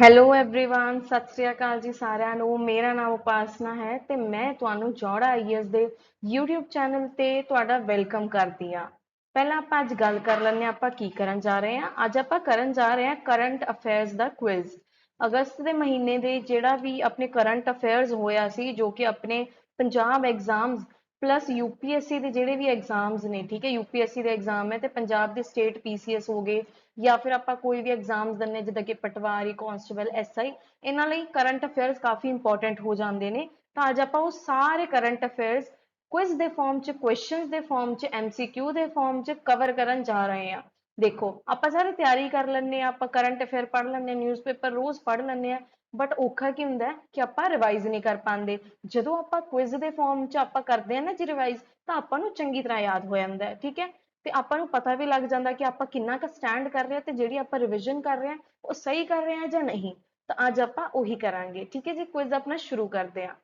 Hello everyone सत श्री अकाल जी ਸਾਰਿਆਂ ਨੂੰ। ਮੇਰਾ ਨਾਮ ਉਪਾਸਨਾ ਹੈ ਤੇ ਮੈਂ ਤੁਹਾਨੂੰ ਜੌੜਾ ਆਈਐਸ ਦੇ YouTube ਚੈਨਲ ਤੇ ਤੁਹਾਡਾ ਵੈਲਕਮ ਕਰਦੀ ਹਾਂ। ਪਹਿਲਾਂ ਆਪਾਂ ਅੱਜ ਗੱਲ ਕਰ ਲੈਂਦੇ ਹਾਂ ਆਪਾਂ ਕੀ ਕਰਨ ਜਾ ਰਹੇ ਹਾਂ। ਅੱਜ ਆਪਾਂ ਕਰਨ ਜਾ ਰਹੇ ਹਾਂ ਕਰੰਟ ਅਫੇਅਰਸ ਦਾ ਕੁਇਜ਼। ਅਗਸਤ ਦੇ ਮਹੀਨੇ ਦੇ ਜਿਹੜਾ ਵੀ ਆਪਣੇ ਕਰੰਟ ਅਫੇਅਰਸ ਹੋਇਆ ਸੀ, ਜੋ ਕਿ ਆਪਣੇ ਪੰਜਾਬ ਐਗਜ਼ਾਮਸ प्लस यूपीएससी के ਜਿਹੜੇ भी एग्जाम्स ने, ठीक है, यूपीएससी के एग्जाम है तो पंजाब के स्टेट पीसीएस हो गए या फिर आप कोई भी एग्जाम्स दिने जिदा कि पटवारी कांस्टेबल एसआई, इन्हां लई करंट अफेयर्स काफ़ी इंपॉर्टेंट हो जाते हैं। तो अज आप सारे करंट अफेयर्स क्विज के फॉर्म च, क्वेश्चन के फॉर्म च, MCQ के फॉर्म च कवर करन जा रहे हैं। देखो आप सारे तैयारी कर लें, आप करंट अफेयर पढ़ लें, न्यूज़पेपर रोज़ पढ़ लें, बट औखा की हुंदा है कि आप रिवाइज नहीं कर पाते। जो आप क्विज के फॉर्म च आप करते हैं ना जी रिवाइज, तो आपको चंगी तरह याद हो जाता है, ठीक है। तो आपको पता भी लग जाता कि आप कितना क स्टैंड कर रहे हैं तो जी आप रिविजन कर रहे हैं वो सही कर रहे हैं या नहीं। तो अज आप उही करांगे, ठीक है जी। क्विज अपना शुरू करते हैं।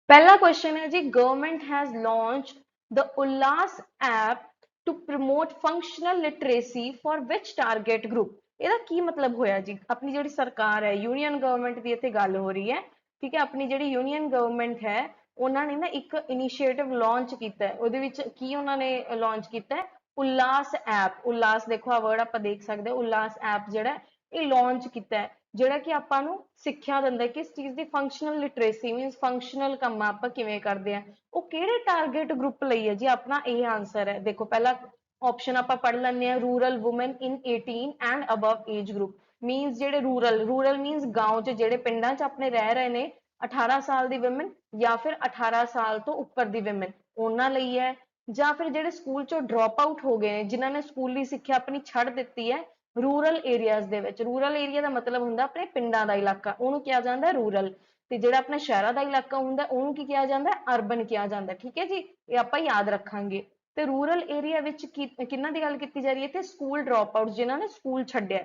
पहला क्वेश्चन है जी, government has launch the Ullas app to promote functional literacy for which target group. ਇਹਦਾ ਕੀ मतलब होया जी? अपनी जी सरकार है, यूनियन गवर्नमेंट की इत्थे गल हो रही है, ठीक है। अपनी जी यूनियन गवर्नमेंट है उन्होंने ना एक इनिशिएटिव लॉन्च किया है। ਉਹਦੇ ਵਿੱਚ ਕੀ ਉਹਨਾਂ ਨੇ लॉन्च किया है? उल्लास ऐप। उल्लास देखो आ वर्ड आप देख सकते हो। उल्लास ऐप ਜਿਹੜਾ ਇਹ लॉन्च किया है, ਜਿਹੜਾ कि ਆਪਾਂ ਨੂੰ ਸਿੱਖਿਆ ਦਿੰਦਾ ਕਿ ਇਸ ਚੀਜ਼ ਦੀ ਫੰਕਸ਼ਨਲ ਲਿਟਰੇਸੀ ਮੀਨਸ ਫੰਕਸ਼ਨਲ ਕੰਮ ਆਪਾਂ ਕਿਵੇਂ ਕਰਦੇ ਆ। ਉਹ ਕਿਹੜੇ ਟਾਰਗੇਟ ਗਰੁੱਪ ਲਈ ਹੈ ਜੀ? ਆਪਣਾ ਇਹ ਆਨਸਰ ਹੈ। ਦੇਖੋ ਪਹਿਲਾ ऑप्शन आप पढ़ लें, rural women in 18 and above age group. मीनस जो रूरल मीनस गाँव च ਜਿਹੜੇ ਪਿੰਡਾਂ ਚ ਆਪਣੇ ਰਹਿ ਰਹੇ ਨੇ 18 साल की विमेन या फिर 18 साल तो उपर की विमेन, उन्होंने ਲਈ है। ਜਾਂ ਫਿਰ ਜਿਹੜੇ ਸਕੂਲ ਚੋਂ ਡ੍ਰੌਪ ਆਊਟ ਹੋ ਗਏ ਨੇ, ਜਿਨ੍ਹਾਂ ਨੇ ਸਕੂਲੀ ਸਿੱਖਿਆ ਆਪਣੀ ਛੱਡ ਦਿੱਤੀ ਹੈ रूरल एरियाज ਦੇ ਵਿੱਚ। रूरल एरिया ਦਾ ਮਤਲਬ ਹੁੰਦਾ ਆਪਣੇ ਪਿੰਡਾਂ ਦਾ ਇਲਾਕਾ, ਉਹਨੂੰ ਕਿਹਾ ਜਾਂਦਾ रूरल। ਤੇ ਜਿਹੜਾ ਆਪਣਾ ਸ਼ਹਿਰਾਂ ਦਾ ਇਲਾਕਾ ਹੁੰਦਾ ਉਹਨੂੰ ਕੀ ਕਿਹਾ ਜਾਂਦਾ? ਅਰਬਨ ਕਿਹਾ ਜਾਂਦਾ, ਠੀਕ ਹੈ ਜੀ। ਇਹ ਆਪਾਂ ਯਾਦ ਰੱਖਾਂਗੇ। ਤੇ ਰੂਰਲ ਏਰੀਆ ਵਿੱਚ ਕਿਹਨਾਂ ਦੀ ਗੱਲ ਕੀਤੀ ਜਾ ਰਹੀ ਹੈ? ਤੇ ਸਕੂਲ ਡ੍ਰੌਪ ਆਊਟ, ਜਿਨ੍ਹਾਂ ਨੇ ਸਕੂਲ ਛੱਡਿਆ।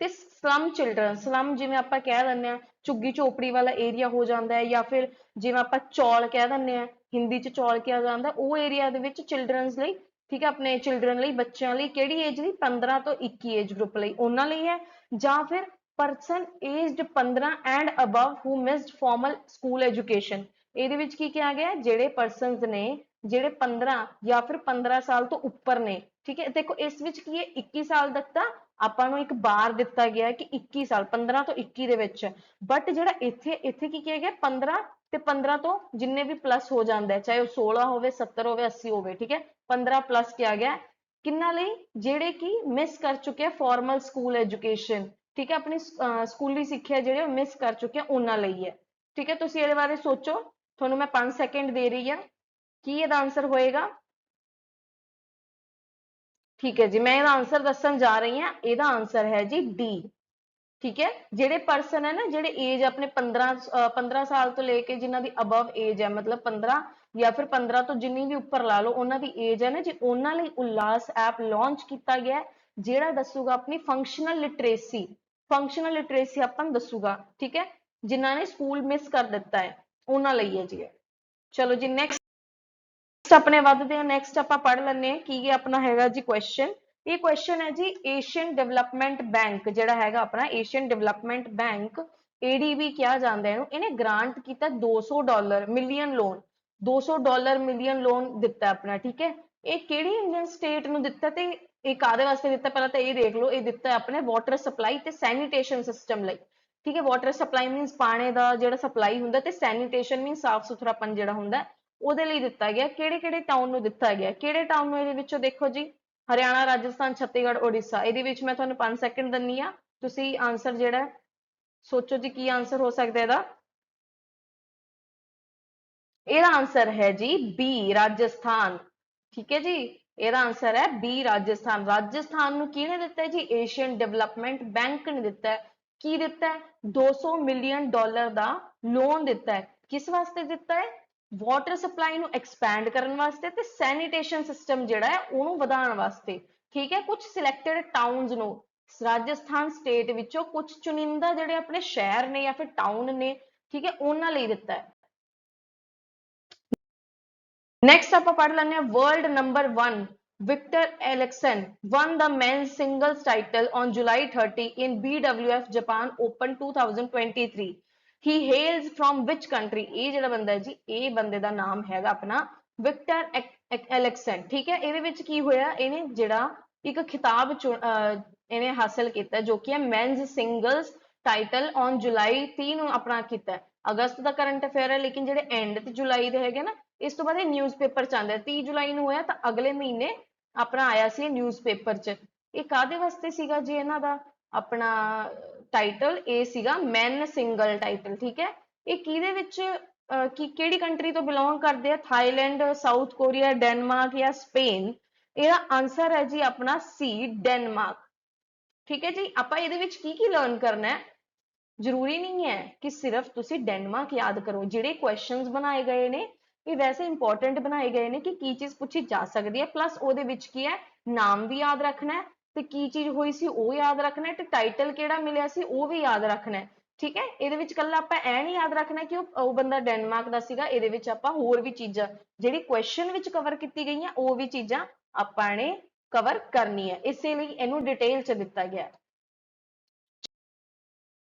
ਤੇ ਸਲਮ ਚਿਲਡਰਨ, ਸਲਮ ਜਿਵੇਂ ਆਪਾਂ ਕਹਿ ਦਿੰਦੇ ਹਾਂ ਝੁੱਗੀ ਝੋਪੜੀ ਵਾਲਾ ਏਰੀਆ ਹੋ ਜਾਂਦਾ ਹੈ, ਜਾਂ ਫਿਰ ਜਿਵੇਂ ਆਪਾਂ ਚੌਲ ਕਹਿ ਦਿੰਦੇ ਹਾਂ, ਹਿੰਦੀ ਚ ਚੌਲ ਕਿਹਾ ਜਾਂਦਾ, ਉਹ ਏਰੀਆ ਦੇ ਵਿੱਚ ਚਿਲਡਰਨਸ ਲਈ, ठीक है, अपने चिल्ड्रन ਲਈ ਬੱਚਿਆਂ ਲਈ ਕਿਹੜੀ ਏਜ ਦੀ? 15 ਤੋਂ 21 ਏਜ ਗਰੁੱਪ ਲਈ ਉਹਨਾਂ ਲਈ ਹੈ। ਜਾਂ ਫਿਰ person aged 15 and above who missed formal school education. ਇਹਦੇ ਵਿੱਚ ਕੀ ਕਿਹਾ ਗਿਆ? ਜਿਹੜੇ ਪਰਸਨਸ ਨੇ ਜਿਹੜੇ 15 ਜਾਂ ਫਿਰ 15 ਸਾਲ ਤੋਂ ਉੱਪਰ ਨੇ, ਠੀਕ ਹੈ। ਦੇਖੋ ਇਸ ਵਿੱਚ ਕੀ ਹੈ, 21 ਸਾਲ ਤੱਕ ਤਾਂ ਆਪਾਂ ਨੂੰ ਇੱਕ ਬਾਰ ਦਿੱਤਾ ਗਿਆ ਕਿ 21 ਸਾਲ 15 ਤੋਂ 21 ਦੇ ਵਿੱਚ, ਬਟ ਜਿਹੜਾ ਇੱਥੇ ਇੱਥੇ ਕੀ ਕਿਹਾ ਗਿਆ? 15 ਤੇ 15 ਤੋਂ ਜਿੰਨੇ ਵੀ ਪਲੱਸ ਹੋ ਜਾਂਦਾ ਹੈ, ਚਾਹੇ ਉਹ 16 ਹੋਵੇ, 70 ਹੋਵੇ, 80 ਹੋਵੇ, ਠੀਕ ਹੈ। 15 प्लस किया गया किन्ना लई? जेड़े कि मिस कर चुके फॉर्मल स्कूल एजुकेशन, ठीक है, अपनी स्कूली सिक्ख्या जेड़े मिस कर चुके उन्हां लई है, ठीक है। तुसीं इहदे बारे सोचो, तुहानूं मैं 5 सैकेंड दे रही हां, की इहदा आंसर होएगा? ठीक है जी, मैं इहदा आंसर दस्सण जा रही हां। इहदा आंसर है जी डी, ठीक है। जेडे परसन है ना, जेडे एज अपने 15 साल तो लेके जिन्हों की अबव एज है, मतलब 15 या फिर 15 तो जिन्नी भी उपर ला लो उन्होंने एज है ना जी, उन्होंने उल्लास ऐप लॉन्च किया गया जेड़ा दसूगा अपनी फंक्शनल लिटरेसी अपन दसूगा, ठीक है। जिन्होंने स्कूल मिस कर दिता है उन्होंने है जी। चलो जी नेक्स्ट अपने वधदे हैं। नैक्सट आप पढ़ लें कि अपना है जी क्वेश्चन। ये क्वेश्चन है जी, एशियन डेवलपमेंट बैंक जोड़ा है अपना एशियन डेवलपमेंट बैंक ADB क्या जाता है, इन्हें ग्रांट किया $200 मिलियन लोन, $200 मिलियन लोन दिता अपना, ठीक है। ये किहड़ी इंडियन स्टेट नूं दिता ते ये काहदे वास्ते दिता? पहला तो ये देख लो, ये दिता है अपने वाटर सप्लाई ते सैनीटेशन सिस्टम लई, ठीक है। वाटर सप्लाई मीनस पानी का जो सप्लाई होंगे, तो सैनीटेशन मीनस साफ सुथरापन जो होंगे ਉਹਦੇ ਲਈ ਦਿੱਤਾ ਗਿਆ। ਕਿਹੜੇ-ਕਿਹੜੇ ਟਾਊਨ ਨੂੰ ਦਿੱਤਾ ਗਿਆ? ਕਿਹੜੇ ਟਾਊਨ ਨੂੰ? ਇਹਦੇ ਵਿੱਚੋਂ ਦੇਖੋ ਜੀ, ਹਰਿਆਣਾ, ਰਾਜਸਥਾਨ, ਛੱਤੀਸਗੜ੍ਹ, ਉੜੀਸਾ। ਇਹਦੇ ਵਿੱਚ ਮੈਂ ਤੁਹਾਨੂੰ 5 ਸੈਕਿੰਡ ਦਿੰਨੀ ਆ, ਤੁਸੀਂ ਆਨਸਰ ਜਿਹੜਾ ਸੋਚੋ ਜੀ ਕੀ ਆਨਸਰ ਹੋ ਸਕਦਾ ਇਹਦਾ। ਇਹਦਾ ਆਨਸਰ ਹੈ ਜੀ ਬੀ, ਰਾਜਸਥਾਨ, ਠੀਕ ਹੈ ਜੀ। ਇਹਦਾ ਆਨਸਰ ਹੈ ਬੀ, ਰਾਜਸਥਾਨ। ਰਾਜਸਥਾਨ ਨੂੰ ਕਿਹਨੇ ਦਿੱਤਾ ਹੈ ਜੀ? ਏਸ਼ੀਅਨ ਡਿਵੈਲਪਮੈਂਟ ਬੈਂਕ ਨੇ ਦਿੱਤਾ ਹੈ। ਕੀ ਦਿੱਤਾ ਹੈ? $200 ਮਿਲੀਅਨ ਦਾ ਲੋਨ ਦਿੱਤਾ ਹੈ। ਕਿਸ ਵਾਸਤੇ ਦਿੱਤਾ ਹੈ? वाटर सप्लाई ਨੂੰ एक्सपैंड करने वास्ते ते सैनीटेशन सिस्टम जिहड़ा है ਉਹਨੂੰ ਵਧਾਉਣ वास्ते, ठीक है। कुछ सिलेक्टेड टाउनस ਨੂੰ राजस्थान स्टेट ਵਿੱਚੋਂ कुछ चुनिंदा ਜਿਹੜੇ ਆਪਣੇ शहर ने या फिर टाउन ने, ठीक है, ਉਹਨਾਂ ਲਈ ਦਿੱਤਾ है। नैक्सट आप पढ़ लें world number 1 Victor Erickson won the men's singles title on July 30 in BWF Japan Open 2023. He hails from which country? ਇਹ ਜਿਹੜਾ ਬੰਦਾ ਹੈ ਜੀ, ਇਹ ਬੰਦੇ ਦਾ ਨਾਮ ਹੈਗਾ ਆਪਣਾ ਵਿਕਟਰ ਐਲੈਕਸਨ। ਠੀਕ ਹੈ, ਇਹਦੇ ਵਿੱਚ ਕੀ ਹੋਇਆ, ਇਹਨੇ ਜਿਹੜਾ ਇੱਕ ਖਿਤਾਬ ਇਹਨੇ ਹਾਸਲ ਕੀਤਾ ਜੋ ਕਿ ਹੈ ਮੈਨਸ ਸਿੰਗਲਸ ਟਾਈਟਲ ਔਨ ਜੁਲਾਈ 30 ਨੂੰ ਆਪਣਾ ਕੀਤਾ। ਅਗਸਤ ਦਾ ਕਰੰਟ ਅਫੇਅਰ ਹੈ, ਲੇਕਿਨ ਜਿਹੜੇ ਐਂਡ ਤੇ ਜੁਲਾਈ ਦੇ ਹੈਗੇ ਨਾ, ਇਸ ਤੋਂ ਬਾਅਦ ਇਹ ਨਿਊਜ਼ਪੇਪਰ ਚ ਆਉਂਦਾ। 30 ਜੁਲਾਈ ਨੂੰ ਹੋਇਆ ਤਾਂ ਅਗਲੇ ਮਹੀਨੇ ਆਪਣਾ ਆਇਆ ਸੀ ਨਿਊਜ਼ਪੇਪਰ ਚ। ਇਹ ਕਾਹਦੇ ਵਾਸਤੇ ਸੀਗਾ ਜੀ, ਇਹਨਾਂ ਦਾ ਆਪਣਾ ਟਾਈਟਲ ਇਹ ਸੀਗਾ ਮੈਨ ਸਿੰਗਲ ਟਾਈਟਲ। ਠੀਕ ਹੈ, ਇਹ ਕਿਹਦੇ ਵਿੱਚ ਕਿਹੜੀ ਕੰਟਰੀ ਤੋਂ ਬਿਲੋਂਗ ਕਰਦੇ ਆ? ਥਾਈਲੈਂਡ, ਸਾਊਥ ਕੋਰੀਆ, ਡੈਨਮਾਰਕ ਜਾਂ ਸਪੇਨ? ਇਹਦਾ ਆਂਸਰ ਹੈ ਜੀ ਆਪਣਾ ਸੀ, ਡੈਨਮਾਰਕ। ਠੀਕ ਹੈ ਜੀ, ਆਪਾਂ ਇਹਦੇ ਵਿੱਚ ਕੀ ਲਰਨ ਕਰਨਾ ਹੈ? ਜ਼ਰੂਰੀ ਨਹੀਂ ਹੈ ਕਿ ਸਿਰਫ ਤੁਸੀਂ ਡੈਨਮਾਰਕ ਯਾਦ ਕਰੋ। ਜਿਹੜੇ ਕੁਐਸਚਨਸ ਬਣਾਏ ਗਏ ਨੇ ਇਹ ਵੈਸੇ ਇੰਪੋਰਟੈਂਟ ਬਣਾਏ ਗਏ ਨੇ ਕਿ ਕੀ ਚੀਜ਼ ਪੁੱਛੀ ਜਾ ਸਕਦੀ ਹੈ, ਪਲੱਸ ਉਹਦੇ ਵਿੱਚ ਕੀ ਹੈ, ਨਾਮ ਵੀ ਯਾਦ ਰੱਖਣਾ ਹੈ ਤੇ ਕੀ ਚੀਜ਼ ਹੋਈ ਸੀ ਉਹ ਯਾਦ ਰੱਖਣਾ ਹੈ ਤੇ ਟਾਈਟਲ ਕਿਹੜਾ ਮਿਲਿਆ ਸੀ ਉਹ ਵੀ ਯਾਦ ਰੱਖਣਾ ਹੈ। ਠੀਕ ਹੈ, ਇਹਦੇ ਵਿੱਚ ਕੱਲਾ ਆਪਾਂ ਇਹ ਨਹੀਂ ਯਾਦ ਰੱਖਣਾ ਕਿ ਉਹ ਬੰਦਾ ਡੈਨਮਾਰਕ ਦਾ ਸੀਗਾ। ਇਹਦੇ ਵਿੱਚ ਆਪਾਂ ਹੋਰ ਵੀ ਚੀਜ਼ਾਂ ਜਿਹੜੀ ਕੁਐਸਚਨ ਵਿੱਚ ਕਵਰ ਕੀਤੀ ਗਈਆਂ ਉਹ ਵੀ ਚੀਜ਼ਾਂ ਆਪਾਂ ਨੇ ਕਵਰ ਕਰਨੀ ਹੈ, ਇਸੇ ਲਈ ਇਹਨੂੰ ਡਿਟੇਲ ਚ ਦਿੱਤਾ ਗਿਆ।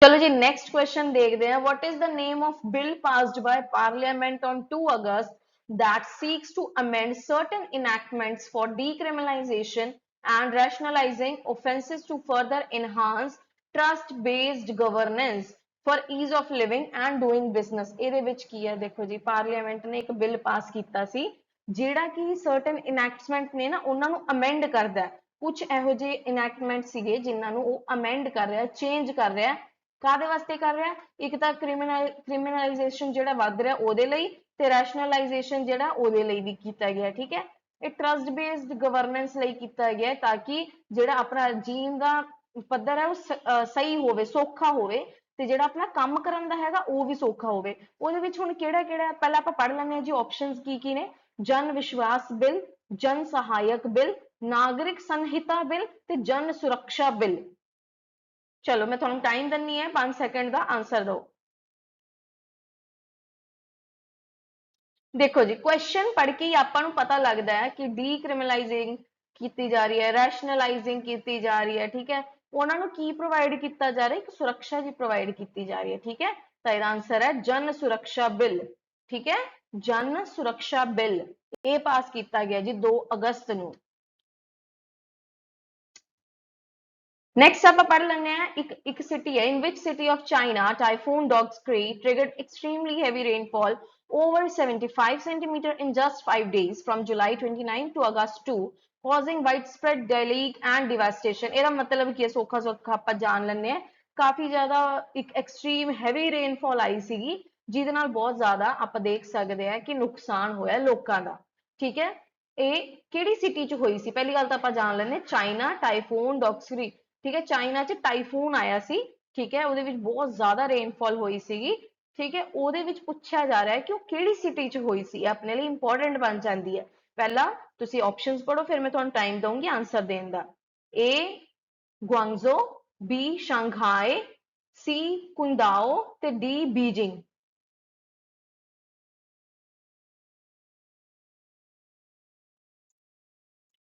चलो जी नेक्स्ट क्वेश्चन देखते हैं। What is the name of bill passed by parliament on 2 August that seeks to amend certain enactments for decriminalization and rationalizing offenses to further enhance trust based governance for ease of living and doing business? ਇਹਦੇ ਵਿੱਚ ਕੀ ਹੈ ਦੇਖੋ ਜੀ, parliament ਨੇ ਇੱਕ bill pass ਕੀਤਾ ਸੀ ਜਿਹੜਾ ਕਿ certain enactment ਨੇ ਨਾ ਉਹਨਾਂ ਨੂੰ amend ਕਰਦਾ ਹੈ। ਕੁਝ ਇਹੋ ਜਿਹੇ enactment ਸੀਗੇ ਜਿਨ੍ਹਾਂ ਨੂੰ ਉਹ amend ਕਰ ਰਿਹਾ, change ਕਰ ਰਿਹਾ। ਕਾਹਦੇ ਵਾਸਤੇ ਕਰ ਰਿਹਾ? ਇੱਕ ਤਾਂ ਕ੍ਰਿਮੀਨਲਾਈਜੇਸ਼ਨ ਜਿਹੜਾ ਵੱਧ ਰਿਹਾ ਉਹਦੇ ਲਈ ਤੇ ਰੈਸ਼ਨਲਾਈਜੇਸ਼ਨ ਜਿਹੜਾ ਉਹਦੇ ਲਈ ਵੀ ਕੀਤਾ ਗਿਆ। ਠੀਕ ਹੈ, ਇਹ ਟਰਸਟ ਬੇਸਡ ਗਵਰਨੈਂਸ ਲਈ ਕੀਤਾ ਗਿਆ ਤਾਂ ਕਿ ਜਿਹੜਾ ਆਪਣਾ ਜੀਣ ਦਾ ਪੱਧਰ ਹੈ ਉਹ ਸਹੀ ਹੋਵੇ, ਸੌਖਾ ਹੋਵੇ ਤੇ ਜਿਹੜਾ ਆਪਣਾ ਕੰਮ ਕਰਨ ਦਾ ਹੈਗਾ ਉਹ ਵੀ ਸੌਖਾ ਹੋਵੇ। ਉਹਦੇ ਵਿੱਚ ਹੁਣ ਕਿਹੜਾ ਕਿਹੜਾ ਪਹਿਲਾਂ ਆਪਾਂ ਪੜ੍ਹ ਲੈਂਦੇ ਹਾਂ ਜੀ। ਆਪਸ਼ਨਸ ਕੀ ਨੇ? ਜਨ ਵਿਸ਼ਵਾਸ ਬਿੱਲ, ਜਨ ਸਹਾਇਕ ਬਿੱਲ, ਨਾਗਰਿਕ ਸੰਹਿਤਾ ਬਿੱਲ ਤੇ ਜਨ ਸੁਰੱਖਿਆ ਬਿੱਲ। चलो मैं थोड़ा टाइम दनी है 5 सेकंड का, आंसर दो। देखो जी क्वेश्चन पढ़ के ही आपको पता लगता है कि डीक्रिमिनलाइजिंग की जा रही है, रैशनलाइजिंग की जा रही है। ठीक है, उन्होंने की प्रोवाइड किया जा रहा है? एक सुरक्षा जी प्रोवाइड की जा रही है। ठीक है, तो इसका आंसर है जन सुरक्षा बिल। ठीक है, जन सुरक्षा बिल ये पास किया गया जी 2 अगस्त ਨੂੰ। नेक्स्ट आप पढ़ लेंगे हैं एक सिटी है। In which city of China typhoon Doksuri triggered extremely heavy rainfall over 75 centimeter in just 5 days from July 29 to August 2 causing widespread damage and devastation। ਇਹਦਾ मतलब ਕੀ ਹੈ? ਸੌਖਾ ਸੌਖਾ ਆਪਾਂ ਜਾਣ ਲੈਂਦੇ ਹਾਂ। ਕਾਫੀ ਜ਼ਿਆਦਾ ਇੱਕ ਐਕਸਟ੍ਰੀਮ ਹੈਵੀ ਰੇਨਫਾਲ ਆਈ ਸੀਗੀ ਜਿਹਦੇ ਨਾਲ ਬਹੁਤ ਜ਼ਿਆਦਾ ਆਪਾਂ ਦੇਖ ਸਕਦੇ ਹਾਂ ਕਿ ਨੁਕਸਾਨ ਹੋਇਆ ਲੋਕਾਂ ਦਾ। ਠੀਕ ਹੈ, ਇਹ ਕਿਹੜੀ ਸਿਟੀ 'ਚ ਹੋਈ ਸੀ? ਪਹਿਲੀ ਗੱਲ ਤਾਂ ਆਪਾਂ ਜਾਣ ਲੈਂਦੇ ਚਾਈਨਾ ਟਾਈਫੂਨ ਡੌਗਸਕਰੀ। ठीक है, चाइना च टाइफून आया सी। ठीक है, ਉਹਦੇ ਵਿੱਚ ਬਹੁਤ ਜ਼ਿਆਦਾ ਰੇਨਫਾਲ ਹੋਈ ਸੀਗੀ। ਠੀਕ ਹੈ, ਉਹਦੇ ਵਿੱਚ ਪੁੱਛਿਆ ਜਾ ਰਿਹਾ ਹੈ ਕਿ ਉਹ ਕਿਹੜੀ ਸਿਟੀ 'ਚ ਹੋਈ ਸੀ। ਆਪਣੇ ਲਈ ਇੰਪੋਰਟੈਂਟ ਬਣ ਜਾਂਦੀ ਹੈ। ਪਹਿਲਾਂ ਤੁਸੀਂ ਆਪਸ਼ਨਸ ਪੜੋ ਫਿਰ ਮੈਂ ਤੁਹਾਨੂੰ ਟਾਈਮ ਦਊਂਗੀ ਆਨਸਰ ਦੇਣ ਦਾ। A ਗੁਆਂਗਜ਼ੋ, B ਸ਼ਾਂਘਾਈ, C ਕੁੰਦਾਓ ਤੇ D ਬੀजिंग।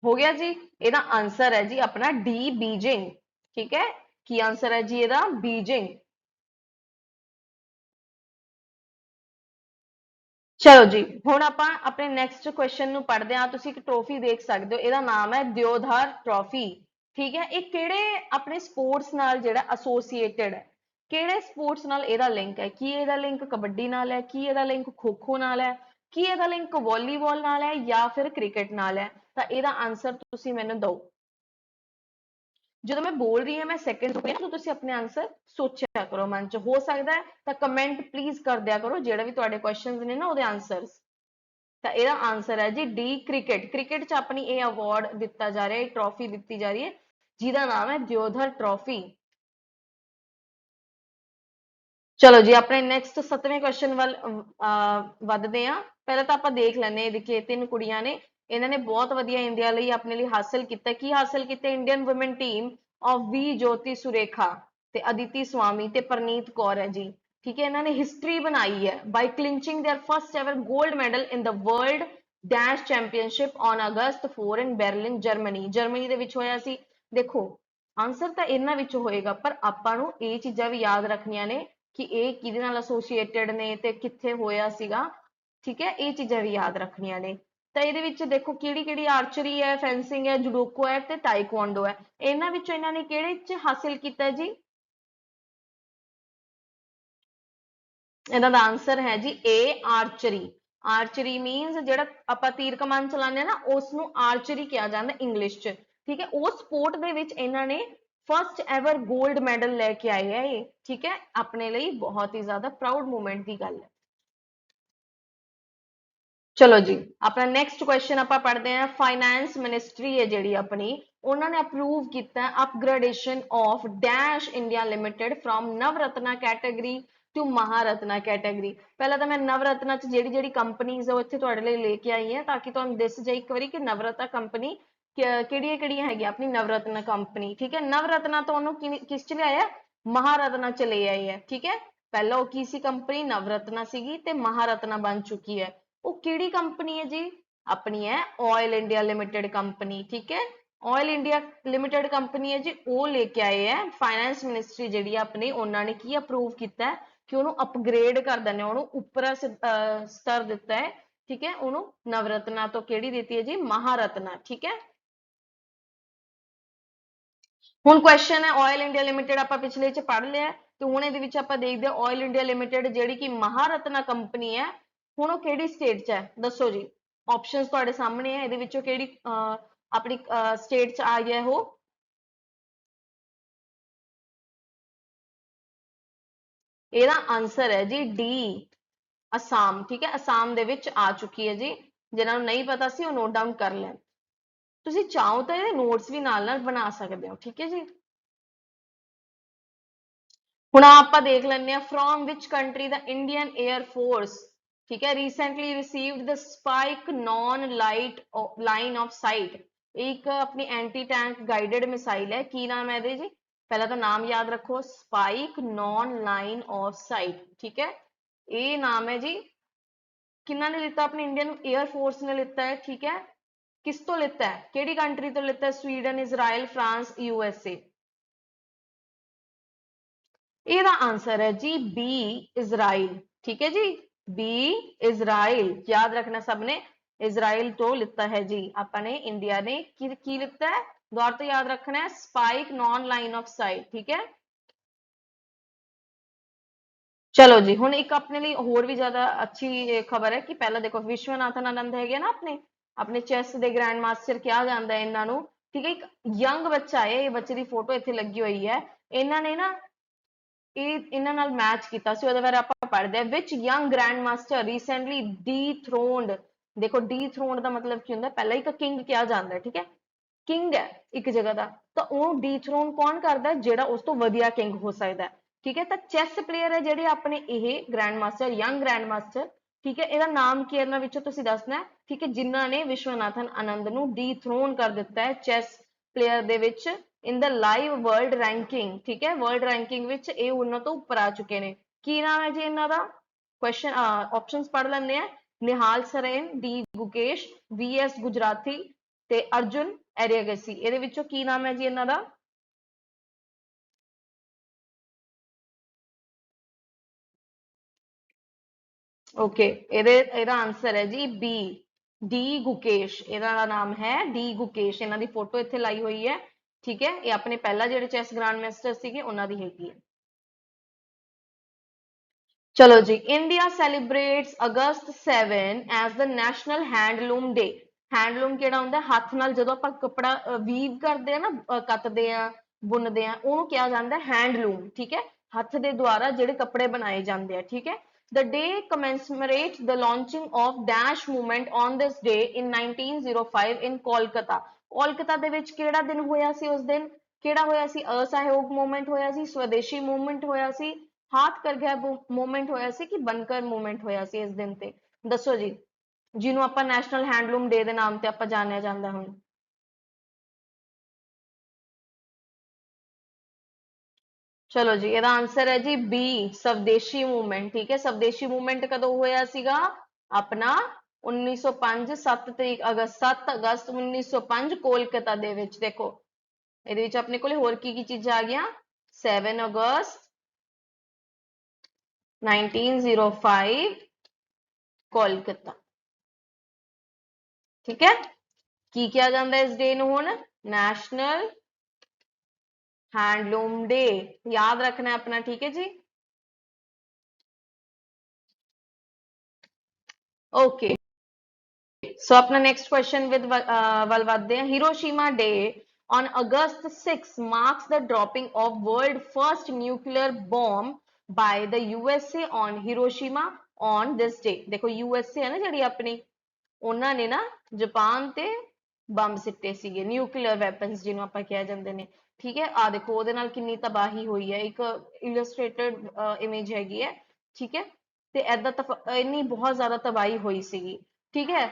हो गया जी, ਇਹਦਾ ਆਨਸਰ ਹੈ ਜੀ ਆਪਣਾ D ਬੀजिंग। ठीक है, ਕੀ ਆਨਸਰ ਹੈ ਜੀ ਇਹਦਾ? ਬੀजिंग। चलो जी हुण आपां अपने नैक्सट क्वेश्चन नूं पढ़दे हां। तुसीं एक ट्रॉफी देख सकदे हो, इहदा नाम है दियोधर ट्रॉफी। ठीक है, ये किहड़े अपने स्पोर्ट्स नाल जिहड़ा एसोसीएटेड है? किहड़े स्पोर्ट्स नाल इहदा लिंक है? की इहदा लिंक कबड्डी नाल है, की इहदा लिंक खो खो नाल है, की इहदा लिंक वॉलीबॉल नाल है या फिर क्रिकेट नाल है? तां इहदा आंसर तुसीं मैनूं दओ। ਜਦੋਂ मैं बोल रही हूं मैं सैकेंड रुके तो तुसीं अपने आंसर सोचिया करो मन च। हो सकता है तो कमेंट प्लीज कर दिया करो ਜਿਹੜੇ भी ਤੁਹਾਡੇ क्वेश्चंस ने ना ਉਹਦੇ आंसर्स। ਤਾਂ ਇਹਦਾ ਆਨਸਰ ਹੈ ਜੀ ਡੀ ਕ੍ਰਿਕਟ। ਕ੍ਰਿਕਟ 'ਚ ਆਪਣੀ ਇਹ ਅਵਾਰਡ ਦਿੱਤਾ ਜਾ ਰਿਹਾ ਹੈ, ਟਰੋਫੀ ਦਿੱਤੀ ਜਾ ਰਹੀ ਹੈ ਜਿਹਦਾ ਨਾਮ ਹੈ ਦਿਓਧਰ ਟਰੋਫੀ। ਚਲੋ ਜੀ ਆਪਣੇ ਨੈਕਸਟ 7ਵੇਂ ਕੁਐਸਚਨ ਵੱਲ ਵੱਧਦੇ ਹਾਂ। ਪਹਿਲਾਂ ਤਾਂ ਆਪਾਂ ਦੇਖ ਲੈਂਦੇ ਹਾਂ ਦੇਖੇ 3 ਕੁੜੀਆਂ ਨੇ, ਇਹਨਾਂ ਨੇ ਬਹੁਤ ਵਧੀਆ ਇੰਡੀਆ ਲਈ ਆਪਣੇ ਲਈ ਹਾਸਲ ਕੀਤਾ। ਕੀ ਹਾਸਲ ਕੀਤਾ? ਇੰਡੀਅਨ ਵੂਮਨ ਟੀਮ ਆਫ ਵੀ ਜੋਤੀ ਸੁਰੇਖਾ ਤੇ ਅਦਿਤੀ ਸਵਾਮੀ ਤੇ ਪ੍ਰਨੀਤ ਕੌਰ ਹੈ ਜੀ। ਠੀਕ ਹੈ, ਇਹਨਾਂ ਨੇ ਹਿਸਟਰੀ ਬਣਾਈ ਹੈ by clinching their first ever gold medal in the world dash championship on August 4 in Berlin Germany. Germany ਦੇ ਵਿੱਚ ਹੋਇਆ ਸੀ। ਦੇਖੋ ਆਨਸਰ ਤਾਂ ਇਹਨਾਂ ਵਿੱਚ ਹੋਏਗਾ, ਪਰ ਆਪਾਂ ਨੂੰ ਇਹ ਚੀਜ਼ਾਂ ਵੀ ਯਾਦ ਰੱਖਣੀਆਂ ਨੇ ਕਿ ਇਹ ਕਿਹਦੇ ਨਾਲ ਐਸੋਸੀਏਟਡ ਨੇ ਤੇ ਕਿੱਥੇ ਹੋਇਆ ਸੀਗਾ। ਠੀਕ ਹੈ, ਇਹ ਚੀਜ਼ਾਂ ਵੀ ਯਾਦ ਰੱਖਣੀਆਂ ਨੇ। ਤਾਂ ਇਹਦੇ ਵਿੱਚ ਦੇਖੋ ਕਿਹੜੀ ਕਿਹੜੀ ਆਰਚਰੀ ਹੈ, ਫੈਂਸਿੰਗ ਹੈ, ਜੂਡੋਕੋ ਹੈ ਤੇ ਤਾਈਕਵਾਂਡੋ ਹੈ। ਇਹਨਾਂ ਵਿੱਚੋਂ ਇਹਨਾਂ ਨੇ ਕਿਹੜੇ ਚ ਹਾਸਿਲ ਕੀਤਾ ਜੀ? ਇਹਦਾ ਦਾ ਆਨਸਰ ਹੈ ਜੀ ਏ ਆਰਚਰੀ। ਆਰਚਰੀ ਮੀਨਸ ਜਿਹੜਾ ਆਪਾਂ ਤੀਰ ਕਮਾਨ ਚਲਾਉਂਦੇ ਆ ਨਾ, ਉਸ ਨੂੰ ਆਰਚਰੀ ਕਿਹਾ ਜਾਂਦਾ ਇੰਗਲਿਸ਼ ਚ। ਠੀਕ ਹੈ, ਉਹ ਸਪੋਰਟ ਦੇ ਵਿੱਚ ਇਹਨਾਂ ਨੇ ਫਸਟ ਐਵਰ 골ਡ ਮੈਡਲ ਲੈ ਕੇ ਆਏ ਹੈ ਇਹ। ਠੀਕ ਹੈ, ਆਪਣੇ ਲਈ ਬਹੁਤ ਹੀ ਜ਼ਿਆਦਾ ਪ੍ਰਾਊਡ ਮੂਮੈਂਟ ਦੀ ਗੱਲ ਹੈ। ਚਲੋ ਜੀ, ਆਪਣਾ ਨੈਕਸਟ ਕੁਐਸਚਨ ਆਪਾਂ ਪੜ੍ਹਦੇ ਹਾਂ। ਫਾਈਨੈਂਸ ਮਿਨਿਸਟਰੀ ਹੈ ਜਿਹੜੀ ਆਪਣੀ, ਉਹਨਾਂ ਨੇ ਅਪਰੂਵ ਕੀਤਾ upgradation of dash India limited from Navratna category to Maharatna category. ਪਹਿਲਾਂ ਤਾਂ ਮੈਂ ਨਵਰਤਨਾ ਚ ਜਿਹੜੀ ਜਿਹੜੀ ਕੰਪਨੀਜ਼ ਉਹ ਇੱਥੇ ਤੁਹਾਡੇ ਲਈ ਲੈ ਕੇ ਆਈ ਹਾਂ, ਤਾਂ ਕਿ ਤੁਹਾਨੂੰ ਦਿਸ ਜਾਏ ਇੱਕ ਵਾਰੀ ਕਿ ਨਵਰਤਨਾ ਕੰਪਨੀ ਕਿਹੜੀਆਂ ਕਿਹੜੀਆਂ ਹੈਗੀਆਂ ਆਪਣੀ ਨਵਰਤਨਾ ਕੰਪਨੀ। ਠੀਕ ਹੈ, ਨਵਰਤਨਾ ਤੋਂ ਉਹਨੂੰ ਕਿਸ ਚ ਲਿਆਇਆ? ਮਹਾਰਤਨਾ ਚ ਲੈ ਆਏ ਹੈ। ਠੀਕ ਹੈ, ਪਹਿਲਾਂ ਉਹ ਕੀ ਸੀ ਕੰਪਨੀ? ਨਵਰਤਨਾ ਸੀਗੀ ਤੇ ਮਹਾਰਤਨਾ ਬਣ ਚੁੱਕੀ ਹੈ। ਉਹ ਕਿਹੜੀ ਕੰਪਨੀ ਹੈ ਜੀ? ਆਪਣੀ ਹੈ ਆਇਲ ਇੰਡੀਆ ਲਿਮਿਟਡ ਕੰਪਨੀ। ਠੀਕ ਹੈ, ਆਇਲ ਇੰਡੀਆ ਲਿਮਿਟਡ ਕੰਪਨੀ ਹੈ ਜੀ, ਉਹ ਲੈ ਕੇ ਆਏ ਹੈ। ਫਾਈਨੈਂਸ ਮਿਨਿਸਟਰੀ ਜਿਹੜੀ ਆਪਣੀ, ਉਹਨਾਂ ਨੇ ਕੀ ਅਪਰੂਵ ਕੀਤਾ ਕਿ ਉਹਨੂੰ ਅਪਗ੍ਰੇਡ ਕਰ ਦਿੰਦੇ, ਉਹਨੂੰ ਉੱਪਰ ਸਤਰ ਦਿੱਤਾ ਹੈ। ਠੀਕ ਹੈ, ਉਹਨੂੰ ਨਵਰਤਨਾ ਤੋਂ ਕਿਹੜੀ ਦਿੱਤੀ ਹੈ ਜੀ? ਮਹਾਰਤਨਾ। ਠੀਕ ਹੈ, ਹੁਣ ਕੁਐਸਚਨ ਹੈ ਆਇਲ ਇੰਡੀਆ ਲਿਮਿਟਡ ਆਪਾਂ ਪਿਛਲੇ ਚ ਪੜ੍ਹ ਲਿਆ, ਤੇ ਹੁਣ ਇਹਦੇ ਵਿੱਚ ਆਪਾਂ ਦੇਖਦੇ ਹਾਂ ਆਇਲ ਇੰਡੀਆ ਲਿਮਿਟਡ ਜਿਹੜੀ ਕਿ ਮਹਾਰਤਨਾ ਕੰਪਨੀ ਹੈ, ਹੁਣ ਉਹ ਕਿਹੜੀ ਸਟੇਟ ਚ ਹੈ? ਦੱਸੋ ਜੀ। ਆਪਸ਼ਨਸ ਤੁਹਾਡੇ ਸਾਹਮਣੇ ਹੈ, ਇਹਦੇ ਵਿੱਚੋਂ ਕਿਹੜੀ ਆਪਣੀ ਸਟੇਟ ਚ ਆ ਗਿਆ ਉਹ? ਇਹਦਾ ਆਨਸਰ ਹੈ ਜੀ ਡੀ, ਅਸਾਮ। ਠੀਕ ਹੈ, ਅਸਾਮ ਦੇ ਵਿੱਚ ਆ ਚੁੱਕੀ ਹੈ ਜੀ। ਜਿਹਨਾਂ ਨੂੰ ਨਹੀਂ ਪਤਾ ਸੀ ਉਹ ਨੋਟ ਡਾਊਨ ਕਰ ਲੈਣ। ਤੁਸੀਂ ਚਾਹੋ ਤਾਂ ਇਹਦੇ ਨੋਟਸ ਵੀ ਨਾਲ ਨਾਲ ਬਣਾ ਸਕਦੇ ਹੋ। ਠੀਕ ਹੈ ਜੀ, ਹੁਣ ਆਪਾਂ ਦੇਖ ਲੈਂਦੇ ਹਾਂ ਫਰੋਮ ਵਿਚ ਕੰਟਰੀ ਦਾ ਇੰਡੀਅਨ 에ਅਰ ਫੋਰਸ। ਠੀਕ ਹੈ, recently received the spike non light line of sight. ਇੱਕ ਆਪਣੀ ਐਂਟੀ ਟੈਂਕ ਗਾਈਡਡ ਮਿਸਾਈਲ ਹੈ। ਕੀ ਨਾਮ ਹੈ ਇਹਦੇ ਜੀ? ਪਹਿਲਾਂ ਤਾਂ ਨਾਮ ਯਾਦ ਰੱਖੋ, ਸਪਾਈਕ ਨॉन ਲਾਈਨ ਆਫ ਸਾਈਟ। ਠੀਕ ਹੈ, ਇਹ ਨਾਮ ਹੈ ਜੀ। ਕਿਹਨਾਂ ਨੇ ਲਿੱਤਾ? ਆਪਣੀ ਇੰਡੀਅਨ 에ਅਰ ਫੋਰਸ ਨੇ ਲਿੱਤਾ ਹੈ। ਠੀਕ ਹੈ, ਕਿਸ ਤੋਂ ਲਿੱਤਾ ਹੈ? ਕਿਹੜੀ ਕੰਟਰੀ ਤੋਂ ਲਿੱਤਾ ਹੈ? Sweden, Israel, France, USA। ਇਹਦਾ ਆਨਸਰ ਹੈ ਜੀ ਬੀ, ਇਜ਼ਰਾइल। ਠੀਕ ਹੈ ਜੀ, ਬੀ, ਇਜ਼ਰਾइल। ਯਾਦ ਰੱਖਣਾ ਸਭ ਨੇ, ਇਜ਼ਰਾइल ਤੋਂ ਲਿੱਤਾ ਹੈ ਜੀ ਆਪਾਂ ਨੇ। ਇੰਡੀਆ ਨੇ ਕੀ ਲਿੱਤਾ ਹੈ? ਗੌਰ ਤੋਂ ਯਾਦ ਰੱਖਣਾ ਹੈ, ਸਪਾਈਕ ਨॉन ਲਾਈਨ ਆਫ ਸਾਈਟ। ਠੀਕ ਹੈ, ਚਲੋ ਜੀ, ਹੁਣ ਇੱਕ ਆਪਣੇ ਲਈ ਹੋਰ ਵੀ ਜ਼ਿਆਦਾ ਅੱਛੀ ਖਬਰ ਹੈ ਕਿ ਪਹਿਲਾਂ ਦੇਖੋ ਵਿਸ਼ਵਨਾਥਨ ਆਨੰਦ ਹੈਗੇ ਨਾ ਆਪਣੇ ਆਪਣੇ ਚੈਸ ਦੇ ਗ੍ਰੈਂਡ ਮਾਸਟਰ ਕਿਹਾ ਜਾਂਦਾ ਹੈ ਇਹਨਾਂ ਨੂੰ। ਠੀਕ ਹੈ, ਇੱਕ ਯੰਗ ਬੱਚਾ ਹੈ, ਇਹ ਬੱਚੇ ਦੀ ਫੋਟੋ ਇੱਥੇ ਲੱਗੀ ਹੋਈ ਹੈ। ਇਹਨਾਂ ਨੇ ਨਾ ਇਹਨਾਂ ਨਾਲ ਮੈਚ ਕੀਤਾ ਸੀ, ਉਹਦੇ ਬਾਰੇ ਆਪਾਂ ਪੜ੍ਹਦੇ ਹਾਂ। ਵਿਚ ਯੰਗ ਗ੍ਰੈਂਡ ਮਾਸਟਰ ਰੀਸੈਂਟਲੀ ਡੀਥਰੋਨਡ। ਦੇਖੋ ਡੀਥਰੋਨਡ ਦਾ ਮਤਲਬ ਕੀ ਹੁੰਦਾ? ਪਹਿਲਾਂ ਇੱਕ ਕਿੰਗ ਕਿਹਾ ਜਾਂਦਾ ਹੈ। ਠੀਕ ਹੈ, ਕਿੰਗ ਹੈ ਇੱਕ ਜਗ੍ਹਾ ਦਾ, ਤਾਂ ਉਹਨੂੰ ਡੀਥਰੋਨ ਕੌਣ ਕਰਦਾ? ਜਿਹੜਾ ਉਸ ਤੋਂ ਵਧੀਆ ਕਿੰਗ ਹੋ ਸਕਦਾ ਹੈ। ਠੀਕ ਹੈ, ਤਾਂ ਚੈਸ ਪਲੇਅਰ ਹੈ ਜਿਹੜੇ ਆਪਣੇ ਇਹ grandmaster, young grandmaster. ਠੀਕ ਹੈ, ਇਹਦਾ ਨਾਮ ਕੀ ਹੈ ਇਹਨਾਂ ਵਿੱਚੋਂ ਤੁਸੀਂ ਦੱਸਣਾ ਹੈ। ਠੀਕ ਹੈ, ਜਿਨ੍ਹਾਂ ਨੇ ਵਿਸ਼ਵਨਾਥਨ ਆਨੰਦ ਨੂੰ ਡੀਥਰੋਨ ਕਰ ਦਿੱਤਾ ਹੈ ਚੈਸ ਪਲੇਅਰ ਦੇ ਵਿੱਚ ਇਨ ਦ ਲਾਈਵ ਵਰਲਡ ਰੈਂਕਿੰਗ। ਠੀਕ ਹੈ, ਵਰਲਡ ਰੈਂਕਿੰਗ ਵਿੱਚ ਇਹ ਉਹਨਾਂ ਤੋਂ ਉੱਪਰ ਆ ਚੁੱਕੇ ਨੇ। ਕੀ ਨਾਮ ਹੈ ਜੀ ਇਹਨਾਂ ਦਾ? ਕੁਐਸਚਨ ਆਪਸ਼ਨਸ ਪੜ੍ਹ ਲੈਂਦੇ ਆ। ਨਿਹਾਲ ਸਰੀਨ, ਡੀ ਗੁਕੇਸ਼, VS ਗੁਜਰਾਤੀ ਤੇ ਅਰਜੁਨ ਐਰੀਆਗੇਸੀ। ਇਹਦੇ ਵਿੱਚੋਂ ਕੀ ਨਾਮ ਹੈ ਜੀ ਇਹਨਾਂ ਦਾ? ਓਕੇ, ਇਹਦਾ ਆਨਸਰ ਹੈ ਜੀ ਬੀ, ਡੀ ਗੁਕੇਸ਼। ਇਹਨਾਂ ਦਾ ਨਾਮ ਹੈ ਡੀ ਗੁਕੇਸ਼। ਇਹਨਾਂ ਦੀ ਫੋਟੋ ਇੱਥੇ ਲਾਈ ਹੋਈ ਹੈ। ਠੀਕ ਹੈ, ਇਹ ਆਪਣੇ ਪਹਿਲਾਂ ਜਿਹੜੇ ਚੈਸ ਗ੍ਰੈਂਡ ਮਾਸਟਰ ਸੀਗੇ ਉਹਨਾਂ ਦੀ ਹੈਗੀ ਹੈ। ਚਲੋ ਜੀ, ਇੰਡੀਆ ਸੈਲੀਬ੍ਰੇਟਸ ਅਗਸਤ 7 ਐਜ਼ ਦ ਨੈਸ਼ਨਲ ਹੈਂਡਲੂਮ ਡੇ। ਹੈਂਡਲੂਮ ਕਿਹੜਾ ਹੁੰਦਾ? ਹੱਥ ਨਾਲ ਜਦੋਂ ਆਪਾਂ ਕੱਪੜਾ ਵੀਵ ਕਰਦੇ ਆ ਨਾ, ਕੱਤਦੇ ਆ, ਬੁਣਦੇ ਆ, ਉਹਨੂੰ ਕਿਹਾ ਜਾਂਦਾ ਹੈਂਡਲੂਮ। ਠੀਕ ਹੈ, ਹੱਥ ਦੇ ਦੁਆਰਾ ਜਿਹੜੇ ਕੱਪੜੇ ਬਣਾਏ ਜਾਂਦੇ ਆ। ਠੀਕ ਹੈ, the day commemorates the launching of dash movement on this day in 1905 in Kolkata. Kolkata ਦੇ ਵਿੱਚ ਕਿਹੜਾ ਦਿਨ ਹੋਇਆ ਸੀ ਉਸ ਦਿਨ? ਕਿਹੜਾ ਹੋਇਆ ਸੀ? ਅਸਹਿਯੋਗ ਮੂਵਮੈਂਟ ਹੋਇਆ ਸੀ, ਸਵਦੇਸ਼ੀ ਮੂਵਮੈਂਟ ਹੋਇਆ ਸੀ, ਹਾਥ ਕਰ ਗਿਆ ਮੂਵਮੈਂਟ ਹੋਇਆ ਸੀ, ਕਿ ਬਣਕਰ ਮੂਵਮੈਂਟ ਹੋਇਆ ਸੀ ਇਸ ਦਿਨ ਤੇ? ਦੱਸੋ ਜੀ, ਜਿਹਨੂੰ ਆਪਾਂ ਨੈਸ਼ਨਲ ਹੈਂਡਲੂਮ ਡੇ ਦੇ ਨਾਮ ਤੇ ਆਪਾਂ ਜਾਣਿਆ ਜਾਂਦਾ ਹੁਣ। ਚਲੋ ਜੀ, ਇਹਦਾ ਆਨਸਰ ਹੈ ਜੀ ਬੀ, ਸਵਦੇਸ਼ੀ ਮੂਵਮੈਂਟ। ਠੀਕ ਹੈ, ਸਵਦੇਸ਼ੀ ਮੂਵਮੈਂਟ ਕਦੋਂ ਹੋਇਆ ਸੀਗਾ? ਆਪਣਾ 1905 7 ਤਰੀਕ ਅਗਸਤ 7 ਅਗਸਤ 1905 ਕੋਲਕਾਤਾ ਦੇ ਵਿੱਚ। ਦੇਖੋ ਇਹਦੇ ਵਿੱਚ ਆਪਣੇ ਕੋਲੇ ਹੋਰ ਕੀ ਚੀਜ਼ਾਂ ਆ ਗਈਆਂ 7 ਅਗਸਤ 1905 ਕੋਲਕਾਤਾ। ਠੀਕ ਹੈ ਕੀ ਕਿਹਾ ਜਾਂਦਾ ਇਸ ਡੇ ਨੂੰ ਹੁਣ ਨੈਸ਼ਨਲ हैंडलूम डे याद रखना है अपना। ठीक है जी ओके सो अपना नेक्स्ट क्वेश्चन विद वल बढ़ते हैं। Hiroshima day on August 6 marks the dropping of world first nuclear bomb by the USA on Hiroshima on this day। देखो USA है ना जी अपनी उन्होंने ना जापान ते ਬੰਬ ਸਿੱਟੇ ਸੀਗੇ ਨਿਊਕਲੀਅਰ ਵੈਪਨਸ ਜਿਹਨੂੰ ਆਪਾਂ ਕਿਹਾ ਜਾਂਦੇ ਨੇ। ਠੀਕ ਹੈ ਆ ਦੇਖੋ ਉਹਦੇ ਨਾਲ ਕਿੰਨੀ ਤਬਾਹੀ ਹੋਈ ਹੈ ਇੱਕ ਇਲਸਟ੍ਰੇਟਡ ਇਮੇਜ ਹੈਗੀ ਹੈ। ਠੀਕ ਹੈ ਤੇ ਐਦਾਂ ਇੰਨੀ ਬਹੁਤ ਜ਼ਿਆਦਾ ਤਬਾਹੀ ਹੋਈ ਸੀਗੀ। ਠੀਕ ਹੈ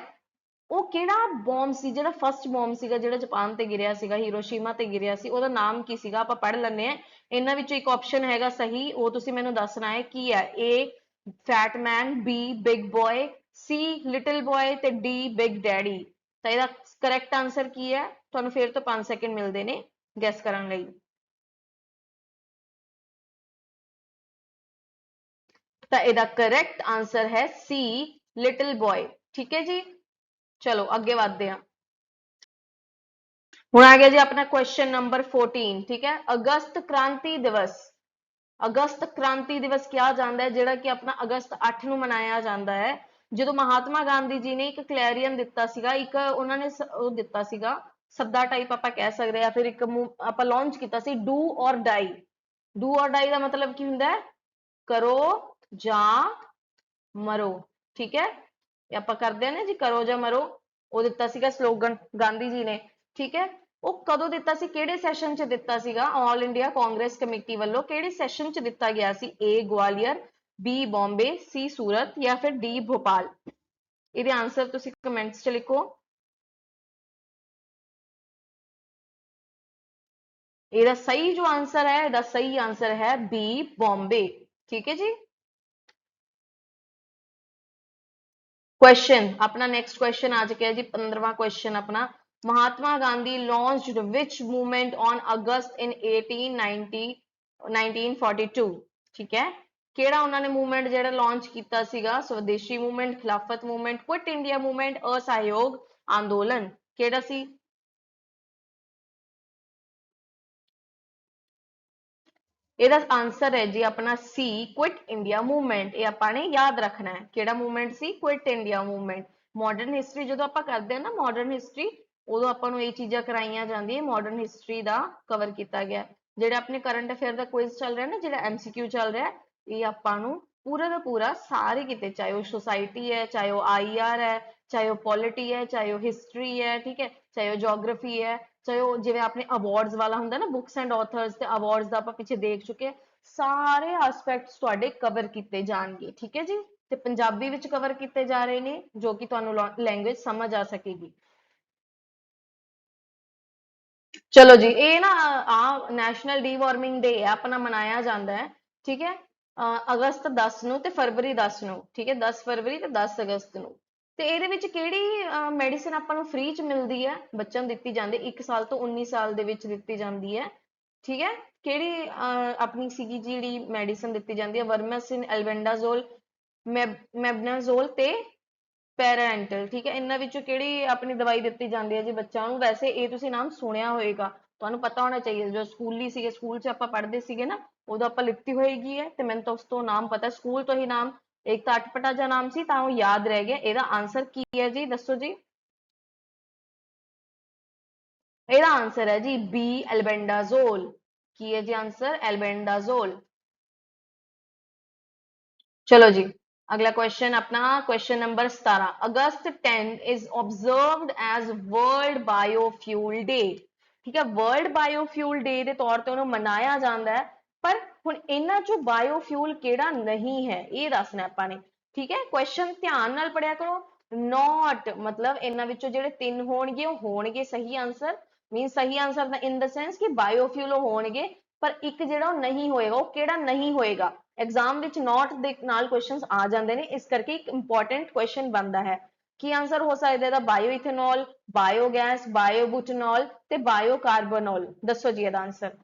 ਉਹ ਕਿਹੜਾ ਬੌਂਬ ਸੀ ਜਿਹੜਾ ਫਸਟ ਬੌਂਬ ਸੀਗਾ ਜਿਹੜਾ ਜਾਪਾਨ ਤੇ ਗਿਰਿਆ ਸੀਗਾ ਹੀਰੋਸ਼ੀਮਾ ਤੇ ਗਿਰਿਆ ਸੀ ਉਹਦਾ ਨਾਮ ਕੀ ਸੀਗਾ ਆਪਾਂ ਪੜ੍ਹ ਲੈਂਦੇ ਹਾਂ। ਇਹਨਾਂ ਵਿੱਚੋਂ ਇੱਕ ਆਪਸ਼ਨ ਹੈਗਾ ਸਹੀ ਉਹ ਤੁਸੀਂ ਮੈਨੂੰ ਦੱਸਣਾ ਹੈ ਕੀ ਹੈ। A fat man, B big boy, C little boy ਤੇ D ਬਿਗ ਡੈਡੀ। ਤਾਂ ਇਹਦਾ ਕਰੈਕਟ ਆਨਸਰ ਕੀ ਹੈ ਤੁਹਾਨੂੰ ਫਿਰ ਤੋਂ 5 ਸੈਕਿੰਡ ਮਿਲਦੇ ਨੇ ਗੈਸ ਕਰਨ ਲਈ। ਤਾਂ ਇਹਦਾ ਕਰੈਕਟ ਆਨਸਰ ਹੈ C ਲਿਟਲ ਬॉय। ਠੀਕ ਹੈ ਜੀ ਚਲੋ ਅੱਗੇ ਵਧਦੇ ਹਾਂ। ਹੁਣ ਆ ਗਿਆ ਜੀ ਆਪਣਾ ਕੁਐਸਚਨ ਨੰਬਰ 14। ਠੀਕ ਹੈ ਅਗਸਤ ਕ੍ਰਾਂਤੀ ਦਿਵਸ। ਅਗਸਤ ਕ੍ਰਾਂਤੀ ਦਿਵਸ ਕਿਹਾ ਜਾਂਦਾ ਹੈ ਜਿਹੜਾ ਕਿ ਆਪਣਾ ਅਗਸਤ 8 ਨੂੰ ਮਨਾਇਆ ਜਾਂਦਾ ਹੈ ਜਦੋਂ ਮਹਾਤਮਾ ਗਾਂਧੀ ਜੀ ਨੇ ਇੱਕ ਕਲੈਰੀਅਨ ਦਿੱਤਾ ਸੀਗਾ ਇੱਕ ਉਹਨਾਂ ਨੇ ਉਹ ਦਿੱਤਾ ਸੀਗਾ ਸੱਦਾ ਟਾਈਪ ਆਪਾਂ ਕਹਿ ਸਕਦੇ ਆ ਫਿਰ ਇੱਕ ਆਪਾਂ ਲਾਂਚ ਕੀਤਾ ਸੀ ਡੂ ਔਰ ਡਾਈ। ਡੂ ਔਰ ਡਾਈ ਦਾ ਮਤਲਬ ਕੀ ਹੁੰਦਾ ਹੈ ਕਰੋ ਜਾਂ ਮਰੋ। ਠੀਕ ਹੈ ਇਹ ਆਪਾਂ ਕਰਦੇ ਆ ਨਾ ਜੀ ਕਰੋ ਜਾਂ ਮਰੋ ਉਹ ਦਿੱਤਾ ਸੀਗਾ ਸਲੋਗਨ ਗਾਂਧੀ ਜੀ ਨੇ। ਠੀਕ ਹੈ ਉਹ ਕਦੋਂ ਦਿੱਤਾ ਸੀ ਕਿਹੜੇ ਸੈਸ਼ਨ 'ਚ ਦਿੱਤਾ ਸੀਗਾ ਆਲ ਇੰਡੀਆ ਕਾਂਗਰਸ ਕਮੇਟੀ ਵੱਲੋਂ ਕਿਹੜੇ ਸੈਸ਼ਨ 'ਚ ਦਿੱਤਾ ਗਿਆ ਸੀ A Gwalior, B Bombay, C ਸੂਰਤ ਜਾਂ ਫਿਰ D ਭੋਪਾਲ। ਇਹਦੇ ਆਨਸਰ ਤੁਸੀਂ ਕਮੈਂਟਸ 'ਚ ਲਿਖੋ। ਇਹਦਾ ਸਹੀ ਜੋ ਆਨਸਰ ਹੈ ਇਹਦਾ ਸਹੀ ਆਨਸਰ ਹੈ B ਬੰਬੇ। ਠੀਕ ਹੈ ਜੀ क्वेश्चन अपना नेक्स्ट क्वेश्चन आ चुका है जी 15वां क्वेश्चन अपना Mahatma Gandhi launched which movement on August in 1942। ठीक है ਕਿਹੜਾ ਉਹਨਾਂ ਨੇ ਮੂਵਮੈਂਟ ਜਿਹੜਾ ਲਾਂਚ ਕੀਤਾ ਸੀਗਾ Swadeshi movement Khilafat movement quit India movement ਅਸਹਿਯੋਗ ਅੰਦੋਲਨ ਕਿਹੜਾ ਸੀ। ਇਹਦਾ ਆਨਸਰ ਹੈ ਜੀ ਆਪਣਾ C ਕੁਇਟ ਇੰਡੀਆ ਮੂਵਮੈਂਟ। ਇਹ ਆਪਾਂ ਨੇ ਯਾਦ ਰੱਖਣਾ ਹੈ ਕਿਹੜਾ ਮੂਵਮੈਂਟ ਸੀ quit India movement. Modern history ਜਦੋਂ ਆਪਾਂ ਕਰਦੇ ਹਾਂ ਨਾ ਮਾਡਰਨ ਹਿਸਟਰੀ ਉਦੋਂ ਆਪਾਂ ਨੂੰ ਇਹ ਚੀਜ਼ਾਂ ਕਰਾਈਆਂ ਜਾਂਦੀਆਂ ਮਾਡਰਨ ਹਿਸਟਰੀ ਦਾ ਕਵਰ ਕੀਤਾ ਗਿਆ। ਜਿਹੜਾ ਆਪਣੇ ਕਰੰਟ ਅਫੇਅਰ ਦਾ ਕੁਇਜ਼ ਚੱਲ ਰਿਹਾ ਨਾ ਜਿਹੜਾ MCQ ਚੱਲ ਰਿਹਾ ਇਹ ਆਪਾਂ ਨੂੰ ਪੂਰਾ ਦਾ ਪੂਰਾ ਸਾਰੇ ਕਿਤੇ ਚਾਹੇ ਉਹ ਸੋਸਾਇਟੀ ਹੈ ਚਾਹੇ ਉਹ IR ਹੈ ਚਾਹੇ ਉਹ ਪੋਲਿਟੀ ਹੈ ਚਾਹੇ ਉਹ ਹਿਸਟਰੀ ਹੈ। ਠੀਕ ਹੈ ਚਾਹੇ ਉਹ ਜੀਓਗ੍ਰਾਫੀ ਹੈ ਚਾਹੇ ਉਹ ਜਿਵੇਂ ਆਪਣੇ ਅਵਾਰਡਸ ਵਾਲਾ ਹੁੰਦਾ ਨਾ ਬੁੱਕਸ ਐਂਡ ਆਥਰਸ ਤੇ ਅਵਾਰਡਸ ਦਾ ਆਪਾਂ ਪਿੱਛੇ ਦੇਖ ਚੁੱਕੇ ਸਾਰੇ ਐਸਪੈਕਟਸ ਤੁਹਾਡੇ ਕਵਰ ਕੀਤੇ ਜਾਣਗੇ। ਠੀਕ ਹੈ ਜੀ ਤੇ ਪੰਜਾਬੀ ਵਿੱਚ ਕਵਰ ਕੀਤੇ ਜਾ ਰਹੇ ਨੇ ਜੋ ਕਿ ਤੁਹਾਨੂੰ ਲੈਂਗੁਏਜ ਸਮਝ ਆ ਸਕੇਗੀ। ਚਲੋ ਜੀ ਇਹ ਨਾ ਆ ਨੈਸ਼ਨਲ ਡੀਵਾਰਮਿੰਗ ਡੇ ਹੈ ਆਪਣਾ ਮਨਾਇਆ ਜਾਂਦਾ ਹੈ। ਠੀਕ ਹੈ ਅਗਸਤ 10 ਨੂੰ ਤੇ ਫਰਵਰੀ 10 ਨੂੰ। ਠੀਕ ਹੈ 10 ਫਰਵਰੀ ਤੇ 10 ਅਗਸਤ ਨੂੰ। ਤੇ ਇਹਦੇ ਵਿੱਚ ਕਿਹੜੀ ਮੈਡੀਸਿਨ ਆਪਾਂ ਨੂੰ ਫ੍ਰੀ ਚ ਮਿਲਦੀ ਹੈ ਬੱਚਿਆਂ ਨੂੰ ਦਿੱਤੀ ਜਾਂਦੀ 1 ਸਾਲ ਤੋਂ 19 ਸਾਲ ਦੇ ਵਿੱਚ ਦਿੱਤੀ ਜਾਂਦੀ ਹੈ। ਠੀਕ ਹੈ ਕਿਹੜੀ ਆਪਣੀ ਸੀਗੀ ਜਿਹੜੀ ਮੈਡੀਸਿਨ ਦਿੱਤੀ ਜਾਂਦੀ ਹੈ ਵਰਮੈਸਿਨ ਐਲਬੈਂਡਾਜ਼ੋਲ ਮੈਬਨਾਜ਼ੋਲ ਤੇ ਪੈਰਾਂਟਲ। ਠੀਕ ਹੈ ਇਹਨਾਂ ਵਿੱਚੋਂ ਕਿਹੜੀ ਆਪਣੀ ਦਵਾਈ ਦਿੱਤੀ ਜਾਂਦੀ ਹੈ ਜੀ ਬੱਚਿਆਂ ਨੂੰ। ਵੈਸੇ ਇਹ ਤੁਸੀਂ ਨਾਮ ਸੁਣਿਆ ਹੋਏਗਾ ਤੁਹਾਨੂੰ ਪਤਾ ਹੋਣਾ ਚਾਹੀਦਾ ਜੋ ਸਕੂਲੀ ਸੀਗੇ ਸਕੂਲ 'ਚ ਆਪਾਂ ਪੜ੍ਹਦੇ ਸੀਗੇ ਨਾ ਉਦੋਂ ਆਪਾਂ ਲਿੱਤੀ ਹੋਏਗੀ ਹੈ ਤੇ ਮੈਨੂੰ ਤਾਂ ਉਸ ਤੋਂ ਨਾਮ ਪਤਾ ਸਕੂਲ ਤੋਂ ਹੀ ਨਾਮ ਇੱਕ ਤਾਂ ਅਟਪਟਾ ਜਿਹਾ ਨਾਮ ਸੀ ਤਾਂ ਉਹ ਯਾਦ ਰਹਿ ਗਿਆ। ਇਹਦਾ ਆਨਸਰ ਕੀ ਹੈ ਜੀ ਦੱਸੋ ਜੀ। ਇਹਦਾ ਆਨਸਰ ਹੈ ਜੀ B ਐਲਬੈਂਡਾਜ਼ੋਲ। ਕੀ ਹੈ ਜੀ ਆਨਸਰ ਐਲਬੈਂਡਾਜ਼ੋਲ। चलो जी अगला क्वेश्चन अपना question number 17 August 10 is observed as world biofuel day. ठीक है वर्ल्ड बायोफ्यूल डे ਦੇ ਤੌਰ ਤੇ ਉਹਨੂੰ ਮਨਾਇਆ ਜਾਂਦਾ ਹੈ ਪਰ ਹੁਣ ਇਹਨਾਂ ਚੋਂ ਬਾਇਓਫਿਊਲ ਕਿਹੜਾ ਨਹੀਂ ਹੈ ਇਹ ਦੱਸਣਾ ਆਪਾਂ ਨੇ। ਠੀਕ ਹੈ ਕੁਐਸਚਨ ਧਿਆਨ ਨਾਲ ਪੜਿਆ ਕਰੋ not मतलब ਇਹਨਾਂ ਵਿੱਚੋਂ ਜਿਹੜੇ ਤਿੰਨ ਹੋਣਗੇ ਉਹ ਹੋਣਗੇ ਸਹੀ ਆਨਸਰ ਮੀਨ ਸਹੀ ਆਨਸਰ ਦਾ ਇਨ ਦਾ ਸੈਂਸ ਕਿ ਬਾਇਓਫਿਊਲ ਹੋਣਗੇ ਪਰ ਇੱਕ ਜਿਹੜਾ ਉਹ ਨਹੀਂ ਹੋਏਗਾ ਉਹ ਕਿਹੜਾ ਨਹੀਂ ਹੋਏਗਾ। एग्जाम ਵਿੱਚ नॉट ਦੇ ਨਾਲ क्वेश्चंस आ जाते हैं इस करके एक इंपॉर्टेंट क्वेश्चन बनता है। ਕੀ ਆਨਸਰ ਹੋ ਸਕਦਾ ਇਹਦਾ? ਬਾਇਓ ਇਥੇਨੋਲ, ਬਾਇਓਗੈਸ, ਬਾਇਓਬੂਟਨੋਲ ਤੇ ਬਾਇਓਕਾਰਬੋਨੋਲ। ਦੱਸੋ ਜੀ ਇਹਦਾ ਆਨਸਰ।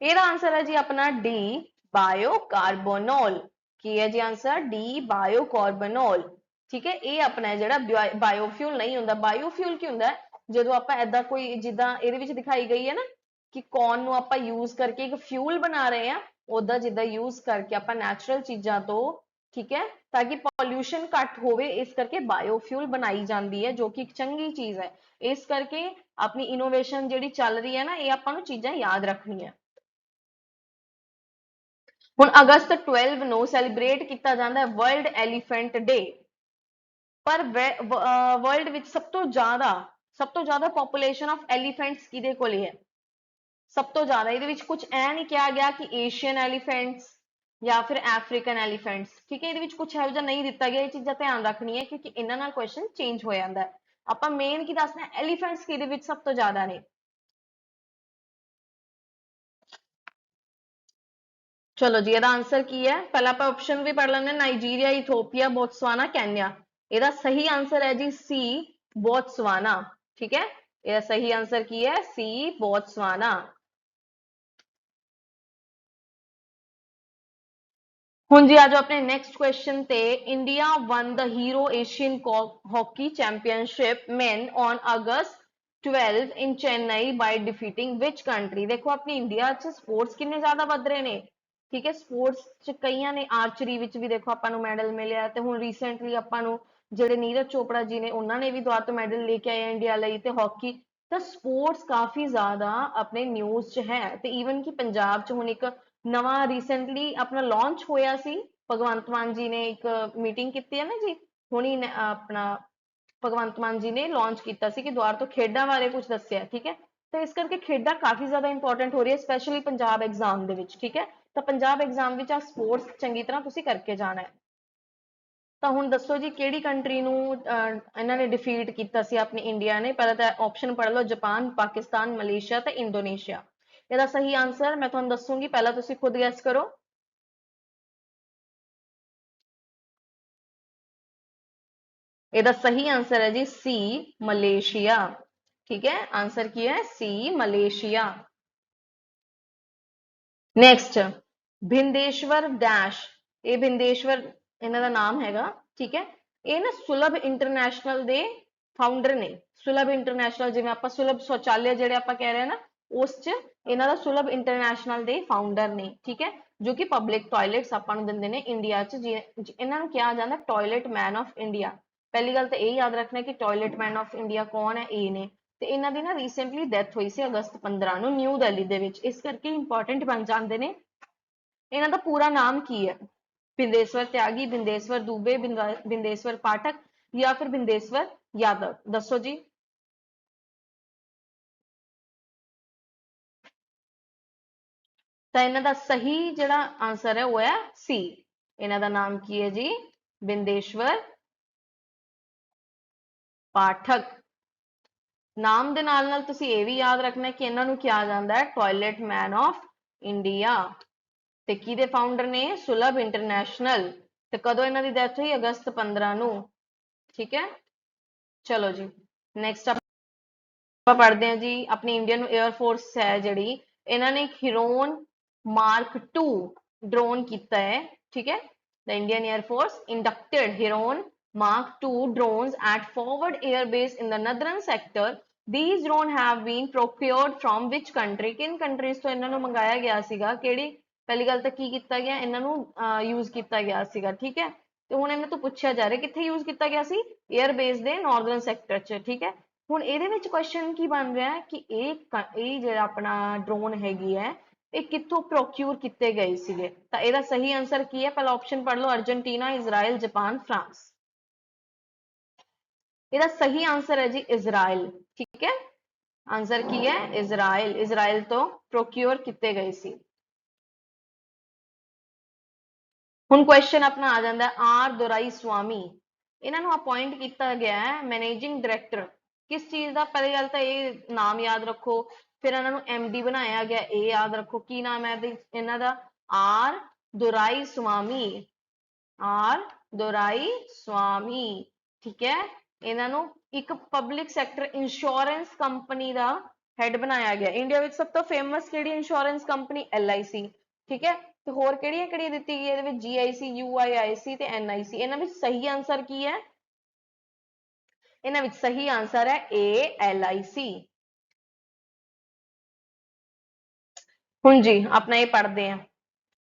ਇਹਦਾ ਆਨਸਰ ਹੈ ਜੀ ਆਪਣਾ ਡੀ, ਬਾਇਓਕਾਰਬੋਨੋਲ। ਕੀ ਹੈ ਜੀ ਆਨਸਰ? ਡੀ, ਬਾਇਓਕਾਰਬੋਨੋਲ। ਠੀਕ ਹੈ, ਇਹ ਆਪਣਾ ਜਿਹੜਾ ਬਾਇਓਫਿਊਲ ਨਹੀਂ ਹੁੰਦਾ। ਬਾਇਓਫਿਊਲ ਕੀ ਹੁੰਦਾ? ਜਦੋਂ ਆਪਾਂ ਏਦਾਂ ਕੋਈ, ਜਿੱਦਾਂ ਇਹਦੇ ਵਿੱਚ ਦਿਖਾਈ ਗਈ ਹੈ ਨਾ ਕਿ ਕੌਰਨ ਨੂੰ ਆਪਾਂ ਯੂਜ਼ ਕਰਕੇ ਇੱਕ ਫਿਊਲ ਬਣਾ ਰਹੇ ਆ, ਉਦਾਂ ਜਿੱਦਾਂ ਯੂਜ਼ ਕਰਕੇ ਆਪਾਂ ਨੈਚੁਰਲ ਚੀਜ਼ਾਂ ਤੋਂ, ਠੀਕ ਹੈ, ਤਾਂ ਕਿ ਪੋਲਿਊਸ਼ਨ ਘੱਟ ਹੋਵੇ, ਇਸ ਕਰਕੇ ਬਾਇਓਫਿਊਲ ਬਣਾਈ ਜਾਂਦੀ ਹੈ, ਜੋ ਕਿ ਇੱਕ ਚੰਗੀ ਚੀਜ਼ ਹੈ। ਇਸ ਕਰਕੇ ਆਪਣੀ ਇਨੋਵੇਸ਼ਨ ਜਿਹੜੀ ਚੱਲ ਰਹੀ ਹੈ ਨਾ, ਇਹ ਆਪਾਂ ਨੂੰ ਚੀਜ਼ਾਂ ਯਾਦ ਰੱਖਣੀਆਂ। ਹੁਣ ਅਗਸਤ 12 ਨੂੰ ਸੈਲੀਬ੍ਰੇਟ ਕੀਤਾ ਜਾਂਦਾ ਹੈ ਵਰਲਡ ਐਲੀਫੈਂਟ ਡੇ, ਪਰ ਵਰਲਡ ਵਿੱਚ ਸਭ ਤੋਂ ਜ਼ਿਆਦਾ ਪੋਪੂਲੇਸ਼ਨ ਆਫ ਐਲੀਫੈਂਟਸ ਕਿਹਦੇ ਕੋਲ ਹੈ? ਸਭ ਤੋਂ ਜ਼ਿਆਦਾ। ਇਹਦੇ ਵਿੱਚ ਕੁਝ ਐ ਨਹੀਂ ਕਿਹਾ ਗਿਆ ਕਿ ਏਸ਼ੀਅਨ ਐਲੀਫੈਂਟਸ ਜਾਂ ਫਿਰ ਅਫਰੀਕਨ ਐਲੀਫੈਂਟਸ, ਠੀਕ ਹੈ, ਇਹਦੇ ਵਿੱਚ ਕੁਝ ਇਹੋ ਜਿਹਾ ਨਹੀਂ ਦਿੱਤਾ ਗਿਆ। ਇਹ ਚੀਜ਼ਾਂ ਧਿਆਨ ਰੱਖਣੀ ਹੈ ਕਿਉਂਕਿ ਇਹਨਾਂ ਨਾਲ ਕੁਐਸਚਨ ਚੇਂਜ ਹੋ ਜਾਂਦਾ ਹੈ। ਆਪਾਂ ਮੇਨ ਕੀ ਦੱਸਣਾ, ਐਲੀਫੈਂਟਸ ਕਿਹਦੇ ਵਿੱਚ ਸਭ ਤੋਂ ਜ਼ਿਆਦਾ ਨੇ? ਚਲੋ ਜੀ, ਇਹਦਾ ਆਨਸਰ ਕੀ ਹੈ? ਪਹਿਲਾਂ ਆਪਾਂ ਆਪਸ਼ਨ ਵੀ ਪੜ੍ਹ ਲੈਂਦੇ, ਨਾਈਜੀਰੀਆ, ਇਥੋਪੀਆ, ਬੋਤਸਵਾਨਾ, ਕੈਨਿਆ। ਇਹਦਾ ਸਹੀ ਆਨਸਰ ਹੈ ਜੀ ਸੀ, ਬੋਤਸਵਾਨਾ। ਠੀਕ ਹੈ, ਇਹਦਾ ਸਹੀ ਆਨਸਰ ਕੀ ਹੈ? C, Botswana. ਹੁਣ ਜੀ ਆ ਜਾਓ ਆਪਣੇ ਨੈਕਸਟ ਕੁਐਸਚਨ ਤੇ। India won the Hero Asian hockey championship men on August 12 in Chennai by defeating which country. ਦੇਖੋ ਆਪਣੀ ਇੰਡੀਆ 'ਚ ਸਪੋਰਟਸ ਕਿੰਨੇ ਜ਼ਿਆਦਾ ਵੱਧ ਰਹੇ ਨੇ। ਠੀਕ ਹੈ, ਸਪੋਰਟਸ 'ਚ ਕਈਆਂ ਨੇ, ਆਰਚਰੀ ਵਿੱਚ ਵੀ ਦੇਖੋ ਆਪਾਂ ਨੂੰ ਮੈਡਲ ਮਿਲਿਆ, ਤੇ ਹੁਣ ਰੀਸੈਂਟਲੀ ਆਪਾਂ ਨੂੰ ਜਿਹੜੇ ਨੀਰਜ ਚੋਪੜਾ ਜੀ ਨੇ, ਉਹਨਾਂ ਨੇ ਵੀ ਦੁਬਾਰਾ ਤੋਂ ਮੈਡਲ ਲੈ ਕੇ ਆਏ ਇੰਡੀਆ ਲਈ। ਤੇ ਹਾਕੀ, ਤਾਂ ਸਪੋਰਟਸ ਕਾਫੀ ਜ਼ਿਆਦਾ ਆਪਣੇ ਨਿਊਜ਼ 'ਚ ਹੈ। ਤੇ ਈਵਨ ਕਿ ਪੰਜਾਬ 'ਚ ਹੁਣ ਇੱਕ ਨਵਾਂ ਰੀਸੈਂਟਲੀ ਆਪਣਾ ਲਾਂਚ ਹੋਇਆ ਸੀ, ਭਗਵੰਤ ਮਾਨ ਜੀ ਨੇ ਇੱਕ ਮੀਟਿੰਗ ਕੀਤੀ ਹੈ ਨਾ ਜੀ ਹੁਣੀ, ਆਪਣਾ ਭਗਵੰਤ ਮਾਨ ਜੀ ਨੇ ਲਾਂਚ ਕੀਤਾ ਸੀ ਕਿ ਦੁਬਾਰਾ ਤੋਂ ਖੇਡਾਂ ਬਾਰੇ ਕੁਝ ਦੱਸਿਆ। ਠੀਕ ਹੈ, ਤਾਂ ਇਸ ਕਰਕੇ ਖੇਡਾਂ ਕਾਫੀ ਜ਼ਿਆਦਾ ਇੰਪੋਰਟੈਂਟ ਹੋ ਰਹੀ ਹੈ, ਸਪੈਸ਼ਲੀ ਪੰਜਾਬ ਐਗਜ਼ਾਮ ਦੇ ਵਿੱਚ। ਠੀਕ ਹੈ, ਤਾਂ ਪੰਜਾਬ ਐਗਜ਼ਾਮ ਵਿੱਚ ਆ ਸਪੋਰਟਸ ਚੰਗੀ ਤਰ੍ਹਾਂ ਤੁਸੀਂ ਕਰਕੇ ਜਾਣਾ ਹੈ। ਤਾਂ ਹੁਣ ਦੱਸੋ ਜੀ ਕਿਹੜੀ ਕੰਟਰੀ ਨੂੰ ਇਹਨਾਂ ਨੇ ਡਿਫੀਟ ਕੀਤਾ ਸੀ ਆਪਣੀ ਇੰਡੀਆ ਨੇ? ਪਹਿਲਾਂ ਤਾਂ ਆਪਸ਼ਨ ਪੜ੍ਹ ਲਓ, ਜਾਪਾਨ, ਪਾਕਿਸਤਾਨ, ਮਲੇਸ਼ੀਆ ਤੇ ਇੰਡੋਨੇਸ਼ੀਆ। ਇਹਦਾ ਸਹੀ ਆਨਸਰ ਮੈਂ ਤੁਹਾਨੂੰ ਦੱਸੂਗੀ, ਪਹਿਲਾਂ ਤੁਸੀਂ ਖੁਦ ਗੈਸ ਕਰੋ। ਇਹਦਾ ਸਹੀ ਆਨਸਰ ਹੈ ਜੀ ਸੀ, ਮਲੇਸ਼ੀਆ। ਠੀਕ ਹੈ, ਆਨਸਰ ਕੀ ਹੈ? C, Malaysia. Next, Bindeshwar dash. ਇਹ ਬਿੰਦੇਸ਼ਵਰ ਇਹਨਾਂ ਦਾ ਨਾਮ ਹੈਗਾ। ਠੀਕ ਹੈ, ਇਹ ਨਾ ਸੁਲਭ ਇੰਟਰਨੈਸ਼ਨਲ ਦੇ ਫਾਊਂਡਰ ਨੇ। ਸੁਲਭ ਇੰਟਰਨੈਸ਼ਨਲ, ਜਿਵੇਂ ਆਪਾਂ ਸੁਲਭ ਸ਼ੌਚਾਲਿਆ ਜਿਹੜੇ ਆਪਾਂ ਕਹਿ ਰਹੇ ਹਾਂ ਨਾ, ਉਸ 'ਚ ਇਹਨਾਂ ਦਾ ਸੁਲਭ ਇੰਟਰਨੈਸ਼ਨਲ ਦੇ ਫਾਊਂਡਰ ਨੇ। ਠੀਕ ਹੈ, ਜੋ ਕਿ ਪਬਲਿਕ ਟਾਇਲਟਸ ਆਪਾਂ ਨੂੰ ਦਿੰਦੇ ਨੇ ਇੰਡੀਆ 'ਚ। ਇਹਨਾਂ ਨੂੰ ਕਿਹਾ ਜਾਂਦਾ ਟਾਇਲਟ ਮੈਨ ਆਫ ਇੰਡੀਆ। ਪਹਿਲੀ ਗੱਲ ਤਾਂ ਇਹ ਯਾਦ ਰੱਖਣਾ ਕਿ ਟਾਇਲਟ ਮੈਨ ਆਫ ਇੰਡੀਆ ਕੌਣ ਹੈ? ਇਹ ਨੇ। ਤੇ ਇਹਨਾਂ ਦੀ ਨਾ ਰੀਸੈਂਟਲੀ ਡੈਥ ਹੋਈ ਸੀ ਅਗਸਤ 15 ਨੂੰ ਨਿਊ ਦਿੱਲੀ ਦੇ ਵਿੱਚ, ਇਸ ਕਰਕੇ ਇੰਪੋਰਟੈਂਟ ਬਣ ਜਾਂਦੇ ਨੇ। ਇਹਨਾਂ ਦਾ ਪੂਰਾ ਨਾਮ ਕੀ ਹੈ? ਬਿੰਦੇਸ਼ਵਰ ਤਿਆਗੀ, ਬਿੰਦੇਸ਼ਵਰ ਦੁਬੇ, ਬਿੰਦੇਸ਼ਵਰ ਪਾਠਕ ਜਾਂ ਫਿਰ ਬਿੰਦੇਸ਼ਵਰ ਯਾਦਵ। ਦੱਸੋ ਜੀ। ਤਾਂ ਇਹਨਾਂ ਦਾ ਸਹੀ ਜਿਹੜਾ ਆਨਸਰ ਹੈ ਉਹ ਹੈ ਸੀ। ਇਹਨਾਂ ਦਾ ਨਾਮ ਕੀ ਹੈ ਜੀ? ਬਿੰਦੇਸ਼ਵਰ ਪਾਠਕ। ਨਾਮ ਦੇ ਨਾਲ ਨਾਲ ਤੁਸੀਂ ਇਹ ਵੀ ਯਾਦ ਰੱਖਣਾ ਕਿ ਇਹਨਾਂ ਨੂੰ ਕਿਹਾ ਜਾਂਦਾ ਹੈ ਟਾਇਲਟ ਮੈਨ ਆਫ ਇੰਡੀਆ। ਤੇ ਕਿਹਦੇ ਫਾਊਂਡਰ ਨੇ? ਸੁਲਭ ਇੰਟਰਨੈਸ਼ਨਲ। ਤੇ ਕਦੋਂ ਇਹਨਾਂ ਦੀ ਡੈਥ ਹੋਈ? ਅਗਸਤ 15 ਨੂੰ। ਠੀਕ ਹੈ, ਚਲੋ ਜੀ ਨੈਕਸਟ ਆਪਾਂ ਪੜ੍ਹਦੇ ਹਾਂ ਜੀ। ਆਪਣੀ ਇੰਡੀਅਨ 에ਅਰ ਫੋਰਸ ਹੈ ਜਿਹੜੀ, ਇਹਨਾਂ ਨੇ ਹਿਰੋਨ ਮਾਰਕ 2 ਡਰੋਨ ਕੀਤਾ ਹੈ। ਠੀਕ ਹੈ, the Indian Air Force inducted Heron Mark II drones at Forward Air Base in the northern sector. These drones have been procured from which country? ਕਿਨ ਕੰਟਰੀਜ਼ ਤੋਂ ਇਹਨਾਂ ਨੂੰ ਮੰਗਾਇਆ ਗਿਆ ਸੀਗਾ? ਕਿਹੜੀ? ਪਹਿਲੀ ਗੱਲ ਤਾਂ ਕੀ ਕੀਤਾ ਗਿਆ? ਇਹਨਾਂ ਨੂੰ ਯੂਜ਼ ਕੀਤਾ ਗਿਆ ਸੀਗਾ। ਠੀਕ ਹੈ, ਤੇ ਹੁਣ ਇਹਨਾਂ ਤੋਂ ਪੁੱਛਿਆ ਜਾ ਰਿਹਾ ਕਿੱਥੇ ਯੂਜ਼ ਕੀਤਾ ਗਿਆ ਸੀ? 에ਅਰ ਬੇਸ ਦੇ ਨਾਰਦਰਨ ਸੈਕਟਰ 'ਚ। ਠੀਕ ਹੈ, ਹੁਣ ਇਹਦੇ ਵਿੱਚ ਕੁਐਸਚਨ ਕੀ ਬਣ ਰਿਹਾ ਕਿ ਇਹ ਜਿਹੜਾ ਆਪਣਾ ਡਰੋਨ ਹੈਗੀ ਹੈ, ਇਹ ਕਿੱਥੋਂ ਪ੍ਰੋਕਿਊਰ ਕੀਤੇ ਗਏ ਸੀਗੇ? ਤਾਂ ਇਹਦਾ ਸਹੀ ਆਨਸਰ ਕੀ ਹੈ? ਪਹਿਲਾ ਆਪਸ਼ਨ ਪੜ੍ਹ ਲਓ, ਅਰਜਨਟੀਨਾ, ਇਜ਼ਰਾਈਲ, ਜਾਪਾਨ, ਫਰਾਂਸ। ਇਹਦਾ ਸਹੀ ਆਨਸਰ ਹੈ ਜੀ ਇਜ਼ਰਾਈਲ। ਠੀਕ ਹੈ, ਆਨਸਰ ਕੀ ਹੈ? ਇਜ਼ਰਾਈਲ। ਇਜ਼ਰਾਈਲ ਤੋਂ ਪ੍ਰੋਕਿਊਰ ਕੀਤੇ ਗਏ ਸੀ। ਹੁਣ ਕੁਐਸਚਨ ਆਪਣਾ ਆ ਜਾਂਦਾ ਆਰ ਦੁਰਾਈ ਸਵਾਮੀ। ਇਹਨਾਂ ਨੂੰ ਅਪਾਇੰਟ ਕੀਤਾ ਗਿਆ ਹੈ ਮੈਨੇਜਿੰਗ ਡਾਇਰੈਕਟਰ ਕਿਸ ਚੀਜ਼ ਦਾ? ਪਹਿਲੀ ਗੱਲ ਤਾਂ ਇਹ ਨਾਮ ਯਾਦ ਰੱਖੋ, ਫਿਰ ਇਹਨਾਂ ਨੂੰ ਐਮਡੀ ਬਣਾਇਆ ਗਿਆ, ਇਹ ਯਾਦ ਰੱਖੋ ਕੀ ਨਾਮ ਹੈ ਇਹਨਾਂ ਦਾ? R Dorai Swami, are Dorai स्वामी, ठीक है। ਇਹਨਾਂ ਨੂੰ ਇੱਕ ਪਬਲਿਕ ਸੈਕਟਰ ਇੰਸ਼ੋਰੈਂਸ ਕੰਪਨੀ ਦਾ ਹੈਡ ਬਣਾਇਆ ਗਿਆ। ਇੰਡੀਆ ਵਿੱਚ ਸਭ ਤੋਂ ਫੇਮਸ ਕਿਹੜੀ ਇੰਸ਼ੋਰੈਂਸ ਕੰਪਨੀ? LIC, ਠੀਕ ਹੈ। ਤੇ ਹੋਰ ਕਿਹੜੀਆਂ ਕਿਹੜੀਆਂ ਦਿੱਤੀ ਗਈ ਇਹਦੇ ਵਿੱਚ? GIC, UIIC ਤੇ NIC। ਇਹਨਾਂ ਵਿੱਚ ਸਹੀ ਆਨਸਰ ਕੀ ਹੈ? ਇਹਨਾਂ ਵਿੱਚ ਸਹੀ ਆਨਸਰ ਹੈ A, LIC। ਹੁਣ ਜੀ ਆਪਣਾ ਇਹ ਪੜ੍ਹਦੇ ਹਾਂ।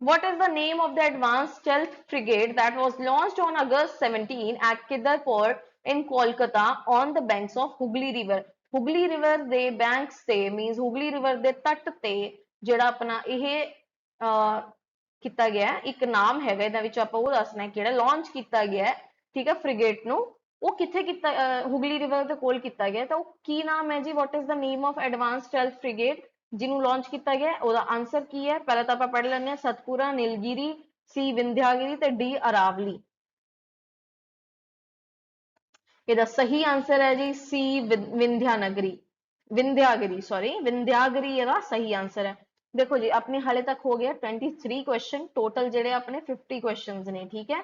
What is the name of the advanced stealth frigate that was launched on August 17 at Kidarpur in Kolkata on the banks of Hooghly River? Hooghly River ਦੇ banks ਤੇ means Hooghly River ਦੇ ਤੱਟ ਤੇ ਜਿਹੜਾ ਆਪਣਾ ਇਹ ਕੀਤਾ ਗਿਆ ਇੱਕ ਨਾਮ ਹੈਗਾ, ਇਹਦਾ ਵਿੱਚ ਆਪਾਂ ਉਹ ਦੱਸਣਾ ਕਿਹੜਾ ਲਾਂਚ ਕੀਤਾ ਗਿਆ, ਠੀਕ ਹੈ, ਫ੍ਰਿਗੇਟ ਨੂੰ। ਉਹ ਕਿੱਥੇ ਕੀਤਾ? ਹੁਗਲੀ ਰਿਵਰ ਦੇ ਕੋਲ ਕੀਤਾ ਗਿਆ। ਤਾਂ ਉਹ ਕੀ ਨਾਮ ਹੈ ਜੀ? What is the name of advanced stealth frigate ਜਿਹਨੂੰ ਲਾਂਚ ਕੀਤਾ ਗਿਆ? ਉਹਦਾ ਆਨਸਰ ਕੀ ਹੈ? ਪਹਿਲਾਂ ਤਾਂ ਆਪਾਂ ਪੜ੍ਹ ਲੈਂਦੇ ਹਾਂ। ਸਤਪੁਰਾ, ਨੀਲਗਿਰੀ, C ਵਿੰਧਿਆਗਿਰੀ ਤੇ D ਅਰਾਵਲੀ। ਇਹਦਾ ਸਹੀ ਆਨਸਰ ਹੈ ਜੀ C ਵਿੰਧਿਆਨਗਰੀ, ਵਿੰਧਿਆਗਿਰੀ, ਸੌਰੀ ਵਿੰਧਿਆਗਿਰੀ ਇਹਦਾ ਸਹੀ ਆਨਸਰ ਹੈ। ਦੇਖੋ ਜੀ ਆਪਣੇ ਹਾਲੇ ਤੱਕ ਹੋ ਗਿਆ 23 ਕੁਐਸਚਨ, ਟੋਟਲ ਜਿਹੜੇ ਆਪਣੇ 50 ਕੁਐਸਚਨਸ ਨੇ, ਠੀਕ ਹੈ।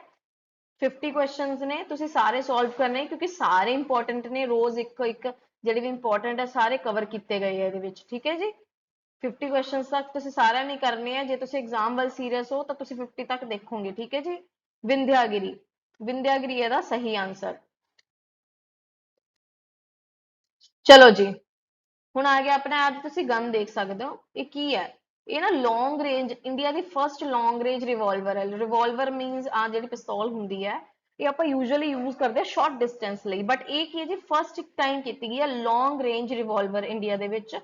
50 ਕੁਐਸਚਨਸ ਨੇ, ਤੁਸੀਂ ਸਾਰੇ ਸੋਲਵ ਕਰਨੇ ਕਿਉਂਕਿ ਸਾਰੇ ਇੰਪੋਰਟੈਂਟ ਨੇ। ਰੋਜ਼ ਇੱਕ ਇੱਕ ਜਿਹੜੇ ਵੀ ਇੰਪੋਰਟੈਂਟ ਹੈ ਸਾਰੇ ਕਵਰ ਕੀਤੇ ਗਏ ਆ ਇਹਦੇ ਵਿੱਚ, ਠੀਕ ਹੈ ਜੀ। 50 ਕੁਐਸਚਨਸ ਤੱਕ ਤੁਸੀਂ ਸਾਰਿਆਂ ਨੇ ਕਰਨੇ ਆ। ਜੇ ਤੁਸੀਂ ਐਗਜ਼ਾਮ ਵੱਲ ਸੀਰੀਅਸ ਹੋ ਤਾਂ ਤੁਸੀਂ 50 ਤੱਕ ਦੇਖੋਗੇ, ਠੀਕ ਹੈ ਜੀ। ਵਿੰਧਿਆਗਿਰੀ, ਵਿੰਧਿਆਗਿਰੀ ਇਹਦਾ ਸਹੀ ਆਨਸਰ। ਚਲੋ ਜੀ ਹੁਣ ਆ ਗਿਆ ਆਪਣਾ, ਅੱਜ ਤੁਸੀਂ ਗਨ ਦੇਖ ਸਕਦੇ ਹੋ। ਇਹ ਕੀ ਹੈ? ਇਹ ਨਾ ਲੌਂਗ ਰੇਂਜ, ਇੰਡੀਆ ਦੀ ਫਰਸਟ ਲੌਂਗ ਰੇਂਜ ਰਿਵਾਲਵਰ ਹੈ। ਰਿਵਾਲਵਰ ਮੀਨਸ ਆ ਜਿਹੜੀ ਪਿਸਤੌਲ ਹੁੰਦੀ ਹੈ, ਇਹ ਆਪਾਂ ਯੂਜੂਅਲੀ ਯੂਜ਼ ਕਰਦੇ ਹਾਂ ਸ਼ਾਰਟ ਡਿਸਟੈਂਸ ਲਈ, ਬਟ ਇਹ ਕੀ ਹੈ ਜੀ? ਫਸਟ ਟਾਈਮ ਕੀਤੀ ਗਈ ਹੈ ਲੌਂਗ ਰੇਂਜ ਰਿਵਾਲਵਰ ਇੰਡੀਆ ਦੇ ਵਿੱਚ,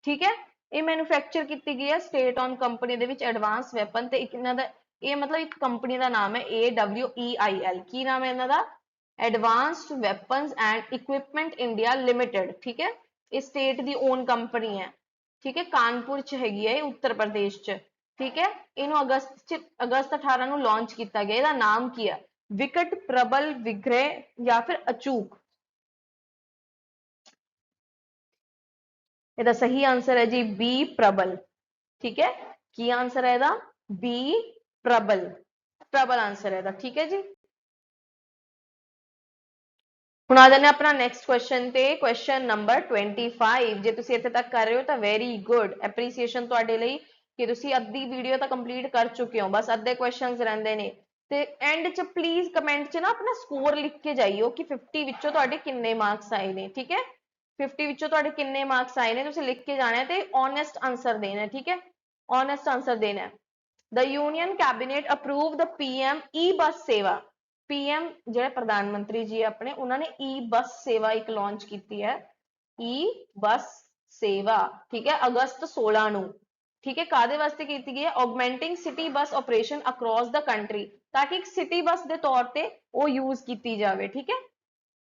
ਠੀਕ ਹੈ। ਇਹ ਮੈਨੂਫੈਕਚਰ ਕੀਤੀ ਗਈ ਹੈ ਸਟੇਟ ਔਨ ਕੰਪਨੀ ਦੇ ਵਿੱਚ ਐਡਵਾਂਸ ਵੈਪਨ ਤੇ। ਇੱਕ ਇਹਨਾਂ ਦਾ ਇਹ ਮਤਲਬ ਇੱਕ ਕੰਪਨੀ ਦਾ ਨਾਮ ਹੈ AWEIL। ਕੀ ਨਾਮ ਹੈ ਇਹਨਾਂ ਦਾ? Advanced weapons and equipment India limited, ਠੀਕ ਹੈ। ਇਹ ਸਟੇਟ ਦੀ ਓਨ ਕੰਪਨੀ ਹੈ, ਠੀਕ ਹੈ। ਕਾਨਪੁਰ ਚ ਹੈਗੀ ਹੈ ਇਹ, ਉੱਤਰ ਪ੍ਰਦੇਸ਼ ਚ, ਠੀਕ ਹੈ। ਇਹਨੂੰ ਅਗਸਤ 18 ਨੂੰ ਲਾਂਚ ਕੀਤਾ ਗਿਆ। ਇਹਦਾ ਨਾਮ ਕੀ ਹੈ? ਵਿਕਟ, ਪ੍ਰਬਲ, ਵਿਗ੍ਰਹ ਜਾਂ ਫਿਰ ਅਚੂਕ? ਇਹਦਾ ਸਹੀ ਆਨਸਰ ਹੈ ਜੀ B, ਪ੍ਰਬਲ, ਠੀਕ ਹੈ। ਕੀ ਆਨਸਰ ਹੈ ਇਹਦਾ? B, ਪ੍ਰਬਲ, ਪ੍ਰਬਲ ਆਨਸਰ ਹੈ ਇਹਦਾ, ਠੀਕ ਹੈ ਜੀ। ਹੁਣ ਆ ਜਾਂਦੇ ਆਪਣਾ ਨੈਕਸਟ ਕੁਐਸਚਨ ਤੇ, ਕੁਐਸਚਨ ਨੰਬਰ 25। ਜੇ ਤੁਸੀਂ ਇੱਥੇ ਤੱਕ ਕਰ ਰਹੇ ਹੋ ਤਾਂ ਵੈਰੀ ਗੁੱਡ, ਐਪਰੀਸੀਏਸ਼ਨ ਤੁਹਾਡੇ ਲਈ ਕਿ ਤੁਸੀਂ ਅੱਧੀ ਵੀਡੀਓ ਤਾਂ ਕੰਪਲੀਟ ਕਰ ਚੁੱਕੇ ਹੋ, ਬਸ ਅੱਧੇ ਕੁਐਸਚਨਸ ਰਹਿੰਦੇ ਨੇ। ਤੇ ਐਂਡ ਚ ਪਲੀਜ਼ ਕਮੈਂਟ ਚ ਨਾ ਆਪਣਾ ਸਕੋਰ ਲਿਖ ਕੇ ਜਾਈਓ ਕਿ 50 ਵਿੱਚੋਂ ਤੁਹਾਡੇ ਕਿੰਨੇ ਮਾਰਕਸ ਆਏ ਨੇ, ਠੀਕ ਹੈ। 50 ਵਿੱਚੋਂ ਤੁਹਾਡੇ ਕਿੰਨੇ ਮਾਰਕਸ ਆਏ ਨੇ ਤੁਸੀਂ ਲਿਖ ਕੇ ਜਾਣਾ ਤੇ ਓਨੈਸਟ ਆਨਸਰ ਦੇਣਾ, ਠੀਕ ਹੈ। ਓਨੈਸਟ ਆਨਸਰ ਦੇਣਾ। The Union Cabinet approved the PM e-bus ਸੇਵਾ। PM ਜਿਹੜੇ ਪ੍ਰਧਾਨ ਮੰਤਰੀ ਜੀ ਆਪਣੇ, ਉਹਨਾਂ ਨੇ E-bus ਸੇਵਾ ਇੱਕ ਲਾਂਚ ਕੀਤੀ ਹੈ, E-bus ਸੇਵਾ, ਠੀਕ ਹੈ, ਅਗਸਤ 16 ਨੂੰ, ਠੀਕ ਹੈ। ਕਾਦੇ ਵਾਸਤੇ ਕੀਤੀ ਗਈ ਹੈ? Augmenting city bus operation across the country, ਤਾਂ ਕਿ ਇੱਕ ਸਿਟੀ ਬੱਸ ਦੇ ਤੌਰ ਤੇ ਉਹ ਯੂਜ਼ ਕੀਤੀ ਜਾਵੇ, ਠੀਕ ਹੈ।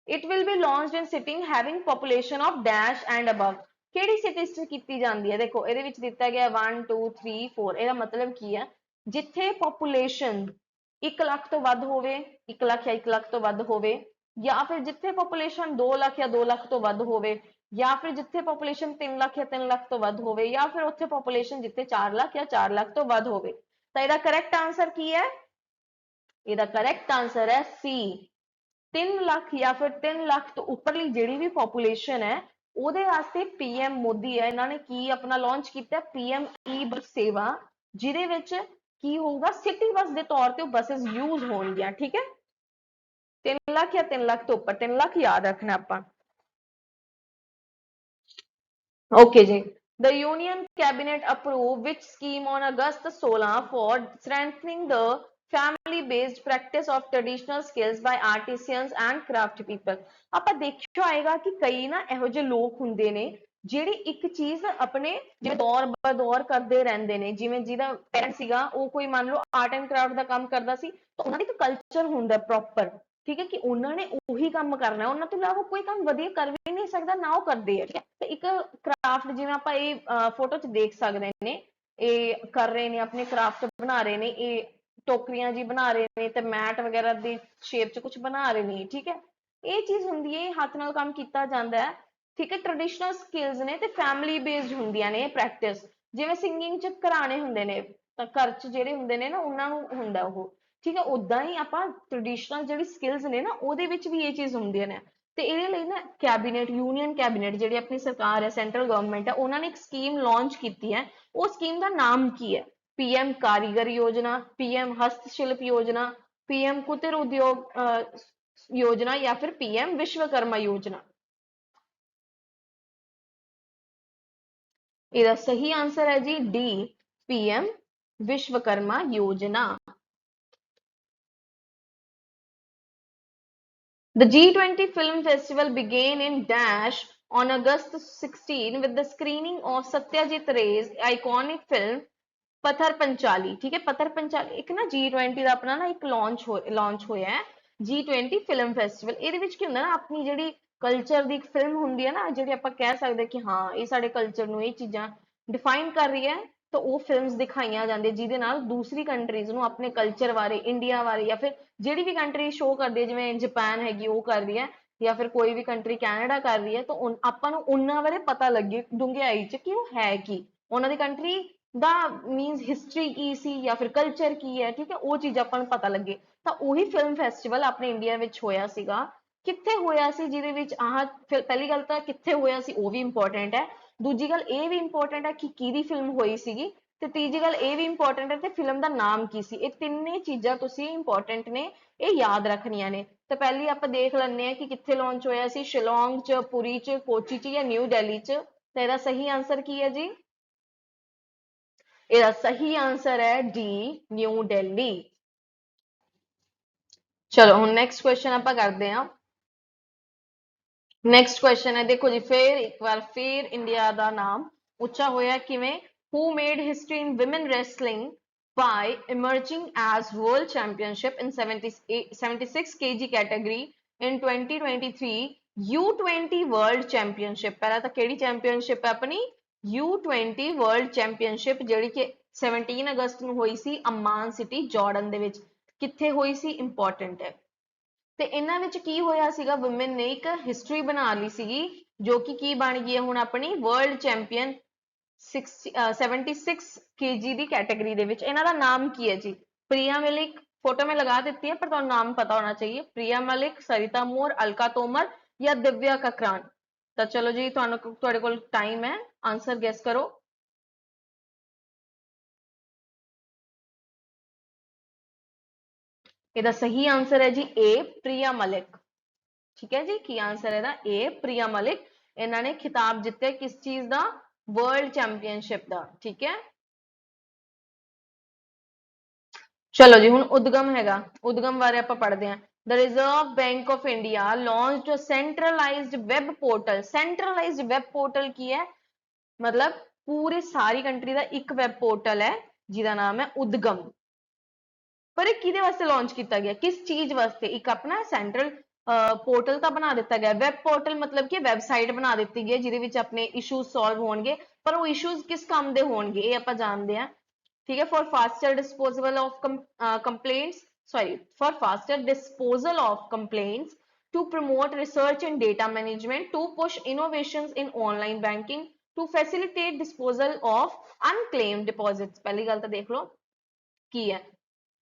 It will be launched in sitting having population of dash and above। ਕਿਹੜੀ ਸਿਟੀ ਚ ਕੀਤੀ ਜਾਂਦੀ ਹੈ? ਦੇਖੋ ਇਹਦੇ ਵਿੱਚ ਦਿੱਤਾ ਗਿਆ 1 2 3 4। ਇਹਦਾ ਮਤਲਬ ਕੀ ਹੈ? ਜਿੱਥੇ ਪੋਪੂਲੇਸ਼ਨ 1 ਲੱਖ ਤੋਂ ਵੱਧ ਹੋਵੇ, 1 ਲੱਖ ਜਾਂ 1 ਲੱਖ ਤੋਂ ਵੱਧ ਹੋਵੇ, ਜਾਂ ਫਿਰ ਜਿੱਥੇ ਪੋਪੂਲੇਸ਼ਨ 2 ਲੱਖ ਜਾਂ 2 ਲੱਖ ਤੋਂ ਵੱਧ ਹੋਵੇ, ਜਾਂ ਫਿਰ ਜਿੱਥੇ ਪੋਪੂਲੇਸ਼ਨ 3 ਲੱਖ ਜਾਂ 3 ਲੱਖ ਤੋਂ ਵੱਧ ਹੋਵੇ, ਜਾਂ ਫਿਰ ਉੱਥੇ ਪੋਪੂਲੇਸ਼ਨ ਜਿੱਥੇ 4 ਲੱਖ ਜਾਂ 4 ਲੱਖ ਤੋਂ ਵੱਧ ਹੋਵੇ। ਤਾਂ ਇਹਦਾ ਕਰੈਕਟ ਆਨਸਰ ਕੀ ਹੈ? ਇਹਦਾ ਕਰੈਕਟ ਆਨਸਰ ਹੈ C, 3 ਲੱਖ ਜਾਂ ਫਿਰ 3 ਲੱਖ ਤੋਂ ਉੱਪਰਲੀ ਜਿਹੜੀ ਵੀ ਪੋਪੂਲੇਸ਼ਨ ਹੈ ਉਹਦੇ ਵਾਸਤੇ PM ਮੋਦੀ ਹੈ, ਇਹਨਾਂ ਨੇ ਕੀ ਆਪਣਾ ਲਾਂਚ ਕੀਤਾ? PM e-bus ਸੇਵਾ, ਜਿਹਦੇ ਵਿੱਚ ਕੀ ਹੋਊਗਾ? ਸਿਟੀ ਬੱਸ ਦੇ ਤੌਰ ਤੇ ਉਹ ਬੱਸਸ ਯੂਜ਼ ਹੋਣਗੀਆਂ, ਠੀਕ ਹੈ। 3 ਲੱਖ ਜਾਂ 3 ਲੱਖ ਤੋਂ ਉੱਪਰ, 3 ਲੱਖ ਯਾਦ ਰੱਖਣਾ ਆਪਾਂ। ਓਕੇ ਜੀ। The Union Cabinet approved which scheme on August 16 for strengthening the family based practice of traditional skills by artisans and craft people। ਆਪਾਂ ਦੇਖਿਆ ਆਏਗਾ ਕਿ ਕਈ ਨਾ ਇਹੋ ਜਿਹੇ ਲੋਕ ਹੁੰਦੇ ਨੇ ਜਿਹੜੇ ਇੱਕ ਚੀਜ਼ ਆਪਣੇ ਜਿਵੇਂ ਦੌਰ ਬਦੌਰ ਕਰਦੇ ਰਹਿੰਦੇ ਨੇ। ਜਿਵੇਂ ਜਿਹਦਾ ਪੈਰੈਂਟ ਸੀਗਾ ਉਹ ਕੋਈ ਮੰਨ ਲਓ ਆਰਟ ਐਂਡ ਕਰਾਫਟ ਦਾ ਕੰਮ ਕਰਦਾ ਸੀ, ਤਾਂ ਉਹਨਾਂ ਦੀ ਇੱਕ ਕਲਚਰ ਹੁੰਦਾ ਪ੍ਰੋਪਰ, ਠੀਕ ਹੈ, ਕਿ ਉਹਨਾਂ ਨੇ ਉਹੀ ਕੰਮ ਕਰਨਾ, ਉਹਨਾਂ ਤੋਂ ਇਲਾਵਾ ਕੋਈ ਕੰਮ ਵਧੀਆ ਕਰ ਵੀ ਨਹੀਂ ਸਕਦਾ, ਨਾ ਉਹ ਕਰਦੇ ਆ, ਠੀਕ ਹੈ। ਤੇ ਇੱਕ ਕਰਾਫਟ ਜਿਵੇਂ ਆਪਾਂ ਇਹ ਫੋਟੋ 'ਚ ਦੇਖ ਸਕਦੇ ਨੇ, ਇਹ ਕਰ ਰਹੇ ਨੇ, ਆਪਣੇ ਕਰਾਫਟ ਬਣਾ ਰਹੇ ਨੇ, ਇਹ ਟੋਕਰੀਆਂ ਜੀ ਬਣਾ ਰਹੇ ਨੇ ਤੇ ਮੈਟ ਵਗੈਰਾ ਦੀ ਸ਼ੇਪ 'ਚ ਕੁਝ ਬਣਾ ਰਹੇ ਨੇ, ਠੀਕ ਹੈ। ਇਹ ਚੀਜ਼ ਹੁੰਦੀ ਹੈ, ਹੱਥ ਨਾਲ ਕੰਮ ਕੀਤਾ ਜਾਂਦਾ ਹੈ, ਠੀਕ ਹੈ। ਟ੍ਰੈਡੀਸ਼ਨਲ ਸਕਿੱਲਸ ਨੇ ਤੇ ਫੈਮਿਲੀ ਬੇਸਡ ਹੁੰਦੀਆਂ ਨੇ ਇਹ ਪ੍ਰੈਕਟਿਸ। ਜਿਵੇਂ ਸਿੰਗਿੰਗ 'ਚ ਘਰਾਣੇ ਹੁੰਦੇ ਨੇ, ਤਾਂ ਘਰ 'ਚ ਜਿਹੜੇ ਹੁੰਦੇ ਨੇ ਨਾ ਉਹਨਾਂ ਨੂੰ ਹੁੰਦਾ ਉਹ, ਠੀਕ ਹੈ। ਉਦਾਂ ਹੀ ਆਪਾਂ ਟ੍ਰੈਡੀਸ਼ਨਲ ਜਿਹੜੀ ਸਕਿੱਲਸ ਨੇ ਨਾ ਉਹਦੇ ਵਿੱਚ ਵੀ ਇਹ ਚੀਜ਼ ਹੁੰਦੀਆਂ ਨੇ। ਤੇ ਇਹਦੇ ਲਈ ਨਾ ਕੈਬਨਿਟ, ਯੂਨੀਅਨ ਕੈਬਨਿਟ ਜਿਹੜੀ ਆਪਣੀ ਸਰਕਾਰ ਹੈ, ਸੈਂਟਰਲ ਗਵਰਨਮੈਂਟ ਹੈ, ਉਹਨਾਂ ਨੇ ਇੱਕ ਸਕੀਮ ਲਾਂਚ ਕੀਤੀ ਹੈ। ਉਹ ਸਕੀਮ ਦਾ ਨਾਮ ਕੀ ਹੈ? ਪੀਐਮ ਕਾਰੀਗਰ ਯੋਜਨਾ, ਪੀਐਮ ਹਸਤਸ਼ਿਲਪ ਯੋਜਨਾ, पीएम कुटीर उद्योग योजना या फिर पीएम विश्वकर्मा योजना। इसका सही आंसर है जी डी, पीएम विश्वकर्मा योजना। The G20 Film Festival began in Dash on August 16 with the screening of Satyajit Ray's iconic film पत्थर पंचाली। ठीक है, पत्थर पंचाली एक ना G20 ਦਾ ਆਪਣਾ ਨਾ ਇੱਕ ਲਾਂਚ ਹੋਇਆ ਹੈ G20 ਫਿਲਮ ਫੈਸਟੀਵਲ। ਇਹਦੇ ਵਿੱਚ ਕੀ ਹੁੰਦਾ ਨਾ, ਆਪਣੀ ਜਿਹੜੀ ਕਲਚਰ ਦੀ ਇੱਕ ਫਿਲਮ ਹੁੰਦੀ ਹੈ ਨਾ, ਜਿਹੜੀ ਆਪਾਂ ਕਹਿ ਸਕਦੇ ਕਿ ਹਾਂ ਇਹ ਸਾਡੇ ਕਲਚਰ ਨੂੰ ਇਹ ਚੀਜ਼ਾਂ ਡਿਫਾਈਨ ਕਰ ਰਹੀ ਹੈ, ਤਾਂ ਉਹ ਫਿਲਮਸ ਦਿਖਾਈਆਂ ਜਾਂਦੀਆਂ ਜਿਹਦੇ ਨਾਲ ਦੂਸਰੀ ਕੰਟਰੀਜ਼ ਨੂੰ ਆਪਣੇ ਕਲਚਰ ਬਾਰੇ, ਇੰਡੀਆ ਬਾਰੇ, ਜਾਂ ਫਿਰ ਜਿਹੜੀ ਵੀ ਕੰਟਰੀ ਸ਼ੋਅ ਕਰਦੀ ਹੈ, ਜਿਵੇਂ ਜਾਪਾਨ ਹੈਗੀ ਉਹ ਕਰ ਰਹੀ ਹੈ, ਜਾਂ ਫਿਰ ਕੋਈ ਵੀ ਕੰਟਰੀ ਕੈਨੇਡਾ ਕਰ ਰਹੀ ਹੈ, ਤਾਂ ਆਪਾਂ ਨੂੰ ਉਹਨਾਂ ਬਾਰੇ ਪਤਾ ਲੱਗੇ ਡੂੰਘਾਈ ਚ ਕਿ ਉਹ ਹੈ ਕੀ, ਉਹਨਾਂ ਦੀ ਕੰਟਰੀ ਦਾ ਮੀਨਸ ਹਿਸਟਰੀ ਕੀ ਸੀ ਜਾਂ ਫਿਰ ਕਲਚਰ ਕੀ ਹੈ। ਠੀਕ ਹੈ, ਉਹ ਚੀਜ਼ ਆਪਾਂ ਨੂੰ ਪਤਾ ਲੱਗੇ। ਤਾਂ ਉਹੀ ਫਿਲਮ ਫੈਸਟੀਵਲ ਆਪਣੇ ਇੰਡੀਆ ਵਿੱਚ ਹੋਇਆ ਸੀਗਾ। ਕਿੱਥੇ ਹੋਇਆ ਸੀ, ਜਿਹਦੇ ਵਿੱਚ ਪਹਿਲੀ ਗੱਲ ਤਾਂ ਕਿੱਥੇ ਹੋਇਆ ਸੀ ਉਹ ਵੀ ਇੰਪੋਰਟੈਂਟ ਹੈ, ਦੂਜੀ ਗੱਲ ਇਹ ਵੀ ਇੰਪੋਰਟੈਂਟ ਹੈ ਕਿ ਕਿਹਦੀ ਫਿਲਮ ਹੋਈ ਸੀਗੀ, ਤੇ ਤੀਜੀ ਗੱਲ ਇਹ ਵੀ ਇੰਪੋਰਟੈਂਟ ਹੈ ਤੇ ਫਿਲਮ ਦਾ ਨਾਮ ਕੀ ਸੀ। ਇਹ ਤਿੰਨੇ ਚੀਜ਼ਾਂ ਤੁਸੀਂ ਇੰਪੋਰਟੈਂਟ ਨੇ, ਇਹ ਯਾਦ ਰੱਖਣੀਆਂ ਨੇ। ਤਾਂ ਪਹਿਲੀ ਆਪਾਂ ਦੇਖ ਲੈਂਦੇ ਹਾਂ ਕਿ ਕਿੱਥੇ ਲਾਂਚ ਹੋਇਆ ਸੀ, ਸ਼ਿਲੋਂਗ ਚ, ਪੁਰੀ ਚ, ਕੋਚੀ ਚ ਜਾਂ ਨਿਊ ਦਿੱਲੀ ਚ। ਤਾਂ ਇਹਦਾ ਸਹੀ ਆਂਸਰ ਕੀ ਹੈ ਜੀ? ਇਹਦਾ ਸਹੀ ਆਂਸਰ ਹੈ ਡੀ, ਨਿਊ ਦਿੱਲੀ। ਚਲੋ ਹੁਣ ਨੈਕਸਟ ਕੁਐਸਚਨ ਆਪਾਂ ਕਰਦੇ ਹਾਂ। ਨੈਕਸਟ ਕੁਐਸਚਨ ਹੈ, ਦੇਖੋ ਜੀ, ਫੇਰ ਇੱਕ ਵਾਰ ਫੇਰ ਇੰਡੀਆ ਦਾ ਨਾਮ ਉੱਚਾ ਹੋਇਆ ਕਿਵੇਂ? Who made history in women wrestling by emerging as world championship in 76 kg category in 2023 U20 World Championship। ਪਹਿਲਾਂ ਤਾਂ ਕਿਹੜੀ ਚੈਂਪੀਅਨਸ਼ਿਪ ਹੈ ਆਪਣੀ? U20 World Championship, ਜਿਹੜੀ ਕਿ 17 ਅਗਸਤ ਨੂੰ ਹੋਈ ਸੀ ਅਮਾਨ ਸਿਟੀ ਜਾਰਡਨ ਦੇ ਵਿੱਚ। ਕਿੱਥੇ ਹੋਈ ਸੀ? ਇੰਪੋਰਟੈਂਟ ਹੈ। ਤੇ ਇਹਨਾਂ ਵਿੱਚ ਕੀ ਹੋਇਆ ਸੀਗਾ, ਵੂਮਨ ਨੇ ਇੱਕ ਹਿਸਟਰੀ ਬਣਾ ਲਈ ਸੀਗੀ, ਜੋ ਕਿ ਕੀ ਬਣ ਗਈ ਹੈ ਹੁਣ ਆਪਣੀ ਵਰਲਡ ਚੈਂਪੀਅਨ 76 kg ਦੀ ਕੈਟੇਗਰੀ ਦੇ ਵਿੱਚ। ਇਹਨਾਂ ਦਾ ਨਾਮ ਕੀ ਹੈ ਜੀ? ਪ੍ਰਿया मलिक, फोटो में लगा देती है पर तो नाम पता होना चाहिए। प्रिया मलिक, सरिता मोर, अलका तोमर या दिव्या ककरान। तो चलो जी, तुहाडे कोल टाइम है, आंसर गैस करो। ਇਹਦਾ ਸਹੀ ਆਂਸਰ ਹੈ ਜੀ ਏ, ਪ੍ਰਿया मलिक। ठीक है जी, की आंसर है ए, प्रिया मलिक। इन्होंने खिताब जिते किस चीज का? वर्ल्ड चैंपियनशिप का। ठीक है, चलो जी, हुण उद्गम हैगा, उद्गम बारे आपां पढ़दे हां। The reserve bank of India launched a centralised web portal. Centralised web portal की है? मतलब पूरी सारी कंट्री का एक वेब पोर्टल है जिसका नाम है उद्गम। पर एक किहदे वास्ते लॉन्च किया गया, किस चीज वास्ते? एक अपना सेंट्रल पोर्टल तो बना दिता गया। वैब पोर्टल मतलब कि वैबसाइट बना दी गई जिहदे अपने इशूज सॉल्व होणगे, पर वो इशूज किस काम दे होणगे ये आपां जानते हैं। ठीक है, for faster disposal of complaints, sorry, for faster disposal of complaints, to promote research and data management, to push innovations in online banking, to facilitate disposal of unclaimed deposits. पहली गल तो देख लो की है,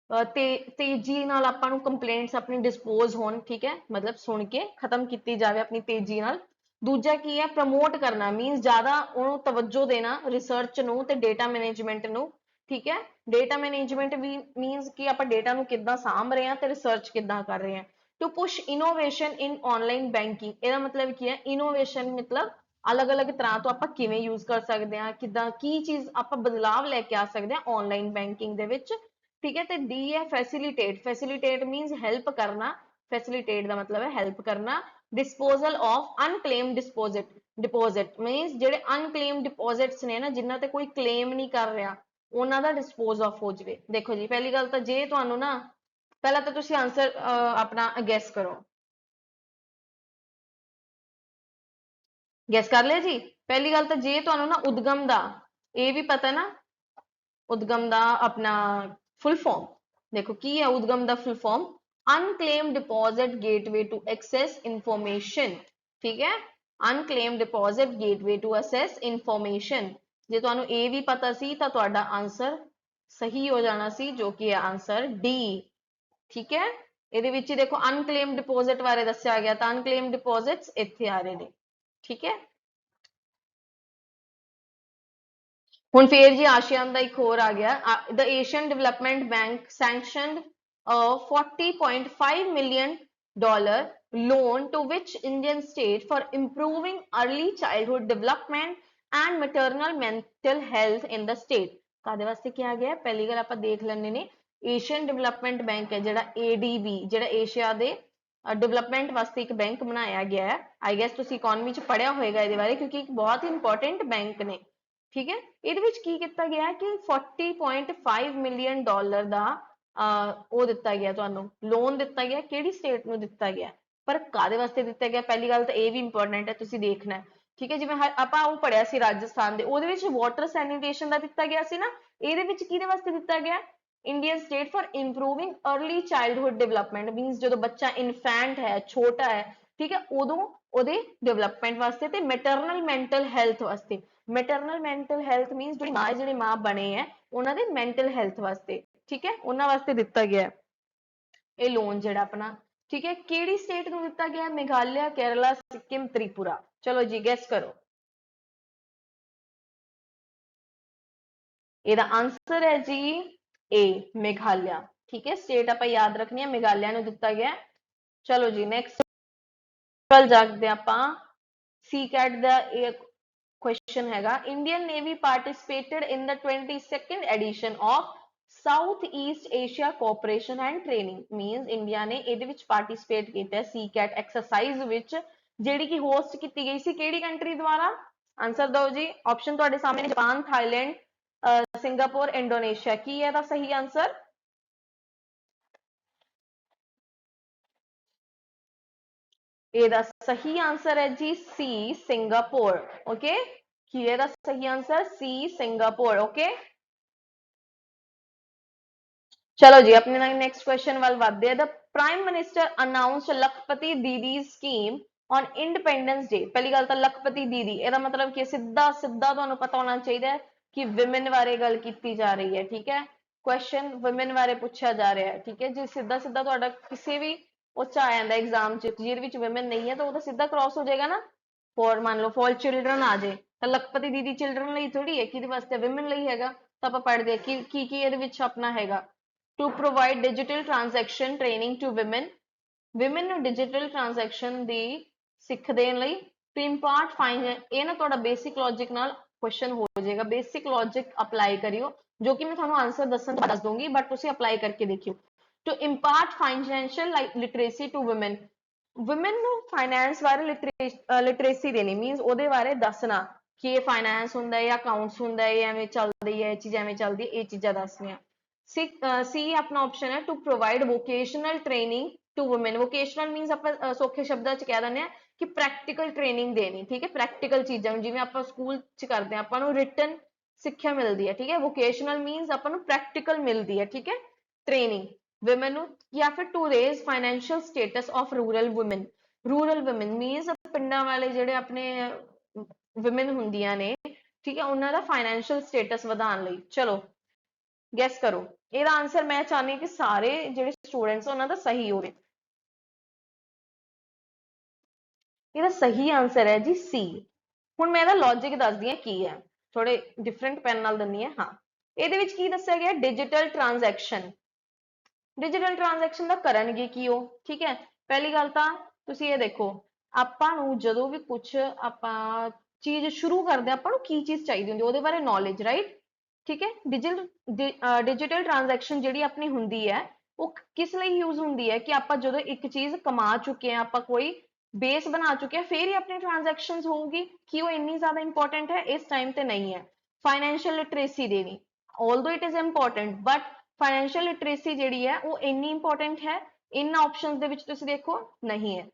तेजी नाल आपां नूं कंप्लेंट्स अपनी डिस्पोज होण। ठीक है, मतलब सुन के खत्म की जाए अपनी तेजी नाल। दूजा की है प्रमोट करना, मीनस ज्यादा उन्होंने तवज्जो देना रिसर्च नूं ते डेटा मैनेजमेंट नूं। ठीक है, डेटा मैनेजमेंट भी मीनस कि आप डेटा नूं किद्दां सांभ रहे हैं ते रिसर्च किद्दां कर रहे हैं। To push innovation in online banking, ਇਹਦਾ मतलब की है इनोवेशन मतलब अलग अलग तरह तो आप किवें यूज कर सकते हैं, किद्दां की चीज आप बदलाव लैके आ सकते हैं ऑनलाइन बैंकिंग दे विच। ठीक है, तो डी है फैसिलिटेट। फैसिलिटेट मीनस हैल्प करना, फैसिलिटेट का मतलब है हैल्प करना। डिस्पोजल ऑफ अनक्लेम डिपोजिट मीनस जेडे अनक्लेम डिपोजिट्स ने ना, जिन्हां ते कोई क्लेम नहीं कर रहा, उन्हां दा डिस्पोज ऑफ हो जाए। देखो जी, पहली गल तो जे तुहानू ना, पहला तो तुसी आंसर अपना गैस करो, गैस कर लिया जी। पहली गल तो जे तुहानू ना उद्गम दा ये भी पता ना, उद्गम दा अपना फुल फॉर्म देखो की है। उद्गम दा full form unclaimed deposit gateway to access information. ठीक है, unclaimed deposit gateway to access information. जे तुहानू ये भी पता सी तां तुहाडा आंसर सही हो जाना सी, जो कि है आंसर डी। ठीक है, ਇਹਦੇ ਵਿੱਚ ਹੀ ਦੇਖੋ ਅਨਕਲੇਮ ਡਿਪੋਜ਼ਿਟ ਬਾਰੇ ਦੱਸਿਆ ਗਿਆ, ਤਾਂ ਅਨਕਲੇਮ ਡਿਪੋਜ਼ਿਟਸ ਇੱਥੇ ਆ ਰਹੇ ਨੇ। ਠੀਕ ਹੈ, ਹੁਣ ਫੇਰ ਜੀ ਆਸੀਆਨ ਦਾ ਇੱਕ ਹੋਰ ਆ ਗਿਆ, the Asian development bank sanctioned a $40.5 million loan to which Indian state for improving early childhood development and maternal mental health in the state। ਕਾਦੇ ਵਾਸਤੇ ਕਿਹਾ ਗਿਆ? ਪਹਿਲੀ ਗੱਲ ਆਪਾਂ ਦੇਖ ਲੈਣੇ ਨੇ, ਏਸ਼ੀਅਨ ਡਿਵੈਲਪਮੈਂਟ ਬੈਂਕ ਹੈ ਜਿਹੜਾ ADB, ਜਿਹੜਾ ਏਸ਼ੀਆ ਦੇ ਡਿਵੈਲਪਮੈਂਟ ਵਾਸਤੇ ਇੱਕ ਬੈਂਕ ਬਣਾਇਆ ਗਿਆ ਹੈ। ਆਈ ਗੈਸ ਤੁਸੀਂ ਇਕਨੋਮੀ ਚ ਪੜ੍ਹਿਆ ਹੋਏਗਾ ਇਹਦੇ ਬਾਰੇ, ਕਿਉਂਕਿ ਇੱਕ ਬਹੁਤ ਹੀ ਇੰਪੋਰਟੈਂਟ ਬੈਂਕ ਨੇ। ਠੀਕ ਹੈ, ਇਹਦੇ ਵਿੱਚ ਕੀ ਕੀਤਾ ਗਿਆ ਕਿ $40.5 ਮਿਲੀਅਨ ਦਾ ਉਹ ਦਿੱਤਾ ਗਿਆ, ਤੁਹਾਨੂੰ ਲੋਨ ਦਿੱਤਾ ਗਿਆ। ਕਿਹੜੀ ਸਟੇਟ ਨੂੰ ਦਿੱਤਾ ਗਿਆ, ਪਰ ਕਾਦੇ ਵਾਸਤੇ ਦਿੱਤਾ ਗਿਆ? ਪਹਿਲੀ ਗੱਲ ਤਾਂ ਇਹ ਵੀ ਇੰਪੋਰਟੈਂਟ ਹੈ, ਤੁਸੀਂ ਦੇਖਣਾ ਹੈ। ਠੀਕ ਹੈ, ਜਿਵੇਂ ਆਪਾਂ ਉਹ ਪੜਿਆ ਸੀ ਰਾਜਸਥਾਨ ਦੇ, ਉਹਦੇ ਵਿੱਚ ਵਾਟਰ ਸੈਨੀਟੇਸ਼ਨ ਦਾ ਦਿੱਤਾ ਗਿਆ ਸੀ ਨਾ। ਇਹਦੇ ਵਿੱਚ ਕਿਹਦੇ ਵਾਸਤੇ ਦਿੱਤਾ ਗਿਆ? Indian state for improving early childhood development, means ਜਦੋਂ ਬੱਚਾ ਇਨਫੈਂਟ ਹੈ, ਛੋਟਾ ਹੈ, ਠੀਕ ਹੈ, ਉਦੋਂ ਉਹਦੇ ਡਿਵੈਲਪਮੈਂਟ ਵਾਸਤੇ, ਤੇ ਮੈਟਰਨਲ ਮੈਂਟਲ ਹੈਲਥ ਵਾਸਤੇ। ਮੈਟਰਨਲ ਮੈਂਟਲ ਹੈਲਥ ਮੀਨਸ ਜਿਹੜੇ ਮਾਂ ਬਣੇ ਹੈ ਉਹਨਾਂ ਦੇ ਮੈਂਟਲ ਹੈਲਥ ਵਾਸਤੇ। ਠੀਕ ਹੈ, ਉਹਨਾਂ ਵਾਸਤੇ ਦਿੱਤਾ ਗਿਆ ਇਹ ਲੋਨ ਜਿਹੜਾ ਆਪਣਾ। ਠੀਕ ਹੈ, ਕਿਹੜੀ ਸਟੇਟ ਨੂੰ ਦਿੱਤਾ ਗਿਆ? ਮੇਘਾਲਿਆ, ਕੇਰਲਾ, ਸਿੱਕਿਮ, ਤ੍ਰਿਪੁਰਾ। ਚਲੋ ਜੀ ਗੈਸ ਕਰੋ। ਇਹਦਾ ਆਂਸਰ ਹੈ ਜੀ ਏ, ਮੇਘਾਲਿਆ। ਠੀਕ ਹੈ, ਸਟੇਟ ਆਪਾਂ ਯਾਦ ਰੱਖਣੀ ਹੈ, ਮੇਘਾਲਿਆ ਨੂੰ ਦਿੱਤਾ ਗਿਆ। ਚਲੋ ਜੀ ਨੈਕਸਟ ਕੱਲ ਜਾਗਦੇ ਆਪਾਂ ਸੀਕੈਟ ਦਾ ਇਹ क्वेश्चन हैगा, Indian navy participated in the 22nd edition of South East Asia cooperation and training. Means India ने ਇਹਦੇ ਵਿੱਚ ਪਾਰਟਿਸਿਪੇਟ ਕੀਤਾ ਸੀਕੈਟ ਐਕਸਰਸਾਈਜ਼ ਵਿੱਚ, ਜਿਹੜੀ ਕਿ ਹੋਸਟ ਕੀਤੀ ਗਈ ਸੀ ਕਿਹੜੀ ਕੰਟਰੀ ਦੁਆਰਾ? ਆਨਸਰ ਦਿਓ ਜੀ। ਆਪਸ਼ਨ ਤੁਹਾਡੇ ਸਾਹਮਣੇ, ਜਾਪਾਨ, ਥਾਈਲੈਂਡ, ਸਿੰਗਾਪੁਰ, ਇੰਡੋਨੇਸ਼ੀਆ। ਕੀ ਹੈ ਇਹਦਾ ਸਹੀ ਆਨਸਰ? ਇਹਦਾ ਸਹੀ ਆਨਸਰ ਹੈ ਜੀ ਸੀ, ਸਿੰਗਾਪੁਰ। ਓਕੇ, ਕੀ ਹੈ ਇਹਦਾ ਸਹੀ ਆਨਸਰ? ਸੀ, ਸਿੰਗਾਪੁਰ। ਓਕੇ, ਚਲੋ ਜੀ ਆਪਣੇ ਨੈਕਸਟ ਕੁਐਸਚਨ ਵੱਲ ਵਧਦੇ ਆ। ਦ ਪ੍ਰਾਈਮ ਮਿਨਿਸਟਰ ਅਨਾਉਂਸਡ ਲਖਪਤੀ ਦੀਦੀ ਸਕੀਮ ਔਨ ਇੰਡੀਪੈਂਡੈਂਸ ਡੇ। ਪਹਿਲੀ ਗੱਲ ਤਾਂ ਲਖਪਤੀ ਦੀਦੀ, ਇਹਦਾ ਮਤਲਬ ਕਿ ਸਿੱਧਾ ਸਿੱਧਾ ਤੁਹਾਨੂੰ ਪਤਾ ਹੋਣਾ ਚਾਹੀਦਾ ਹੈ ਕਿ ਵਿਮਨ ਬਾਰੇ ਗੱਲ ਕੀਤੀ ਜਾ ਰਹੀ ਹੈ। ਠੀਕ ਹੈ, ਕੁਐਸਚਨ ਵਿਮਨ ਬਾਰੇ ਪੁੱਛਿਆ ਜਾ ਰਿਹਾ ਹੈ। ਠੀਕ ਹੈ ਜੀ, ਸਿੱਧਾ ਸਿੱਧਾ ਤੁਹਾਡਾ ਕਿਸੇ ਵੀ ਉਹ ਚ ਆ ਜਾਂਦਾ ਐਗਜ਼ਾਮ ਚ, ਜਿਹਦੇ ਵਿੱਚ ਵਿਮਨ ਨਹੀਂ ਹੈ ਤਾਂ ਉਹ ਤਾਂ ਸਿੱਧਾ ਕ੍ਰਾਸ ਹੋ ਜਾਏਗਾ ਨਾ। ਫੋਰ ਮੰਨ ਲਓ ਫॉर ਚਿਲड्रन ਆ ਜਾਏ ਤਾਂ ਲਖਪਤੀ ਦੀਦੀ ਚਿਲड्रन ਲਈ ਥੋੜੀ ਹੈ, ਕਿਹਦੇ ਵਾਸਤੇ? ਵਿਮਨ ਲਈ ਹੈਗਾ। ਤਾਂ ਆਪਾਂ ਪੜ੍ਹਦੇ ਕੀ ਕੀ ਇਹਦੇ ਵਿੱਚ ਆਪਣਾ ਹੈਗਾ, to provide digital transaction training to women, women ਨੂੰ digital transaction ਦੀ ਸਿੱਖ ਦੇਣ ਲਈ, to impart finance। ਇਹ ਨਾ ਤੁਹਾਡਾ ਬੇਸਿਕ ਲੌਜਿਕ ਨਾਲ ਕੁਐਸਚਨ ਹੋ ਜਾਏਗਾ, ਬੇਸਿਕ ਲੌਜਿਕ ਅਪਲਾਈ ਕਰਿਓ, ਜੋ ਕਿ ਮੈਂ ਤੁਹਾਨੂੰ ਆਨਸਰ ਦੱਸਣ ਤੋਂ ਦੱਸ ਦੂੰਗੀ, ਬਟ ਤੁਸੀਂ ਅਪਲਾਈ ਕਰਕੇ ਦੇਖਿਓ। to impart financial literacy to women, women ਨੂੰ ਫਾਈਨੈਂਸ ਬਾਰੇ ਲਿਟਰੇਸੀ ਦੇਣੀ, ਮੀਨਸ ਉਹਦੇ ਬਾਰੇ ਦੱਸਣਾ ਕਿ ਇਹ ਫਾਈਨੈਂਸ ਹੁੰਦਾ ਹੈ, ਅਕਾਊਂਟਸ ਹੁੰਦਾ ਹੈ, ਐਵੇਂ ਚੱਲਦੀ ਹੈ, ਇਹ ਚੀਜ਼ ਐਵੇਂ ਚੱਲਦੀ ਹੈ, ਇਹ ਚੀਜ਼ਾਂ ਦੱਸਣੀਆਂ। सी अपना ऑप्शन है to provide vocational training to women. Vocational means ਆਪਾਂ ਸੌਖੇ ਸ਼ਬਦਾਂ ਚ ਕਹਿ ਦਿੰਦੇ ਆ ਕਿ ਪ੍ਰੈਕਟੀਕਲ ਟ੍ਰੇਨਿੰਗ ਦੇਣੀ। ਠੀਕ ਹੈ, ਪ੍ਰੈਕਟੀਕਲ ਚੀਜ਼ਾਂ ਜਿਵੇਂ ਆਪਾਂ ਸਕੂਲ ਚ ਕਰਦੇ ਆ, ਆਪਾਂ ਨੂੰ ਰਿਟਨ ਸਿੱਖਿਆ ਮਿਲਦੀ ਹੈ। ਠੀਕ ਹੈ, ਵੋਕੇਸ਼ਨਲ ਮੀਨਸ ਆਪਾਂ ਨੂੰ ਪ੍ਰੈਕਟੀਕਲ ਮਿਲਦੀ ਹੈ। ਠੀਕ ਹੈ, ਟ੍ਰੇਨਿੰਗ ਵੁਮਨ ਨੂੰ, ਜਾਂ ਫਿਰ to raise financial status of rural women. Rural women means ਪਿੰਡਾਂ ਵਾਲੇ ਜਿਹੜੇ ਆਪਣੇ ਵੁਮਨ ਹੁੰਦੀਆਂ ਨੇ, ਠੀਕ ਹੈ, ਉਹਨਾਂ ਦਾ ਫਾਈਨੈਂਸ਼ੀਅਲ ਸਟੇਟਸ ਵਧਾਉਣ ਲਈ। ਚਲੋ ਗੈਸ ਕਰੋ। ਇਹਦਾ ਆਨਸਰ ਮੈਂ ਚਾਹੁੰਦੀ ਕਿ ਸਾਰੇ ਜਿਹੜੇ ਸਟੂਡੈਂਟਸ ਉਹਨਾਂ ਦਾ ਸਹੀ ਹੋਵੇ। ਇਹਦਾ ਸਹੀ ਆਨਸਰ ਹੈ ਜੀ ਸੀ। ਹੁਣ ਮੈਂ ਇਹਦਾ ਲੌਜਿਕ ਦੱਸਦੀ ਹਾਂ ਕੀ ਹੈ, ਥੋੜੇ ਡਿਫਰੈਂਟ ਪੈਨ ਨਾਲ ਦਿੰਦੀ ਹਾਂ। ਹਾਂ, ਇਹਦੇ ਵਿੱਚ ਕੀ ਦੱਸਿਆ ਗਿਆ? Digital transaction. ਡਿਜੀਟਲ ਟ੍ਰਾਂਜੈਕਸ਼ਨ ਦਾ ਕਰਨਗੇ ਕੀ ਉਹ? ਠੀਕ ਹੈ, ਪਹਿਲੀ ਗੱਲ ਤਾਂ ਤੁਸੀਂ ਇਹ ਦੇਖੋ, ਆਪਾਂ ਨੂੰ ਜਦੋਂ ਵੀ ਕੁਝ ਆਪਾਂ ਚੀਜ਼ ਸ਼ੁਰੂ ਕਰਦੇ ਆਪਾਂ ਨੂੰ ਕੀ ਚੀਜ਼ ਚਾਹੀਦੀ ਹੁੰਦੀ, ਉਹਦੇ ਬਾਰੇ ਨੌਲੇਜ, ਰਾਈਟ? ਠੀਕ ਹੈ, ਡਿਜੀਟਲ ਟ੍ਰਾਂਜੈਕਸ਼ਨ ਜਿਹੜੀ ਆਪਣੀ ਹੁੰਦੀ ਹੈ ਉਹ ਕਿਸ ਲਈ ਯੂਜ਼ ਹੁੰਦੀ ਹੈ ਕਿ ਆਪਾਂ ਜਦੋਂ ਇੱਕ ਚੀਜ਼ ਕਮਾ ਚੁੱਕੇ ਹਾਂ, ਆਪਾਂ ਕੋਈ ਬੇਸ ਬਣਾ ਚੁੱਕੇ ਹਾਂ, ਫਿਰ ਹੀ ਆਪਣੀ ਟ੍ਰਾਂਜੈਕਸ਼ਨਸ ਹੋਊਗੀ। ਕਿ ਉਹ ਇੰਨੀ ਜ਼ਿਆਦਾ ਇੰਪੋਰਟੈਂਟ ਹੈ? ਇਸ ਟਾਈਮ ਤੇ ਨਹੀਂ ਹੈ। ਫਾਈਨੈਂਸ਼ੀਅਲ ਲਿਟਰੇਸੀ ਦੇਣੀ, although it is important, but financial literacy ਜਿਹੜੀ ਹੈ ਉਹ ਇੰਨੀ ਇੰਪੋਰਟੈਂਟ ਹੈ? ਇਹਨਾਂ ਆਪਸ਼ਨਸ ਦੇ ਵਿੱਚ ਤੁਸੀਂ ਦੇਖੋ ਨਹੀਂ ਹੈ।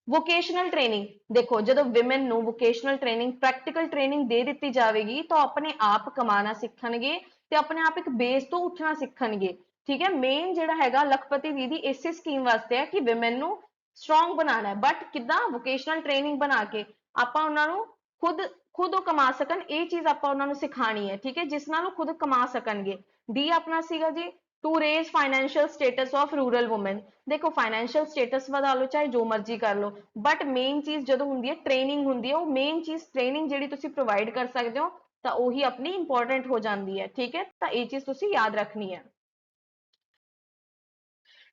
ਵੋਕੇਸ਼ਨਲ ਟ੍ਰੇਨਿੰਗ ਦੇਖੋ, ਜਦੋਂ ਵਿਮਨ ਨੂੰ ਵੋਕੇਸ਼ਨਲ ਟ੍ਰੇਨਿੰਗ, ਪ੍ਰੈਕਟੀਕਲ ਟ੍ਰੇਨਿੰਗ ਦੇ ਦਿੱਤੀ ਜਾਵੇਗੀ ਤਾਂ ਆਪਣੇ ਆਪ ਕਮਾਣਾ ਸਿੱਖਣਗੇ ਤੇ ਆਪਣੇ ਆਪ ਇੱਕ ਬੇਸ ਤੋਂ ਉੱਠਣਾ ਸਿੱਖਣਗੇ। ਠੀਕ ਹੈ, ਮੇਨ ਜਿਹੜਾ ਹੈਗਾ ਲਖਪਤੀ ਦੀਦੀ ਇਸੇ ਸਕੀਮ ਵਾਸਤੇ ਹੈ ਕਿ ਵਿਮਨ ਨੂੰ ਸਟਰੋਂਗ ਬਣਾਉਣਾ ਹੈ। ਬਟ ਕਿੱਦਾਂ? ਵੋਕੇਸ਼ਨਲ ਟ੍ਰੇਨਿੰਗ ਬਣਾ ਕੇ ਆਪਾਂ ਉਹਨਾਂ ਨੂੰ ਖੁਦ ਉਹ ਕਮਾ ਸਕਣ, ਇਹ ਚੀਜ਼ ਆਪਾਂ ਉਹਨਾਂ ਨੂੰ ਸਿਖਾਣੀ ਹੈ। ਠੀਕ ਹੈ, ਜਿਸ ਨਾਲ ਉਹ ਖੁਦ ਕਮਾ ਸਕਣਗੇ। डी अपना सीगा जी to raise financial status of rural women. देखो फाइनेंशियल स्टेटस ਵਧਾ ਲਓ ਚਾਹੇ ਜੋ ਮਰਜ਼ੀ ਕਰ ਲਓ ਬਟ ਮੇਨ ਚੀਜ਼ ਜਦੋਂ ਹੁੰਦੀ ਹੈ ਟ੍ਰੇਨਿੰਗ ਹੁੰਦੀ ਹੈ ਉਹ ਮੇਨ ਚੀਜ਼ ਟ੍ਰੇਨਿੰਗ ਜਿਹੜੀ ਤੁਸੀਂ ਪ੍ਰੋਵਾਈਡ ਕਰ ਸਕਦੇ ਹੋ ਤਾਂ ਉਹੀ ਆਪਣੀ ਇੰਪੋਰਟੈਂਟ ਹੋ ਜਾਂਦੀ ਹੈ ਠੀਕ ਹੈ ਤਾਂ ਇਹ ਚੀਜ਼ ਤੁਸੀਂ ਯਾਦ ਰੱਖਣੀ ਹੈ।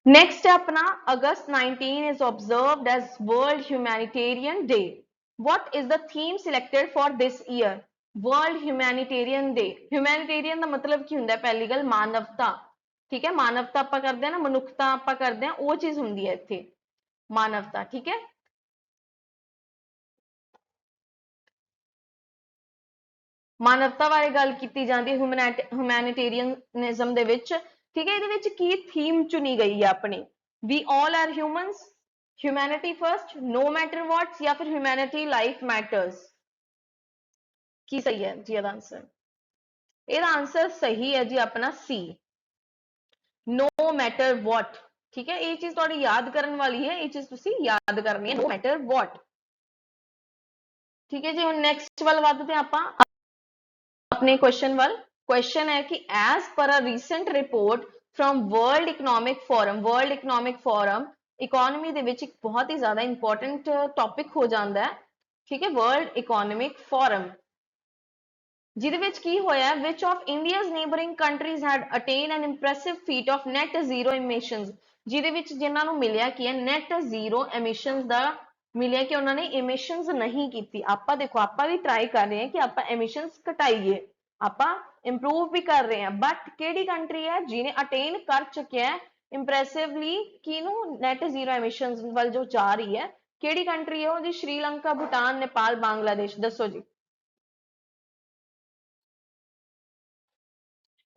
Next अपना August 19 is observed as World Humanitarian Day. What is the theme selected for this year? World Humanitarian Day. Humanitarian ਦਾ ਮਤਲਬ ਕੀ ਹੁੰਦਾ ਹੈ ਪਹਿਲੀ ਗੱਲ ਮਾਨਵਤਾ ਠੀਕ ਹੈ ਮਾਨਵਤਾ ਆਪਾਂ ਕਰਦੇ ਹਾਂ ਨਾ ਮਨੁੱਖਤਾ ਆਪਾਂ ਕਰਦੇ ਹਾਂ ਉਹ ਚੀਜ਼ ਹੁੰਦੀ ਹੈ ਇੱਥੇ ਮਾਨਵਤਾ ਠੀਕ ਹੈ। ਮਾਨਵਤਾ ਬਾਰੇ ਗੱਲ ਕੀਤੀ ਜਾਂਦੀ ਹੈ ਹਿਊਮੈਨਿਟੇਰੀਅਨਿਜ਼ਮ ਦੇ ਵਿੱਚ ਠੀਕ ਹੈ ਇਹਦੇ ਵਿੱਚ ਕੀ ਥੀਮ ਚੁਣੀ ਗਈ ਹੈ ਆਪਣੀ we all are humans humanity first no matter whats या फिर ह्यूमैनिटी लाइफ मैटर्स ਕੀ ਸਹੀ ਹੈ ਜੀ ਇਹਦਾ ਆਨਸਰ ਇਹਦਾ ਆਨਸਰ ਸਹੀ ਹੈ ਜੀ ਆਪਣਾ ਸੀ नो मैटर व्हाट ठीक है ये चीज थोड़ी याद करने वाली है ये चीज तुसी याद करनी है नो मैटर व्हाट ठीक है जी हुण नेक्स्ट वाल वधदे आपां अपने क्वेश्चन वाल क्वेश्चन है कि as per a recent report from World Economic Forum economy ਦੇ ਵਿੱਚ ਇੱਕ ਬਹੁਤ ਹੀ ਜ਼ਿਆਦਾ ਇੰਪੋਰਟੈਂਟ ਟੌਪਿਕ ਹੋ ਜਾਂਦਾ ਹੈ ਠੀਕ ਹੈ ਵਰਲਡ ਇਕਨੋਮਿਕ ਫੋਰਮ ਜਿਹਦੇ ਵਿੱਚ ਕੀ ਹੋਇਆ which of India's neighboring countries had attained an impressive feat of net zero emissions ਜਿਹਦੇ ਵਿੱਚ ਜਿਨ੍ਹਾਂ ਨੂੰ ਮਿਲਿਆ ਕੀ ਹੈ net zero emissions ਦਾ ਮਿਲਿਆ ਕਿ ਉਹਨਾਂ ਨੇ emissions ਨਹੀਂ ਕੀਤੀ ਆਪਾਂ ਦੇਖੋ ਆਪਾਂ ਵੀ ਟਰਾਈ ਕਰ ਰਹੇ ਹਾਂ ਕਿ ਆਪਾਂ emissions ਘਟਾਈਏ ਆਪਾਂ improve ਵੀ ਕਰ ਰਹੇ ਹਾਂ ਬਟ ਕਿਹੜੀ ਕੰਟਰੀ ਹੈ ਜਿਹਨੇ ਅਟੇਨ ਕਰ ਚੁੱਕਿਆ ਹੈ ਇੰਪ੍ਰੈਸਿਵਲੀ ਕਿਹਨੂੰ net zero emissions ਵੱਲ ਜੋ ਜਾ ਰਹੀ ਹੈ ਕਿਹੜੀ ਕੰਟਰੀ ਹੈ ਉਹ ਜੀ ਸ਼੍ਰੀਲੰਕਾ ਭੂਟਾਨ ਨੇਪਾਲ ਬੰਗਲਾਦੇਸ਼ ਦੱਸੋ ਜੀ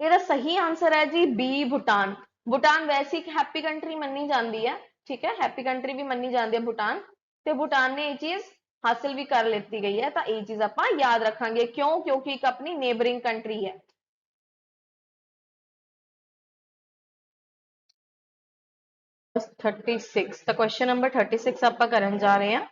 ਇਹਦਾ ਸਹੀ ਆਨਸਰ ਹੈ ਜੀ ਬੀ ਭੂਟਾਨ ਭੂਟਾਨ ਵੈਸੇ ਇੱਕ ਹੈਪੀ ਕੰਟਰੀ ਮੰਨੀ ਜਾਂਦੀ ਹੈ ਠੀਕ ਹੈ ਹੈਪੀ ਕੰਟਰੀ ਵੀ ਮੰਨੀ ਜਾਂਦੀ ਹੈ ਭੂਟਾਨ ਤੇ ਭੂਟਾਨ ਨੇ ਇਹ ਚੀਜ਼ ਹਾਸਿਲ ਵੀ ਕਰ ਲਿੱਤੀ ਗਈ ਹੈ ਤਾਂ ਇਹ ਚੀਜ਼ ਆਪਾਂ ਯਾਦ ਰੱਖਾਂਗੇ ਕਿਉਂ ਕਿਉਂਕਿ ਇੱਕ ਆਪਣੀ ਨੇਬਰਿੰਗ ਕੰਟਰੀ ਹੈ 36 ਤਾਂ ਕੁਐਸਚਨ ਨੰਬਰ 36 ਆਪਾਂ ਕਰਨ ਜਾ ਰਹੇ ਹਾਂ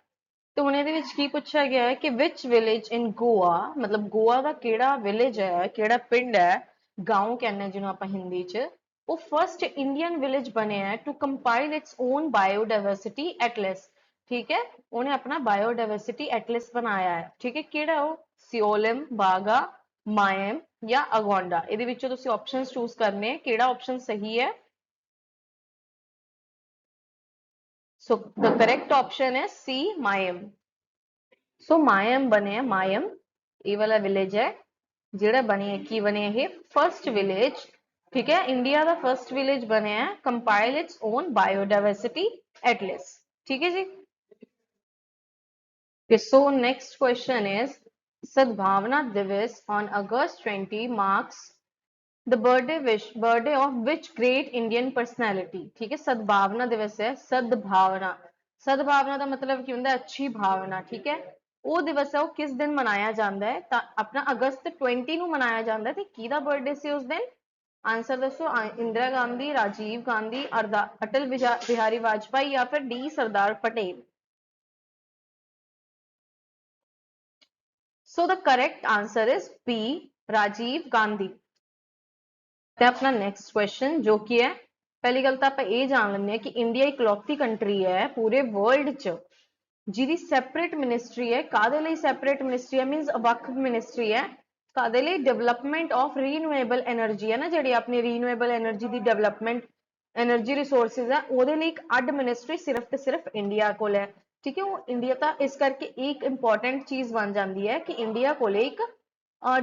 ਤੇ ਹੁਣ ਇਹਦੇ ਵਿੱਚ ਕੀ ਪੁੱਛਿਆ ਗਿਆ ਹੈ ਕਿ ਵਿਚ ਵਿਲੇਜ ਇਨ ਗੋਆ ਮਤਲਬ ਗੋਆ ਦਾ ਕਿਹੜਾ ਵਿਲੇਜ ਹੈ ਕਿਹੜਾ ਪਿੰਡ ਹੈ ਗਾਉਂ ਕਹਿੰਦੇ ਜਿਹਨੂੰ ਆਪਾਂ ਹਿੰਦੀ ਚ ਉਹ ਫਰਸਟ ਇੰਡੀਅਨ ਵਿਲੇਜ ਬਣਿਆ ਹੈ to compile its own biodiversity atlas ਠੀਕ ਹੈ ਉਹਨੇ ਆਪਣਾ ਬਾਇਓਡਾਇਵਰਸਿਟੀ ਐਟਲਸ ਬਣਾਇਆ ਹੈ ਠੀਕ ਹੈ ਕਿਹੜਾ ਉਹ ਸਿਓਲਿਮ ਬਾਗਾ ਮਾਇਮ ਜਾਂ ਅਗੋਂਡਾ ਇਹਦੇ ਵਿੱਚੋਂ ਤੁਸੀਂ ਆਪਸ਼ਨਸ ਚੂਜ਼ ਕਰਨੇ ਕਿਹੜਾ ਆਪਸ਼ਨ ਸਹੀ ਹੈ so the correct option is C Mayam so Mayam ਬਣਿਆ Mayam ਇਹ ਵਾਲਾ ਵਿਲੇਜ ਹੈ ਜਿਹੜਾ ਬਣਿਆ ਕੀ ਬਣਿਆ ਇਹ ਫਰਸਟ ਵਿਲੇਜ ਠੀਕ ਹੈ ਇੰਡੀਆ ਦਾ ਫਰਸਟ ਵਿਲੇਜ ਬਣਿਆ ਹੈ compile its own biodiversity atlas ਠੀਕ ਹੈ ਜੀ so next question is Sadbhavana Divas on August 20 marks the birthday of which great Indian personality ठीक है सद्भावना दिवस है सद्भावना ਦਾ ਮਤਲਬ ਕੀ ਹੁੰਦਾ ਅੱਛੀ ਭਾਵਨਾ ਠੀਕ ਹੈ ਉਹ ਦਿਵਸ ਹੈ ਉਹ ਕਿਸ ਦਿਨ ਮਨਾਇਆ ਜਾਂਦਾ ਹੈ ਤਾਂ ਆਪਣਾ ਅਗਸਤ 20 ਨੂੰ ਮਨਾਇਆ ਜਾਂਦਾ ਹੈ ਤੇ ਕਿਹਦਾ ਬਰਥਡੇ ਸੀ ਉਸ ਦਿਨ ਆਨਸਰ ਦੱਸੋ ਇੰਦਰਾ ਗਾਂਧੀ ਰਾਜੀਵ ਗਾਂਧੀ ਅਟਲ ਬਿਹਾਰੀ ਵਾਜਪਾਈ ਜਾਂ ਫਿਰ D Sardar Patel so the correct answer is B Rajiv Gandhi ਤੇ ਆਪਣਾ ਨੈਕਸਟ ਕੁਐਸਚਨ ਜੋ ਕੀ ਹੈ ਪਹਿਲੀ ਗੱਲ ਤਾਂ ਆਪਾਂ ਇਹ ਜਾਣ ਲੈਂਦੇ ਹਾਂ ਕਿ ਇੰਡੀਆ ਇਕਲੌਤੀ ਕੰਟਰੀ ਹੈ ਪੂਰੇ ਵਰਲਡ 'ਚ ਜਿਹਦੀ ਸੈਪਰੇਟ ਮਿਨਿਸਟਰੀ ਹੈ ਕਾਹਦੇ ਲਈ ਸੈਪਰੇਟ ਮਿਨਿਸਟਰੀ ਹੈ ਮੀਨਸ ਵੱਖ ਮਿਨਿਸਟਰੀ ਹੈ ਕਾਹਦੇ ਲਈ ਡਿਵੈਲਪਮੈਂਟ ਆਫ ਰੀਨਿਊਏਬਲ એનર્ਜੀ ਹੈ ਨਾ ਜਿਹੜੀ ਆਪਣੀ ਰੀਨਿਊਏਬਲ એનર્ਜੀ ਦੀ ਡਿਵੈਲਪਮੈਂਟ એનર્ਜੀ ਰਿਸੋਰਸਿਸ ਹੈ ਉਹਦੇ ਲਈ ਇੱਕ ਅੱਡ ਮਿਨਿਸਟਰੀ ਸਿਰਫ ਤੇ ਸਿਰਫ ਇੰਡੀਆ ਕੋਲ ਹੈ ਠੀਕ ਹੈ ਉਹ ਇੰਡੀਆ ਤਾਂ ਇਸ ਕਰਕੇ ਇੱਕ ਇੰਪੋਰਟੈਂਟ ਚੀਜ਼ ਬਣ ਜਾਂਦੀ ਹੈ ਕਿ ਇੰਡੀਆ ਕੋਲੇ ਇੱਕ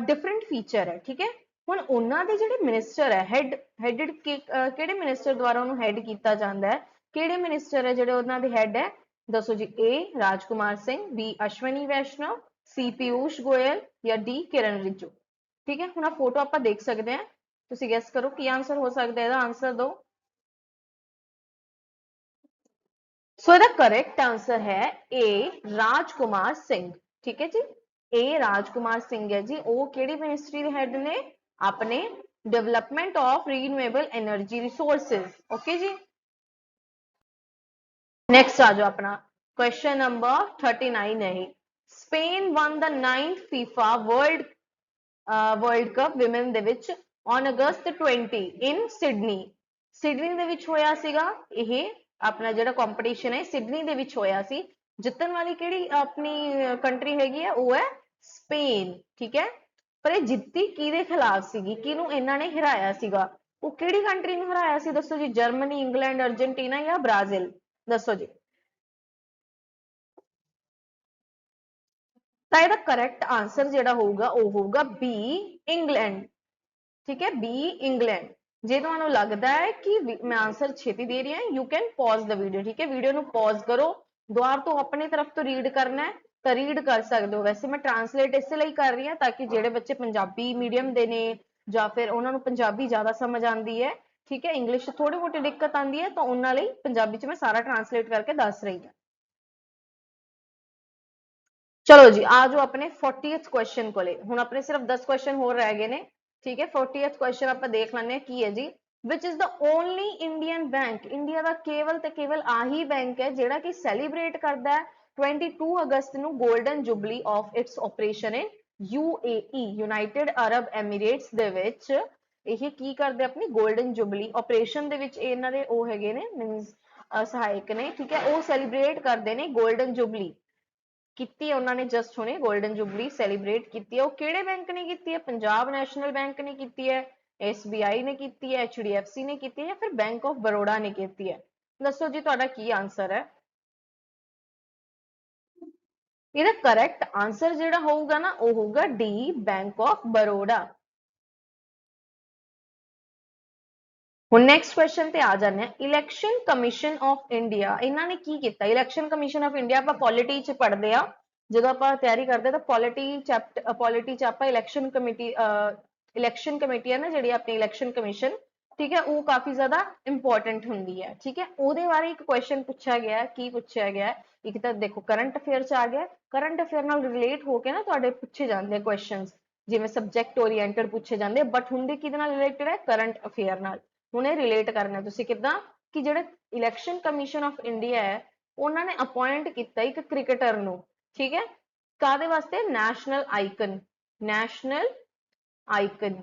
ਡਿਫਰੈਂਟ ਫੀਚਰ ਹੈ ਠੀਕ ਹੈ ਹੁਣ ਉਹਨਾਂ ਦੇ ਜਿਹੜੇ ਮਿਨਿਸਟਰ ਹੈ ਹੈਡਡ ਕਿਹੜੇ ਮਿਨਿਸਟਰ ਦੁਆਰਾ ਉਹਨੂੰ ਹੈਡ ਕੀਤਾ ਜਾਂਦਾ ਹੈ ਕਿਹੜੇ ਮਿਨਿਸਟਰ ਹੈ ਜਿਹੜੇ ਉਹਨਾਂ ਦੇ ਹੈਡ ਹੈ ਦੱਸੋ ਜੀ ਏ ਰਾਜਕੁਮਾਰ ਸਿੰਘ ਬੀ ਅਸ਼ਵਨੀ ਵੈਸ਼ਨਵ ਸੀ ਪੀਯੂਸ਼ ਗੋਇਲ ਜਾਂ ਡੀ ਕਿਰਨ ਰਿਜੂ ਠੀਕ ਹੈ ਹੁਣ ਆ ਫੋਟੋ ਆਪਾਂ ਦੇਖ ਸਕਦੇ ਹਾਂ ਤੁਸੀਂ ਗੈਸ ਕਰੋ ਕੀ ਆਨਸਰ ਹੋ ਸਕਦਾ ਹੈ ਇਹਦਾ ਆਨਸਰ ਦਿਓ ਸੋ ਇਹਦਾ ਕਰੈਕਟ ਆਨਸਰ ਹੈ ਏ ਰਾਜਕੁਮਾਰ ਸਿੰਘ ਠੀਕ ਹੈ ਜੀ ਏ ਰਾਜਕੁਮਾਰ ਸਿੰਘ ਹੈ ਜੀ ਉਹ ਕਿਹੜੀ ਮਿਨਿਸਟਰੀ ਦੇ ਹੈਡ ਨੇ ਆਪਣੇ development of renewable energy resources okay ਜੀ नेक्स्ट आ जाओ अपना क्वेश्चन नंबर 39 है Spain one the 9th FIFA world cup women they which on August 20 in Sydney. Sydney ਦੇ ਵਿੱਚ ਹੋਇਆ ਸੀਗਾ ਇਹ ਆਪਣਾ ਜਿਹੜਾ ਕੰਪੀਟੀਸ਼ਨ ਹੈ ਸਿਡਨੀ ਦੇ ਵਿੱਚ ਹੋਇਆ ਸੀ। ਜਿੱਤਣ ਵਾਲੀ ਕਿਹੜੀ ਆਪਣੀ ਕੰਟਰੀ ਹੈਗੀ ਹੈ ਉਹ ਹੈ ਸਪੇਨ, ਠੀਕ ਹੈ। ਪਰ ਇਹ ਜਿੱਤੀ ਕਿਹਦੇ ਖਿਲਾਫ ਸੀਗੀ, ਕਿਹਨੂੰ ਇਹਨਾਂ ਨੇ ਹਰਾਇਆ ਸੀਗਾ, ਉਹ ਕਿਹੜੀ ਕੰਟਰੀ ਨੂੰ ਹਰਾਇਆ ਸੀ ਦੱਸੋ ਜੀ? ਜਰਮਨੀ, ਇੰਗਲੈਂਡ, ਅਰਜਨਟੀਨਾ ਜਾਂ ਬ੍ਰਾਜ਼ੀਲ? ਦੱਸੋ ਜੀ। ਤਾਂ ਇਹਦਾ ਕਰੈਕਟ ਆਨਸਰ ਜਿਹੜਾ ਹੋਊਗਾ ਉਹ ਹੋਊਗਾ ਬੀ ਇੰਗਲੈਂਡ, ठीक है, बी इंग्लैंड। जे तुहानू लगता है कि मैं आंसर छेती दे रही हूं, you can pause the video, ठीक है, वीडियो नु पॉज करो, द्वार तो अपनी तरफ तो रीड करना है तो रीड कर सकते हो। वैसे मैं ट्रांसलेट इसलिए कर रही हूं ताकि जेडे बच्चे पंजाबी मीडियम दे ने या फिर उन्होंने पंजाबी ज्यादा समझ आती है, ठीक है, इंग्लिश थोड़ी मोटी दिक्कत आती है, तो उन्होंने पंजाबी च मैं सारा ट्रांसलेट करके दस रही हूं। चलो जी आ जाओ अपने 40th क्वेश्चन को। हुण अपने सिर्फ 10 क्वेश्चन होर रह गए ने, ठीक है। 40th क्वेश्चन आप देख लें की है जी। Which is the only Indian bank, India का केवल ते केवल आही बैंक है जिहड़ा कि सैलीब्रेट करता है 22 अगस्त नू golden jubilee of its operation in UAE, United Arab Emirates दे विच ਇਹ ਕੀ ਕਰਦੇ अपनी गोल्डन जुबली ऑपरेशन दे विच इन्हां दे ਉਹ ਹੈਗੇ ਨੇ मीनस सहायक ने, ठीक है, वो सैलीब्रेट करते हैं गोल्डन जुबली ਕੀਤੀ ਹੈ ਉਹਨਾਂ ਨੇ ਜਸਟ ਹੁਣੇ 골ਡਨ ਜੁਬਲੀ ਸੈਲੀਬ੍ਰੇਟ ਕੀਤੀ ਹੈ। ਉਹ ਕਿਹੜੇ ਬੈਂਕ ਨੇ ਕੀਤੀ ਹੈ? ਪੰਜਾਬ ਨੈਸ਼ਨਲ ਬੈਂਕ ਨੇ ਕੀਤੀ ਹੈ, SBI ਨੇ ਕੀਤੀ ਹੈ, HDFC ਨੇ ਕੀਤੀ ਹੈ ਜਾਂ ਫਿਰ ਬੈਂਕ ਆਫ ਬਰੋੜਾ ਨੇ ਕੀਤੀ ਹੈ? ਦੱਸੋ ਜੀ ਤੁਹਾਡਾ ਕੀ ਆਨਸਰ ਹੈ? ਇਹਦਾ ਕਰੈਕਟ ਆਨਸਰ ਜਿਹੜਾ ਹੋਊਗਾ ਨਾ ਉਹ ਹੋਊਗਾ ਡੀ ਬੈਂਕ ਆਫ ਬਰੋੜਾ। ਹੁਣ ਨੈਕਸਟ ਕੁਐਸਚਨ ਤੇ ਆ ਜਾਂਦੇ ਆ। ਇਲੈਕਸ਼ਨ ਕਮਿਸ਼ਨ ਆਫ ਇੰਡੀਆ ਇਹਨਾਂ ਨੇ ਕੀ ਕੀਤਾ? ਇਲੈਕਸ਼ਨ ਕਮਿਸ਼ਨ ਆਫ ਇੰਡੀਆ ਆਪਾਂ ਪੋਲਿਟੀ ਚ ਪੜ੍ਹਦੇ ਆ ਜਦੋਂ ਆਪਾਂ ਤਿਆਰੀ ਕਰਦੇ ਤਾਂ ਪੋਲਿਟੀ ਚ ਆਪਾਂ ਇਲੈਕਸ਼ਨ ਕਮੇਟੀ ਹੈ ਨਾ ਜਿਹੜੀ ਆਪਣੀ ਇਲੈਕਸ਼ਨ ਕਮਿਸ਼ਨ, ਠੀਕ ਹੈ, ਉਹ ਕਾਫੀ ਜ਼ਿਆਦਾ ਇੰਪੋਰਟੈਂਟ ਹੁੰਦੀ ਹੈ, ਠੀਕ ਹੈ। ਉਹਦੇ ਬਾਰੇ ਇੱਕ ਕੁਐਸਚਨ ਪੁੱਛਿਆ ਗਿਆ ਹੈ, ਕੀ ਪੁੱਛਿਆ ਗਿਆ ਹੈ? ਇੱਕ ਤਾਂ ਦੇਖੋ ਕਰੰਟ ਅਫੇਅਰ ਚ ਆ ਗਿਆ, ਕਰੰਟ ਅਫੇਅਰ ਨਾਲ ਰਿਲੇਟ ਹੋ ਕੇ ਨਾ ਤੁਹਾਡੇ ਪੁੱਛੇ ਜਾਂਦੇ ਕੁਐਸਚਨਸ, ਜਿਵੇਂ ਸਬਜੈਕਟ ਓਰੀਐਂਟਡ ਪੁੱਛੇ ਜਾਂਦੇ, ਬਟ ਹੁੰਦੇ ਕਿਹਦੇ ਨਾਲ ਰਿਲੇਟਡ ਹੈ? ਕਰੰਟ ਅਫੇਅਰ ਨਾਲ। ਹੁਣ ਇਹ ਰਿਲੇਟ ਕਰਨਾ ਤੁਸੀਂ ਕਿੱਦਾਂ ਕਿ ਜਿਹੜਾ ਇਲੈਕਸ਼ਨ ਕਮਿਸ਼ਨ ਆਫ ਇੰਡੀਆ ਹੈ ਉਹਨਾਂ ਨੇ ਅਪਾਇੰਟ ਕੀਤਾ ਇੱਕ ਕ੍ਰਿਕਟਰ ਨੂੰ, ਠੀਕ ਹੈ, ਕਾਦੇ ਵਾਸਤੇ? ਨੈਸ਼ਨਲ ਆਈਕਨ, ਨੈਸ਼ਨਲ ਆਈਕਨ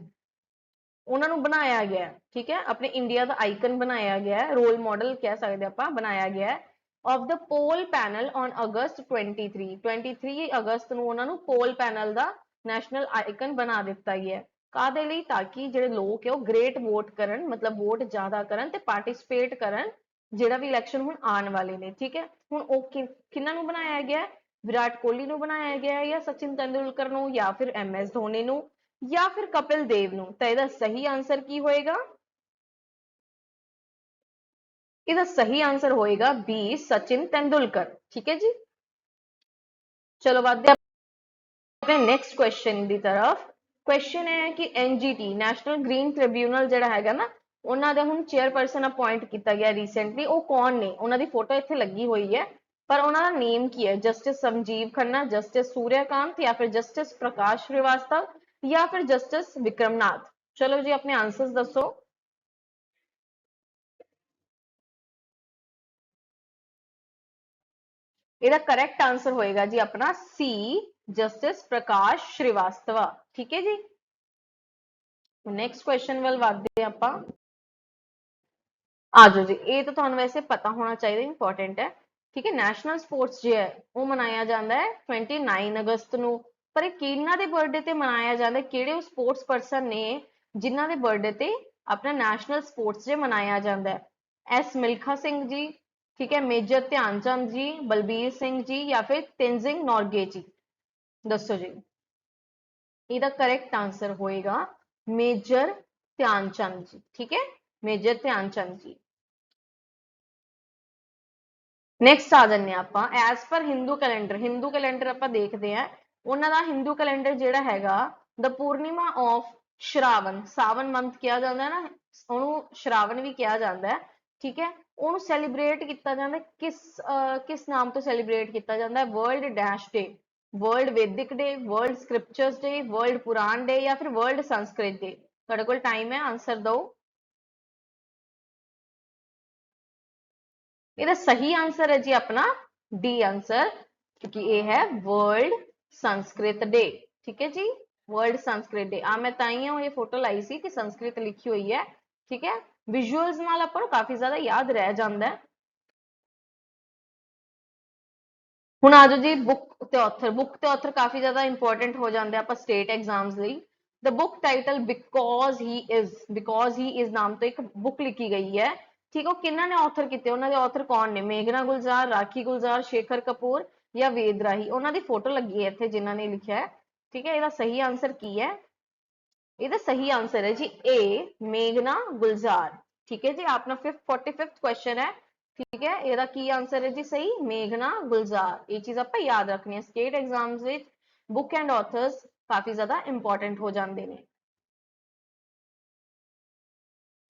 ਉਹਨਾਂ ਨੂੰ ਬਣਾਇਆ ਗਿਆ, ਠੀਕ ਹੈ, ਆਪਣੇ ਇੰਡੀਆ ਦਾ ਆਈਕਨ ਬਣਾਇਆ ਗਿਆ, ਰੋਲ ਮਾਡਲ ਕਹਿ ਸਕਦੇ ਆਪਾਂ, ਬਣਾਇਆ ਗਿਆ of the poll panel on August 23 ਅਗਸਤ ਨੂੰ ਉਹਨਾਂ ਨੂੰ ਪੋਲ ਪੈਨਲ ਦਾ ਨੈਸ਼ਨਲ ਆਈਕਨ ਬਣਾ ਦਿੱਤਾ ਗਿਆ। ਕਾਦੇ ਲਈ? ਤਾਂ ਕਿ ਜਿਹੜੇ ਲੋਕ ਹੈ ਉਹ ਗ੍ਰੇਟ ਵੋਟ ਕਰਨ, ਮਤਲਬ ਵੋਟ ਜ਼ਿਆਦਾ ਕਰਨ ਤੇ ਪਾਰਟਿਸਿਪੇਟ ਕਰਨ ਜਿਹੜਾ ਵੀ ਇਲੈਕਸ਼ਨ ਹੁਣ ਆਉਣ ਵਾਲੇ ਨੇ, ਠੀਕ ਹੈ। ਹੁਣ ਉਹ ਕਿਹਨਾਂ ਨੂੰ ਬਣਾਇਆ ਗਿਆ? ਵਿਰਾਟ ਕੋਹਲੀ ਨੂੰ ਬਣਾਇਆ ਗਿਆ ਜਾਂ ਸਚਿਨ ਤੇਂਦੁਲਕਰ ਨੂੰ ਜਾਂ ਫਿਰ MS ਧੋਨੀ ਨੂੰ ਜਾਂ ਫਿਰ ਕਪਿਲ ਦੇਵ ਨੂੰ? ਤਾਂ ਇਹਦਾ ਸਹੀ ਆਨਸਰ ਕੀ ਹੋਏਗਾ? ਇਹਦਾ ਸਹੀ ਆਨਸਰ ਹੋਏਗਾ ਬੀ ਸਚਿਨ ਤੇਂਦੁਲਕਰ, ਠੀਕ ਹੈ ਜੀ। ਚਲੋ ਵਧਦੇ ਆਪਣੇ ਨੈਕਸਟ ਕੁਐਸਚਨ ਦੀ ਤਰਫ। ਕੁਐਸਚਨ ਹੈ ਕਿ NGT ਨੈਸ਼ਨਲ ਗ੍ਰੀਨ ਟ੍ਰਿਬਿਊਨਲ ਜਿਹੜਾ ਹੈਗਾ ਨਾ ਉਹਨਾਂ ਦਾ ਹੁਣ ਚੇਅਰਪਰਸਨ ਅਪਾਇੰਟ ਕੀਤਾ ਗਿਆ ਰੀਸੈਂਟਲੀ, ਉਹ ਕੌਣ ਨੇ? ਉਹਨਾਂ ਦੀ ਫੋਟੋ ਇੱਥੇ ਲੱਗੀ ਹੋਈ ਹੈ ਪਰ ਉਹਨਾਂ ਦਾ ਨੇਮ ਕੀ ਹੈ? ਜਸਟਿਸ ਸੰਜੀਵ ਖੰਨਾ, ਜਸਟਿਸ ਸੂਰਿਆਕਾਂਤ ਜਾਂ ਫਿਰ ਜਸਟਿਸ ਪ੍ਰਕਾਸ਼ श्रीवास्तव ਜਾਂ ਫਿਰ ਜਸਟਿਸ ਵਿਕਰਮਨਾਥ? ਚਲੋ ਜੀ ਆਪਣੇ ਆਨਸਰਸ ਦੱਸੋ। ਇਹਦਾ ਕਰੈਕਟ ਆਨਸਰ ਹੋਏਗਾ ਜੀ ਆਪਣਾ ਸੀ ਜਸਟਿਸ ਪ੍ਰਕਾਸ਼ श्रीवास्तव, ਠੀਕ ਹੈ ਜੀ। ਨੈਕਸਟ ਕੁਐਸਚਨ ਵੱਲ ਵਧਦੇ ਆਪਾਂ। ਆ ਜਾਓ ਜੀ, ਇਹ ਤਾਂ ਤੁਹਾਨੂੰ ਵੈਸੇ ਪਤਾ ਹੋਣਾ ਚਾਹੀਦਾ, ਇੰਪੋਰਟੈਂਟ ਹੈ, ਠੀਕ ਹੈ। ਨੈਸ਼ਨਲ ਸਪੋਰਟਸ ਡੇ ਹੈ ਉਹ ਮਨਾਇਆ ਜਾਂਦਾ ਹੈ 29 ਅਗਸਤ ਨੂੰ, ਪਰ ਇਹ ਕਿਹਨਾਂ ਦੇ ਬਰਥਡੇ ਤੇ ਮਨਾਇਆ ਜਾਂਦਾ? ਕਿਹੜੇ ਉਹ ਸਪੋਰਟਸ ਪਰਸਨ ਨੇ ਜਿਨ੍ਹਾਂ ਦੇ ਬਰਥਡੇ ਤੇ ਆਪਣਾ ਨੈਸ਼ਨਲ ਸਪੋਰਟਸ ਡੇ ਮਨਾਇਆ ਜਾਂਦਾ ਹੈ? S ਮਿਲਖਾ ਸਿੰਘ ਜੀ, ਠੀਕ ਹੈ, ਮੇਜਰ ਧਿਆਨ ਚੰਦ ਜੀ, ਬਲਬੀਰ ਸਿੰਘ ਜੀ ਜਾਂ ਫਿਰ ਤੇਨਜ਼ਿੰਗ ਨੋਰਗੇ ਜੀ? ਦੱਸੋ ਜੀ। ਇਹਦਾ ਕਰੈਕਟ ਆਨਸਰ ਹੋਏਗਾ ਮੇਜਰ ਧਿਆਨ ਚੰਦ ਜੀ, ਠੀਕ ਹੈ, ਮੇਜਰ ਧਿਆਨ ਚੰਦ ਜੀ। ਨੈਕਸਟ ਆ ਜਾਂਦੇ ਆਪਾਂ ਐਸ ਪਰ ਹਿੰਦੂ ਕੈਲੰਡਰ ਆਪਾਂ ਦੇਖਦੇ ਆ ਉਹਨਾਂ ਦਾ ਹਿੰਦੂ ਕੈਲੰਡਰ ਜਿਹੜਾ ਹੈਗਾ ਦ ਪੂਰਨਿਮਾ ਆਫ ਸ਼ਰਾਵਣ, ਸਾਵਨ ਮੰਥ ਕਿਹਾ ਜਾਂਦਾ ਨਾ, ਉਹਨੂੰ ਸ਼ਰਾਵਣ ਵੀ ਕਿਹਾ ਜਾਂਦਾ, ਠੀਕ ਹੈ। ਉਹਨੂੰ ਸੈਲੀਬ੍ਰੇਟ ਕੀਤਾ ਜਾਂਦਾ ਕਿਸ ਨਾਮ ਤੋਂ ਸੈਲੀਬ੍ਰੇਟ ਕੀਤਾ ਜਾਂਦਾ? ਵਰਲਡ ਡੈਸ਼ ਡੇ, ਵਰਲਡ ਵੈਦਿਕ ਡੇ, ਵਰਲਡ ਸਕ੍ਰਿਪਚਰਸ ਡੇ, ਵਰਲਡ ਪੁਰਾਣ ਡੇ ਜਾਂ ਫਿਰ ਵਰਲਡ ਸੰਸਕ੍ਰਿਤ ਡੇ? ਤੁਹਾਡੇ ਕੋਲ ਟਾਈਮ ਹੈ, ਆਨਸਰ ਦਿਓ। ਇਹਦਾ ਸਹੀ ਆਨਸਰ ਹੈ ਜੀ ਆਪਣਾ ਡੀ ਆਨਸਰ, ਕਿਉਂਕਿ ਇਹ ਹੈ ਵਰਲਡ ਸੰਸਕ੍ਰਿਤ ਡੇ, ਠੀਕ ਹੈ ਜੀ। World Sanskrit day. आ मैं ताइयों ये फोटो लाई सी कि संस्कृत लिखी हुई है, ठीक है। विजुअल्स नाल आपां नूं काफी ज्यादा याद रह जांदा है। ਹੁਣ ਆ ਜਾਓ ਜੀ बुक ते ऑथर काफी ज्यादा इंपॉर्टेंट हो जाते हैं स्टेट एग्जाम्स ਲਈ। The book title because he is नाम तो एक बुक लिखी गई है, ठीक है। किन्ना ने ऑथर किते, उन्होंने ऑथर कौन ने, मेघना गुलजार, राखी गुलजार, शेखर कपूर या वेद राही। उन्होंने फोटो लगी है इत्थे जिन्होंने लिखा है, ठीक है। ਇਹਦਾ सही आंसर की है, ਇਹਦਾ सही आंसर है जी ए मेघना गुलजार, ठीक है जी। अपना 45th क्वेश्चन है, ठीक है। ਇਹਦਾ ਕੀ आंसर है जी सही, मेघना गुलजार। ये चीज आप याद रखनी है, state exams which book and authors काफी ज्यादा इंपॉर्टेंट हो जाते हैं।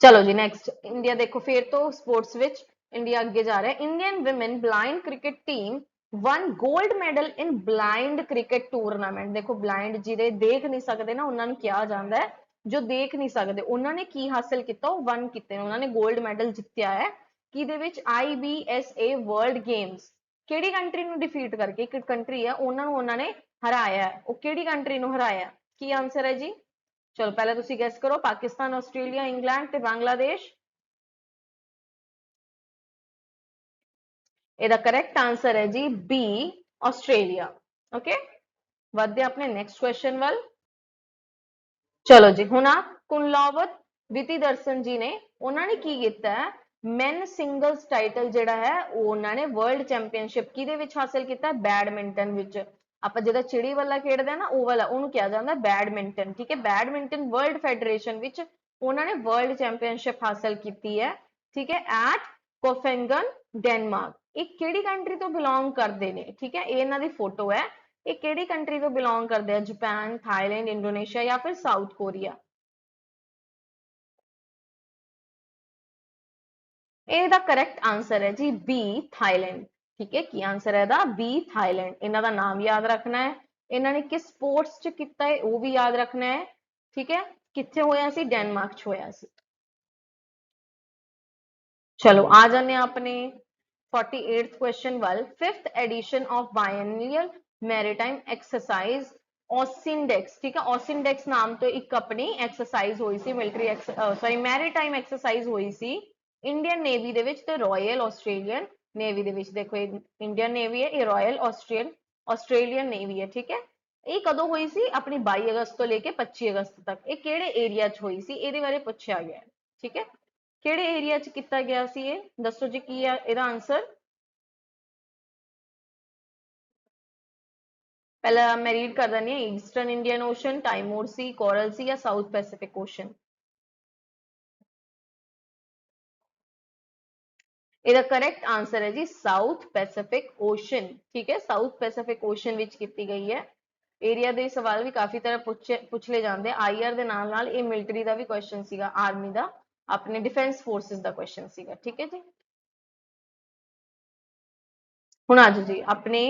चलो जी नेक्स्ट, इंडिया देखो फिर तो स्पोर्ट्स विच इंडिया अगे जा रहा है। Indian women blind cricket team one gold medal इन ब्लाइंड क्रिकेट टूरनामेंट। देखो ब्लाइंड जिहड़े देख नहीं सकते ना उन्होंने कहा जाता है, जो देख नहीं सकते उन्होंने की हासिल किया, वन किते, उन्होंने गोल्ड मेडल जितया है किहदे विच IBSA वर्ल्ड गेम्स। किहड़ी कंट्री नूं डिफीट करके, एक कंट्री है उन्होंने हराया है, वो किहड़ी कंट्री नूं हराया, की आंसर है जी। चलो पहले तुसी गैस करो, पाकिस्तान, ऑस्ट्रेलिया, इंग्लैंड ते बांग्लादेश। ਇਹਦਾ करेक्ट आंसर है जी बी ऑस्ट्रेलिया। ओके, ਵਧਦੇ अपने नेक्स्ट क्वेश्चन वाल। चलो जी ਹੁਣ ਆ ਕੁਨਲਾਵਤ ਵਿਤੀ ਦਰਸ਼ਨ जी ने उन्होंने की किया है, मैन सिंगल्स टाइटल जिहड़ा है उन्होंने वर्ल्ड चैंपियनशिप किहदे विच हासिल किया, बैडमिंटन विच। ਆਪਾਂ ਜਿਹੜਾ ਚਿੜੀ ਵਾਲਾ ਖੇਡਦੇ ਆ ਨਾ ਉਹ ਵਾਲਾ ਉਹਨੂੰ ਕਿਹਾ ਜਾਂਦਾ बैडमिंटन, ठीक है। बैडमिंटन वर्ल्ड फेडरेशन विच उन्होंने वर्ल्ड चैंपियनशिप हासिल की है, ठीक है, एट कोफेंगन डेनमार्क। ये किहड़ी कंट्री तो बिलोंग करते हैं, ठीक है। ये इन्हां दी फोटो है, ये किहड़ी कंट्री तो बिलोंग करते हैं, जापान, थाईलैंड, इंडोनेशिया या फिर साउथ कोरिया। ਇਹਦਾ करेक्ट आंसर है जी बी थाईलैंड, ठीक है। की आंसर है बी थाईलैंड। इन्हों का नाम याद रखना है, इन्होंने किस स्पोर्ट्स च किया है वो भी याद रखना है, ठीक है। कितने होया सी, डेनमार्क च होया सी। चलो आ जाने अपने 48th क्वेश्चन वाल। 5th edition of biennial maritime exercise AUSINDEX, ठीक है। ऑसिंडेक्स नाम तो एक अपनी एक्सरसाइज हुई सी, मिलिट्री सॉरी मैरीटाइम एक्सरसाइज हुई सी इंडियन नेवी दे विच ते रॉयल ऑस्ट्रेलियन नेवी दे विच। देखो ये इंडियन नेवी है, ये रॉयल ऑस्ट्रेलियन नेवी है, ठीक है। ये कदों हुई सी, अपनी 22 अगस्त तो लेके 25 अगस्त तक। ये किहड़े एरिया च हुई सी, ਇਹਦੇ बारे पूछा गया है, ठीक है। ਕਿਹੜੇ ਏਰੀਆ ਚ ਕੀਤਾ ਗਿਆ ਸੀ ਇਹ, ਦੱਸੋ ਜੀ ਕੀ ਹੈ ਇਹਦਾ ਆਨਸਰ। पहला मैं रीड कर देनी है, ईस्टर्न इंडियन ओशन, टाइमोर सी, कोरल सी या साउथ पैसिफिक ओशन। ਇਹਦਾ करेक्ट आंसर है जी साउथ पैसिफिक ओशन, ठीक है। साउथ पैसिफिक ओशन विच की गई है। एरिया के सवाल भी काफी तरह पूछ ले जाते हैं। IR के नाल नाल ये मिलिटरी का भी क्वेश्चन सीगा, आर्मी का, अपने डिफेंस फोर्सेस का क्वेश्चन सीगा, ठीक है जी। ਹੁਣ ਆ ਜਾਓ ਜੀ ਆਪਣੇ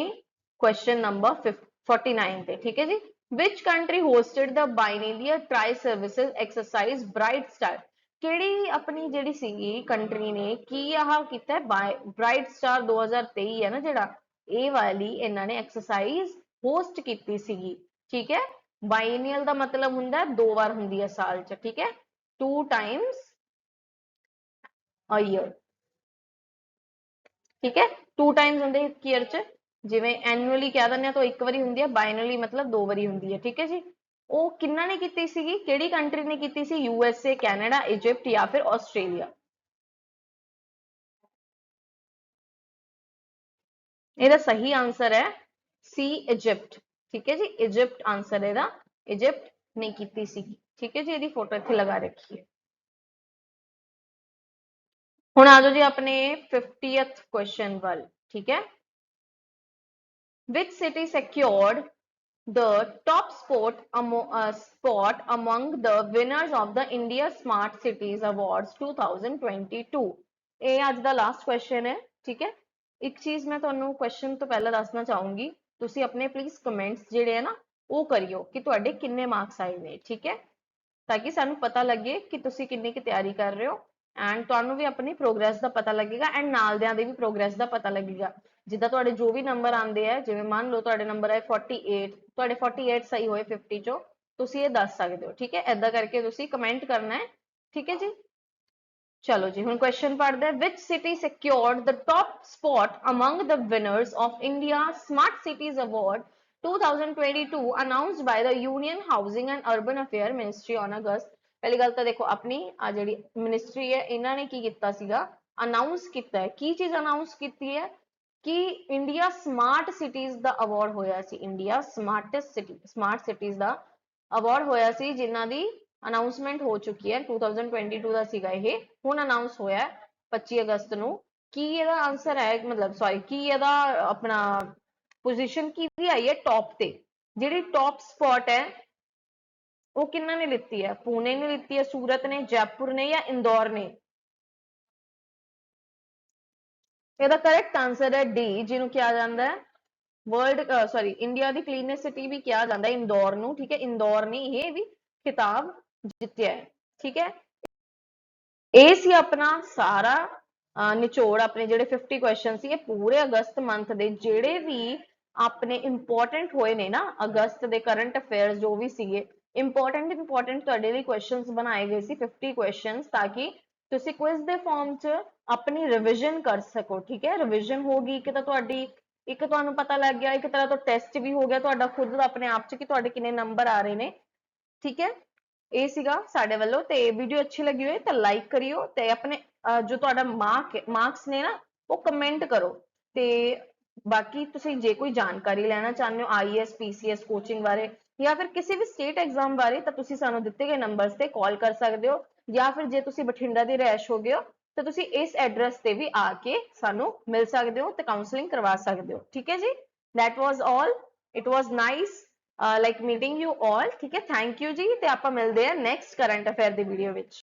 क्वेश्चन नंबर 49 ਤੇ, ठीक है जी। Which country hosted the biennial tri services exercise bright star. ਕਿਹੜੀ ਆਪਣੀ ਜਿਹੜੀ ਸੀਗੀ ਕੰਟਰੀ ਨੇ ਕੀ ਆਹ ਕੀਤਾ ब्राइट स्टार 2023 है ना ਜਿਹੜਾ, ਇਹ ਵਾਲੀ ਇਹਨਾਂ ਨੇ ਐਕਸਰਸਾਈਜ਼ ਹੋਸਟ ਕੀਤੀ ਸੀਗੀ, ठीक है। ਬਾਈਨੀਅਲ ਦਾ ਮਤਲਬ ਹੁੰਦਾ ਦੋ ਵਾਰ ਹੁੰਦੀ ਹੈ ਸਾਲ ਚ, ठीक है, 2 times a year, ठीक है। 2 times ਹੁੰਦੇ ਇੱਕ ਈਅਰ ਚ, ਜਿਵੇਂ ਐਨੂਅਲੀ ਕਹਿ ਦਿੰਦੇ ਆ ਤਾਂ ਇੱਕ ਵਾਰੀ ਹੁੰਦੀ ਹੈ, ਬਾਈਨਲੀ ਮਤਲਬ ਦੋ ਵਾਰੀ ਹੁੰਦੀ ਹੈ, ਠੀਕ ਹੈ ਜੀ। ਉਹ ਕਿੰਨਾ ਨੇ ਕੀਤੀ ਸੀਗੀ, ਕਿਹੜੀ ਕੰਟਰੀ ਨੇ ਕੀਤੀ ਸੀ, USA, ਕੈਨੇਡਾ, ਇਜਿਪਟ ਜਾਂ ਫਿਰ ਆਸਟ੍ਰੇਲੀਆ। ਇਹਦਾ ਸਹੀ ਆंसर है सी इजिप्ट, ठीक है जी। इजिप्ट आंसर ਇਹਦਾ, इजिप्ट ने ਕੀਤੀ ਸੀਗੀ, ठीक है जी। ਇਹਦੀ फोटो ਇੱਥੇ लगा रखी है। ਹੁਣ आ जाओ जी अपने 50th क्वेश्चन वाल, ठीक है। Which city secured the top spot among the winners of the India Smart Cities Awards 2022। ये आज ਦਾ लास्ट क्वेश्चन है, ठीक है। एक चीज मैं ਤੁਹਾਨੂੰ क्वेश्चन तो पहला दसना चाहूंगी, ਤੁਸੀਂ अपने प्लीज कमेंट्स ਜਿਹੜੇ है ना वो करियो कि ਤੁਹਾਡੇ किन्ने मार्क्स आए ने, ठीक है, ताकि सानू पता लगे कि ਤੁਸੀਂ किन्नी की तैयारी कर रहे हो एंड ਤੁਹਾਨੂੰ भी अपनी प्रोग्रेस का पता लगेगा एंड नालदियां ਦੀ भी प्रोग्रेस का पता लगेगा। जिद्दां ਤੁਹਾਡੇ जो भी नंबर आते हैं, जिवें मान लो ਤੁਹਾਡੇ नंबर आए 48, ਤੁਹਾਡੇ 48 सही होए 50 चो ਤੁਸੀਂ ਇਹ ਦੱਸ ਸਕਦੇ ਹੋ। ਠੀਕ ਹੈ, ਏਦਾਂ ਕਰਕੇ ਤੁਸੀਂ ਕਮੈਂਟ ਕਰਨਾ ਹੈ। ਠੀਕ ਹੈ ਜੀ। चलो जी हुण क्वेश्चन पढ़ते हैं। Which city secured the top spot among the winners of India smart cities award 2022 announced by the union housing and urban affair ministry on August. पहली गल तो देखो अपनी आ जिहड़ी मिनिस्ट्री है इन्हां ने की कीता सीगा, अनाउंस कीता है। की चीज अनाउंस कीती है कि इंडिया स्मार्ट सिटीज दा अवार्ड होया सी, India smartest city smart cities दा अवार्ड होया सी, जिन्हां दी ਅਨਾਉਂਸਮੈਂਟ ਹੋ ਚੁੱਕੀ ਹੈ। 2022 ਦਾ ਸੀਗਾ ਇਹ, ਹੁਣ ਅਨਾਉਂਸ ਹੋਇਆ 25 ਅਗਸਤ ਨੂੰ। ਕੀ ਇਹਦਾ ਆਨਸਰ ਹੈ, ਮਤਲਬ ਸੌਰੀ ਕੀ ਇਹਦਾ ਆਪਣਾ ਪੋਜੀਸ਼ਨ ਕਿਹਦੀ ਆਈ ਹੈ ਟੌਪ ਤੇ? ਜਿਹੜੀ ਟੌਪ ਸਪੌਟ ਹੈ ਉਹ ਕਿੰਨਾ ਨੇ ਲਿੱਤੀ ਹੈ? ਪੂਨੇ ਨੇ ਲਿੱਤੀ ਹੈ, ਸੂਰਤ ਨੇ, ਜੈਪੁਰ ਨੇ, ਜਾਂ ਇੰਦੌਰ ਨੇ? ਇਹਦਾ ਕਰੈਕਟ ਆਨਸਰ ਹੈ ਡੀ, ਜਿਹਨੂੰ ਕਿਹਾ ਜਾਂਦਾ ਹੈ ਵਰਲਡ ਸੌਰੀ ਇੰਡੀਆ ਦੀ ਕਲੀਨੈਸਟ ਸਿਟੀ ਵੀ ਕਿਹਾ ਜਾਂਦਾ ਹੈ ਇੰਦੌਰ ਨੂੰ। ਠੀਕ ਹੈ, ਇੰਦੌਰ ਨੇ ਇਹ ਵੀ ਖਿਤਾਬ ਜਿੱਤਿਆ ਹੈ। ਠੀਕ ਹੈ, ਇਹ ਸੀ ਆਪਣਾ ਸਾਰਾ ਨਿਚੋੜ। ਆਪਣੇ ਜਿਹੜੇ 50 ਕੁਐਸਚਨ ਸੀ, ਇਹ ਪੂਰੇ ਅਗਸਤ ਮੰਥ ਦੇ ਜਿਹੜੇ ਵੀ ਆਪਣੇ ਇੰਪੋਰਟੈਂਟ ਹੋਏ ਨੇ ਨਾ, ਅਗਸਤ ਦੇ ਕਰੰਟ ਅਫੇਅਰਸ ਜੋ ਵੀ ਸੀਗੇ ਇੰਪੋਰਟੈਂਟ ਤੁਹਾਡੇ ਲਈ ਕੁਐਸਚਨਸ ਬਣਾਏ ਗਏ ਸੀ 50 ਕੁਐਸਚਨਸ, ਤਾਂ ਕਿ ਤੁਸੀਂ ਕੁਇਜ਼ ਦੇ ਫਾਰਮ 'ਚ ਆਪਣੀ ਰਿਵੀਜ਼ਨ ਕਰ ਸਕੋ। ਠੀਕ ਹੈ, ਰਿਵੀਜ਼ਨ ਹੋਗੀ ਕਿ ਤਾਂ ਤੁਹਾਡੀ, ਇੱਕ ਤੁਹਾਨੂੰ ਪਤਾ ਲੱਗ ਗਿਆ, ਇੱਕ ਤਰ੍ਹਾਂ ਤੋਂ ਟੈਸਟ ਵੀ ਹੋ ਗਿਆ ਤੁਹਾਡਾ ਖੁਦ ਦਾ ਆਪਣੇ ਆਪ 'ਚ ਕਿ ਤੁਹਾਡੇ ਕਿੰਨੇ ਨੰਬਰ ਆ ਰਹੇ ਨੇ। ਠੀਕ ਹੈ, ਇਹ ਸੀਗਾ ਸਾਡੇ ਵੱਲੋਂ। ਤੇ ਵੀਡੀਓ ਅੱਛੀ ਲੱਗੀ ਹੋਏ ਤਾਂ ਲਾਈਕ ਕਰਿਓ, ਤੇ ਆਪਣੇ ਜੋ ਤੁਹਾਡਾ ਮਾਰਕਸ ਨੇ ਨਾ ਉਹ ਕਮੈਂਟ ਕਰੋ। ਤੇ ਬਾਕੀ ਤੁਸੀਂ ਜੇ ਕੋਈ ਜਾਣਕਾਰੀ ਲੈਣਾ ਚਾਹੁੰਦੇ ਹੋ IAS PCS ਕੋਚਿੰਗ ਬਾਰੇ ਜਾਂ ਫਿਰ ਕਿਸੇ ਵੀ ਸਟੇਟ ਐਗਜ਼ਾਮ ਬਾਰੇ, ਤਾਂ ਤੁਸੀਂ ਸਾਨੂੰ ਦਿੱਤੇ ਗਏ ਨੰਬਰਸ ਤੇ ਕਾਲ ਕਰ ਸਕਦੇ ਹੋ, ਜਾਂ ਫਿਰ ਜੇ ਤੁਸੀਂ ਬਠਿੰਡਾ ਦੀ ਰਹਿਸ਼ ਹੋ ਗਏ ਹੋ ਤਾਂ ਤੁਸੀਂ ਇਸ ਐਡਰੈਸ ਤੇ ਵੀ ਆ ਕੇ ਸਾਨੂੰ ਮਿਲ ਸਕਦੇ ਹੋ ਤੇ ਕਾਉਂਸਲਿੰਗ ਕਰਵਾ ਸਕਦੇ ਹੋ। ਠੀਕ ਹੈ ਜੀ, that was all, it was nice like meeting you all। ठीक है, थैंक यू जी। ਤੇ ਆਪਾਂ ਮਿਲਦੇ ਆ ਨੈਕਸਟ ਕਰੰਟ ਅਫੇਅਰ ਦੀ ਵੀਡੀਓ ਵਿੱਚ।